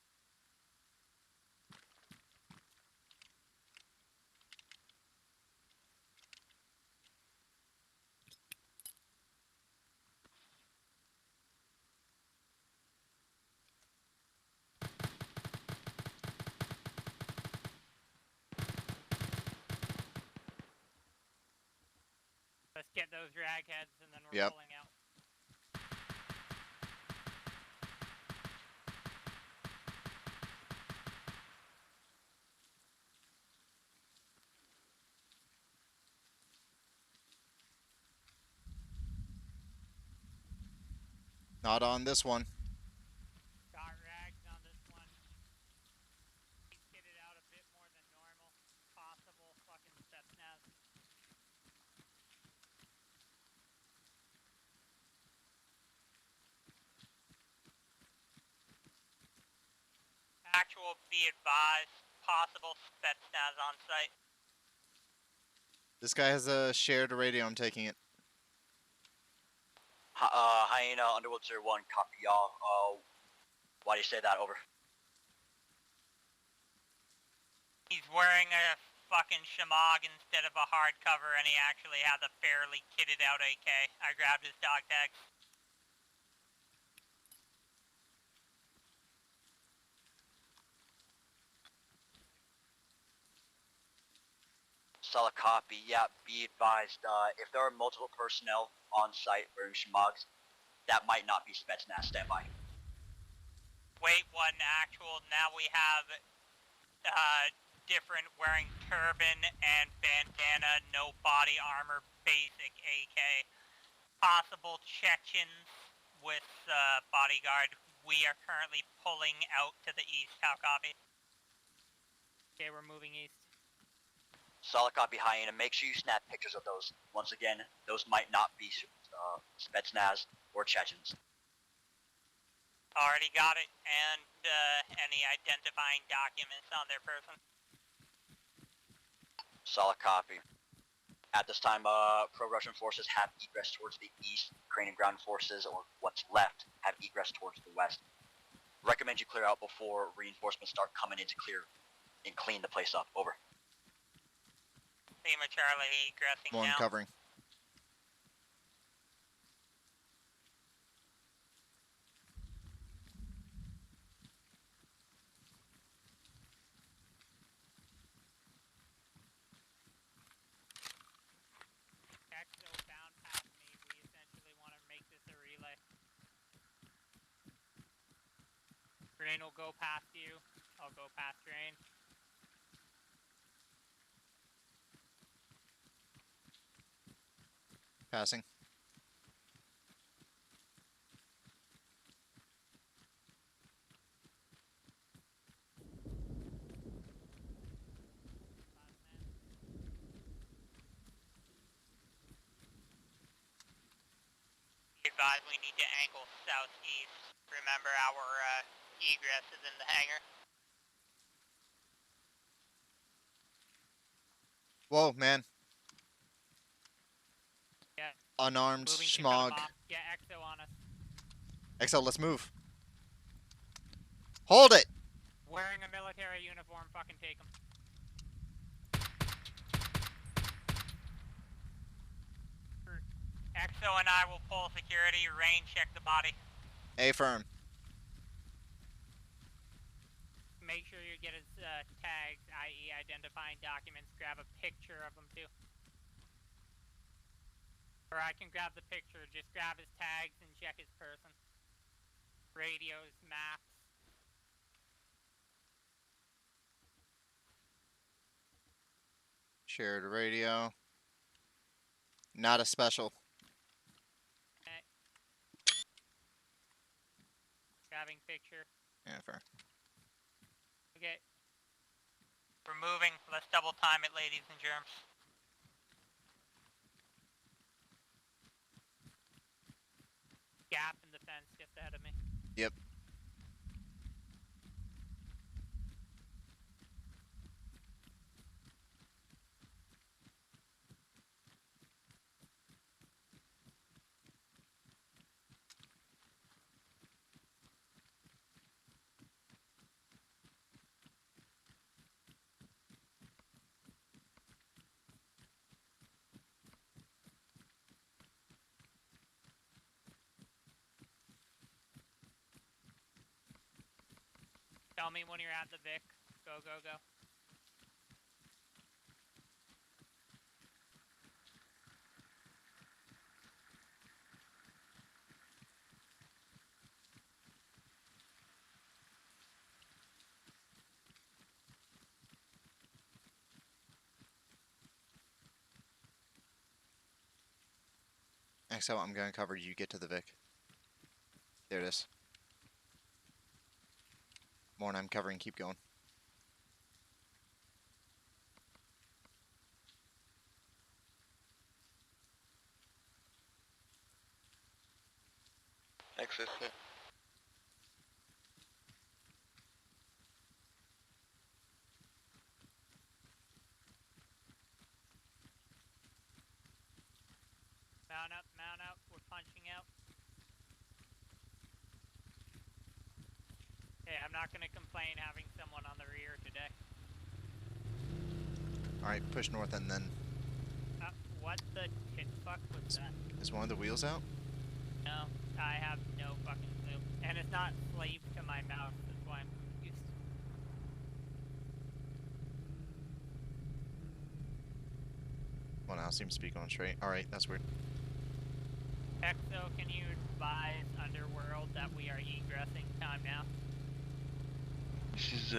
Let's get those ragheads and then we're pulling out. Not on this one. Got rags on this one. Please get it out a bit more than normal. Possible fucking Spetsnaz. Actual, be advised. Possible Spetsnaz on site. This guy has a shared radio. I'm taking it. Hyena, Underworld 01, copy, y'all. Why do you say that, over? He's wearing a fucking shamog instead of a hardcover, and he actually has a fairly kitted out AK. I grabbed his dog tag. Solid copy, yeah, be advised. If there are multiple personnel on site wearing shmogs, that might not be Spetsnaz, standby. Wait, 1 actual, now we have different wearing turban and bandana, no body armor, basic AK. Possible Chechens with bodyguard. We are currently pulling out to the east. How copy? Okay, we're moving east. Solid copy, Hyena. Make sure you snap pictures of those. Once again, those might not be Spetsnaz or Chechens. Already got it, and any identifying documents on their person. Solid copy. At this time, pro-Russian forces have egress towards the east. Ukrainian ground forces, or what's left, have egress towards the west. Recommend you clear out before reinforcements start coming in to clear and clean the place up. Over. Lima Charlie egressing One now. covering. Exo bound past me. We essentially want to make this a relay. Rain will go past you. I'll go past Rain. Passing. Advise we need to angle southeast. Remember our egress is in the hangar. Whoa, man. Yeah. Unarmed Moving to cut 'em schmog. off. Yeah, Exo on us. XL, let's move. Hold it! Wearing a military uniform, fucking take him. Exo and I will pull security. Rain, check the body. A firm. make sure you get his tags, i.e. identifying documents. Grab a picture of him too. Or I can grab the picture, just grab his tags and check his person. Radios, maps. Shared radio. Not a special. Okay. Grabbing picture. Yeah, fair. Okay. We're moving. Let's double time it, ladies and germs. Gap in the fence just ahead of me. Yep. Tell me when you're at the Vic. Go, go, go. So I'm going to cover you get to the Vic. There it is. More I'm covering, keep going. Access, yeah. Mount up, we're punching out. Hey, I'm not gonna complain having someone on the rear today. Alright, push north and then... What the tit fuck was that? Is one of the wheels out? No, I have no fucking clue. And it's not slaved to my mouse, that's why I'm confused. Well, now it seems to be going straight. Alright, that's weird. Exo, can you advise Underworld that we are egressing time now? This is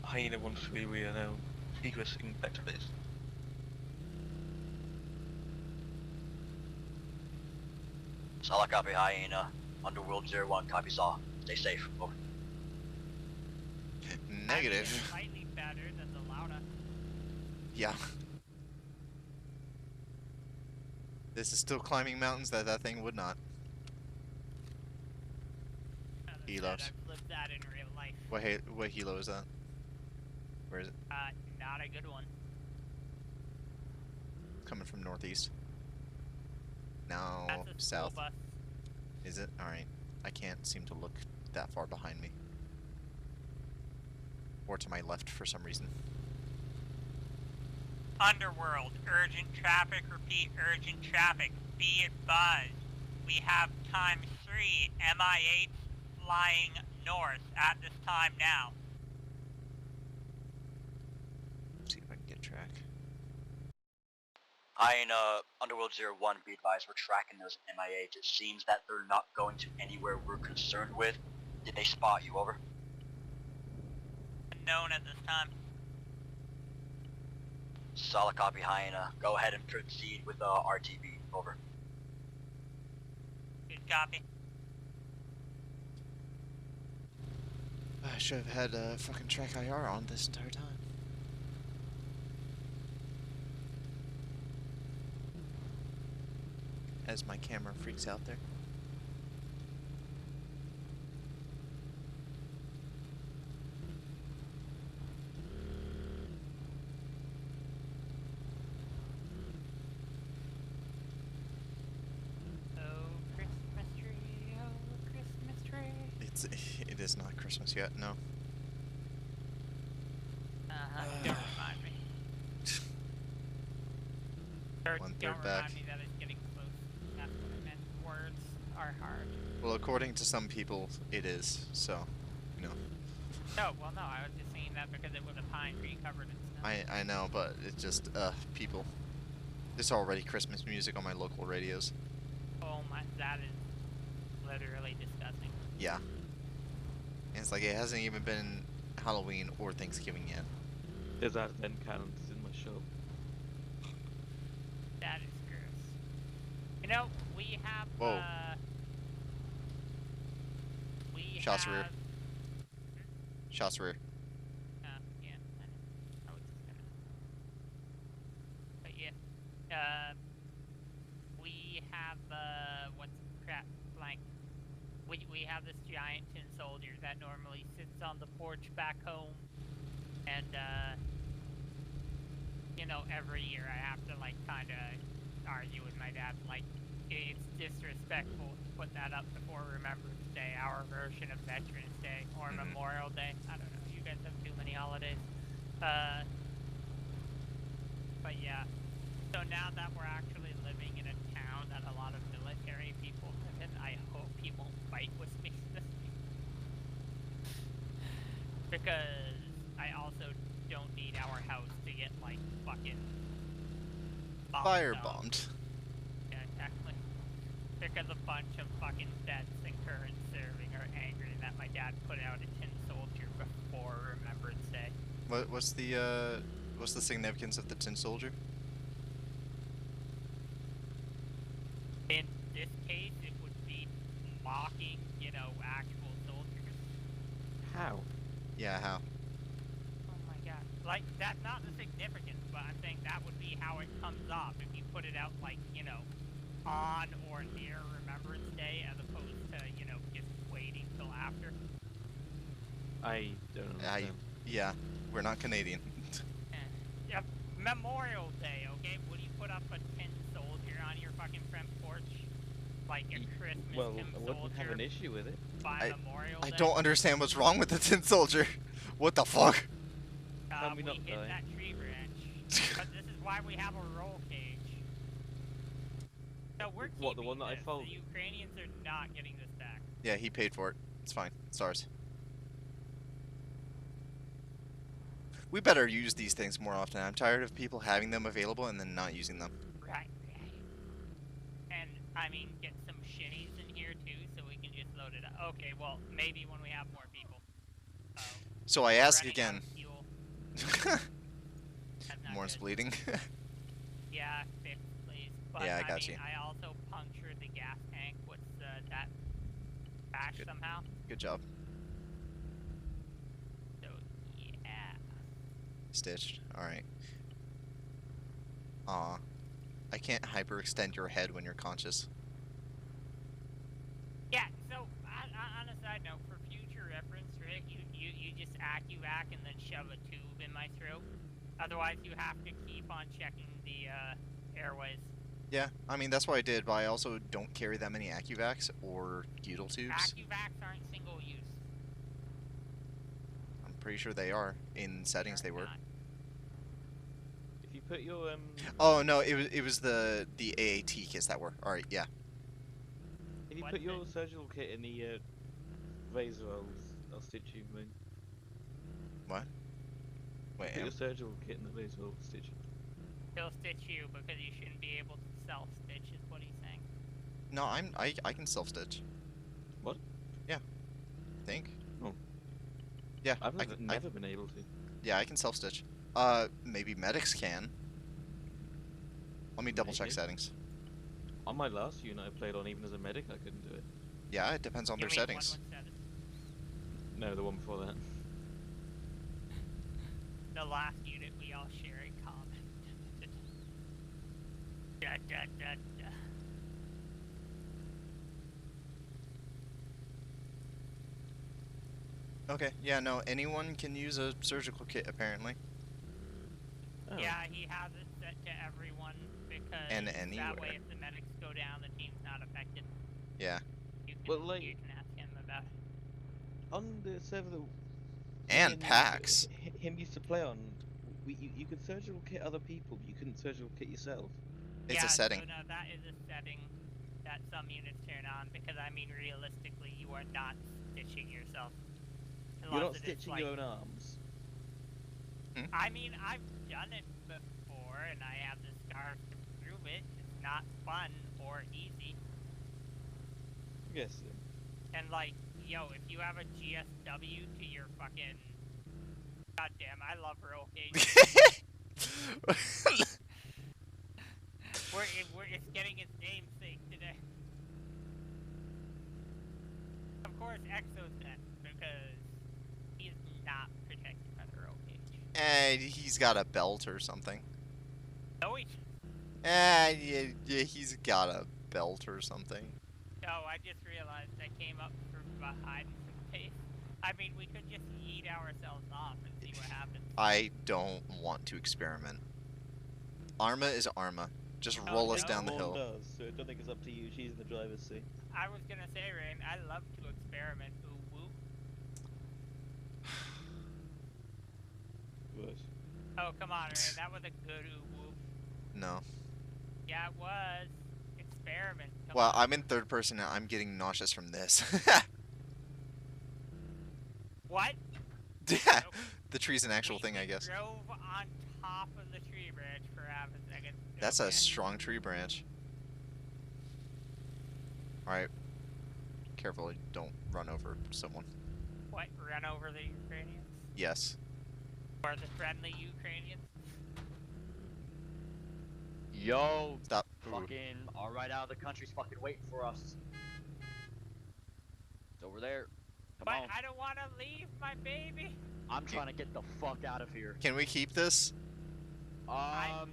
Hyena 1-3, we are now egressing back to base. Solid copy, Hyena. Underworld 01, copies all. Stay safe. Over. Negative. It's slightly better than the Lauda. Yeah. This is still climbing mountains that that thing would not. Helos. I've lived that in real life. What helo is that? Where is it? Not a good one. Coming from northeast. No, That's a south. school bus. Is it? Alright. I can't seem to look that far behind me. Or to my left for some reason. Underworld, urgent traffic, repeat, urgent traffic. Be advised, we have ×3 MI8 flying north at this time now. See if I can get track. Hyena, Underworld 01, be advised, we're tracking those MIAs. It seems that they're not going to anywhere we're concerned with. Did they spot you, over? Unknown at this time. Solid copy, Hyena. Go ahead and proceed with RTV, over. Good copy. I should have had fucking track IR on this entire time. As my camera freaks out there. It is not Christmas yet, no. Don't remind me. One Don't third back. remind me that it's getting close. That's what I meant. Words are hard. Well, according to some people, it is, so, you know. Oh, well, no, I was just saying that because it was a pine tree covered in snow. I know, but it's just people. There's already Christmas music on my local radios. Oh my, that is literally disgusting. Yeah. And it's like it hasn't even been Halloween or Thanksgiving yet. There's advent calendars in my shop. That is gross. You know, we have, Whoa. we Shots have... rear. Shots rear. Yeah, I was just gonna... But yeah, we have, what's crap, blank. We have this giant tin soldier that normally sits on the porch back home, and, you know, every year I have to, like, kinda argue with my dad, like, it's disrespectful to put that up before Remembrance Day, our version of Veterans Day, or Memorial Day. I don't know, you guys have too many holidays. But yeah, so now that we're actually living in a town that a lot of military people live in, I hope he won't fight with me this week. Because I also don't need our house to get, like, fucking Firebombed. Yeah, exactly. Because a bunch of fucking vets and current serving are angry that my dad put out a tin soldier before Remembrance Day. What's the significance of the tin soldier? In this case, it would be mocking, you know, actual soldiers. How? Yeah, how? Oh my god. Like, that's not the significance, but I'm saying that would be how it comes off if you put it out, like, you know, on or near Remembrance Day as opposed to, you know, just waiting till after. I don't understand. Yeah, we're not Canadian. Yeah, Memorial Day, okay? Would you put up a tin soldier on your fucking front porch? Like a Christmas Well, tin I wouldn't have soldier an issue with it. by Memorial I Day? don't understand what's wrong with the tin soldier. What the fuck? Can we We not hit die? that tree branch. But this is why we have a roll cage. So we're What, the keeping one that I this. folded? The Ukrainians are not getting this back. Yeah, he paid for it. It's fine. It's ours. We better use these things more often. I'm tired of people having them available and then not using them. Right. And, I mean, get some shinies in here, too, so we can just load it up. Okay, well, maybe when we have more people. So I We're ask running again. out of fuel. That's not Morn's good. bleeding. Yeah, fix, please. But, Yeah, I got mean, you. I also punctured the gas tank with that patch Good. somehow. Good job. So, yeah. Stitched. Alright. Aw. I can't hyperextend your head when you're conscious. Yeah, so, on a side note, for future reference, Rick, you just AccuVac and then shove a tube in my throat. Otherwise, you have to keep on checking the airways. Yeah, I mean, that's what I did, but I also don't carry that many AccuVacs or Butyl tubes. AccuVacs aren't single use. I'm pretty sure they are. In settings, they were. Not. If you put your Oh, no, it was the AAT kits that were. Alright, yeah. if you What's put your it? surgical kit in the razor, I'll stitch you, man. What? Wait, Put your surgical kit in the razor, I'll stitch you. He'll stitch you because you shouldn't be able to self-stitch, is what he's saying. no, I can self-stitch. What? Yeah. I think. Oh. Yeah, I've I never been able to. yeah, I can self-stitch. Maybe medics can. Let me double check Maybe. settings. On my last unit I played on, even as a medic, I couldn't do it. Yeah, it depends on You their mean settings. 117? No, the one before that. The last unit we all share in common. Da, da, da, da. Okay, yeah, no, anyone can use a surgical kit, apparently. Oh. Yeah, he has it set to everyone because And that anywhere. way if the medics go down, the team's not affected. Yeah. You can, Well, like- you can ask him about it. On the server that And packs. him used to play on, you could surgical kit other people, but you couldn't surgical kit yourself. It's yeah, a setting. So no, that is a setting that some units turn on because I mean realistically you are not stitching yourself. You're not Unless it is, stitching like, your own arms. I mean, I've done it before, and I have the scars to prove it. It's not fun or easy. Yes. And, like, yo, if you have a GSW to your fucking... Goddamn, I love roll cage. It's getting its namesake today. Of course, Exo's next, because he's not protected by the roll cage. And he's got a belt or something. No, he... Yeah, he's got a belt or something. No, I just realized I came up from behind some pace. I mean, we could just yeet ourselves off and see what happens. I don't want to experiment. ArmA is ArmA. Just roll us no. down the Dawn hill. does, so I don't think it's up to you. She's in the driver's seat. I was gonna say, Rain, I love to experiment. Ooh, woo. What? Oh, come on, Rain. That was a good ooh, woo. No. Yeah, it was. Experiment. Come Well, on. I'm in third person now. I'm getting nauseous from this. What? Yeah, Nope. the tree's an actual thing, I guess. Drove on top of the tree branch for half a second. That's Okay. a strong tree branch. Alright. Careful, don't run over someone. What? Run over the Ukrainians? Yes. Or the friendly Ukrainians? Yo, Stop. fucking all right out of the country's fucking waiting for us. It's over there. Come But on. I don't want to leave my baby. I'm trying to get the fuck out of here. Can we keep this? I don't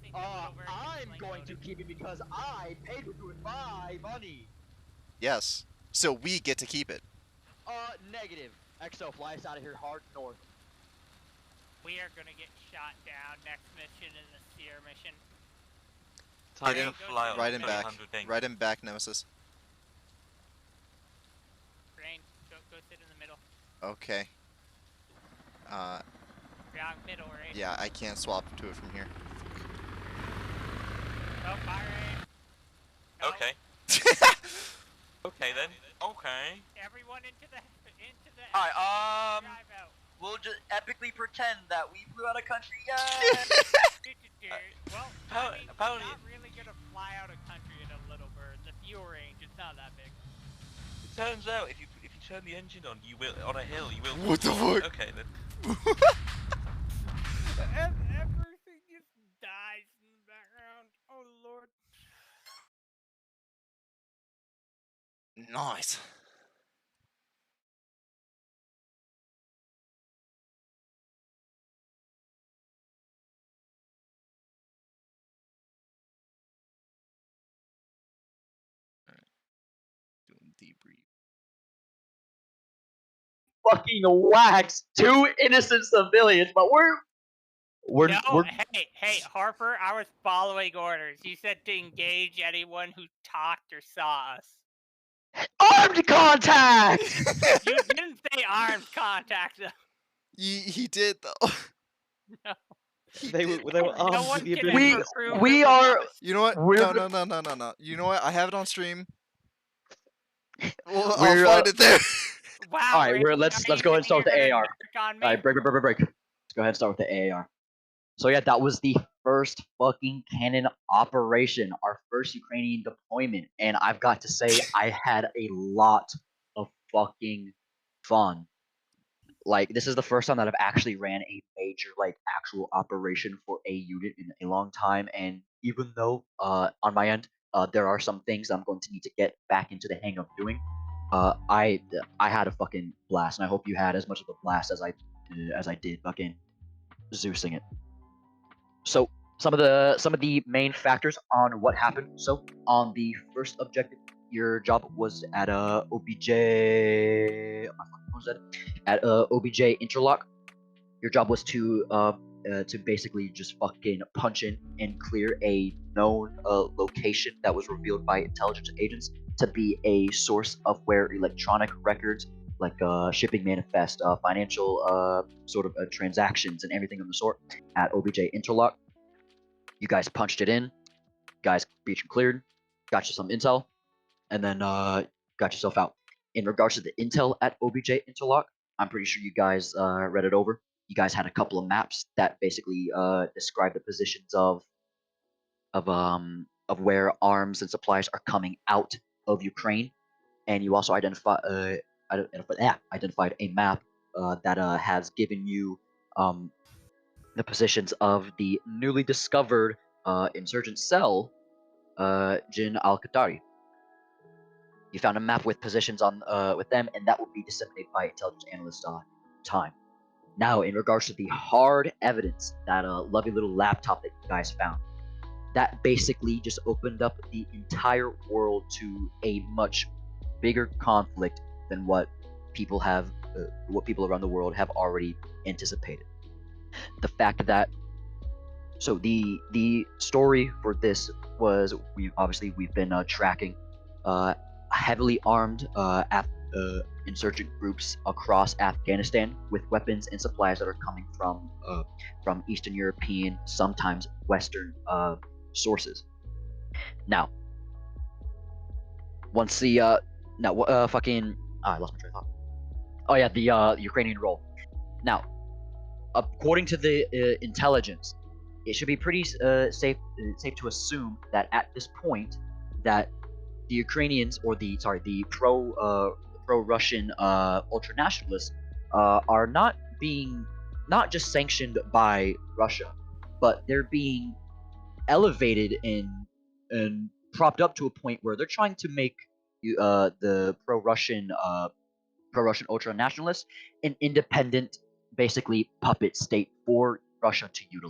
think the little bird I'm gets going to loaded. keep it because I paid for it with my money. Yes. So we get to keep it. Negative. Exo, fly us out of here hard north. We are gonna get shot down. Next mission is a seer mission. Get Rain, in, go fly sit on right in in the back. middle. Right in back, Nemesis. Rain, go sit in the middle. Okay. Wrong middle, Rain. Yeah, I can't swap to it from here. Oh, bye, Rain. No, Okay. Okay then. Okay. Everyone into the Alright, drive out. we'll just epically pretend that we flew out of country. Yay! Well, Apparently- I mean, apparently- we're not really gonna fly out of country in a little bird. The fuel range is not that big. It turns out if you turn the engine on, you will on a hill. You will. What the fuck? Okay then. Everything just dies in the background. Oh lord. Nice. Doing debrief. Fucking wax 2 innocent civilians, but we're Hey, Harper, I was following orders. You said to engage anyone who talked or saw us. armed contact. You didn't say armed contact, though. He did though. No. They were No armed one with the can ability ever to prove we it was are- us. You know what? We're- No. You know what? I have it on stream. Well, We're, I'll find it there. Wow. Alright, Rick, let's now go ahead and start with you're the gonna AR. narc on me? Alright, break. Let's go ahead and start with the AAR. So yeah, that was the first fucking cannon operation, our first Ukrainian deployment, and I've got to say I had a lot of fucking fun. Like, this is the first time that I've actually ran a major, like, actual operation for a unit in a long time, and even though, on my end, there are some things I'm going to need to get back into the hang of doing, I had a fucking blast, and I hope you had as much of a blast as I did fucking Zeusing it. So some of the main factors on what happened. So on the first objective, your job was at OBJ. What was that? At OBJ interlock. Your job was to basically just fucking punch in and clear a known location that was revealed by intelligence agents to be a source of where electronic records like shipping manifest, financial sort of transactions and everything of the sort at OBJ interlock. You guys punched it in, guys breach and cleared, got you some intel, and then got yourself out. In regards to the intel at OBJ interlock, I'm pretty sure you guys read it over. You guys had a couple of maps that basically describe the positions of where arms and supplies are coming out of Ukraine, and you also identified a map that has given you the positions of the newly discovered insurgent cell, Jin al-Qatari. You found a map with positions on with them, and that will be disseminated by intelligence analyst time. Now, in regards to the hard evidence, that lovely little laptop that you guys found, that basically just opened up the entire world to a much bigger conflict than what people around the world have already anticipated. The fact that the story for this was we've been tracking heavily armed insurgent groups across Afghanistan with weapons and supplies that are coming from Eastern European, sometimes Western sources. Now, once the I lost my train of thought. Oh yeah, the Ukrainian role. Now, according to the intelligence, it should be pretty safe to assume that at this point that the Ukrainians, or the pro-Russian ultranationalists are not just sanctioned by Russia, but they're being elevated and propped up to a point where they're trying to make the pro-Russian ultranationalists an independent, basically puppet state for Russia to utilize.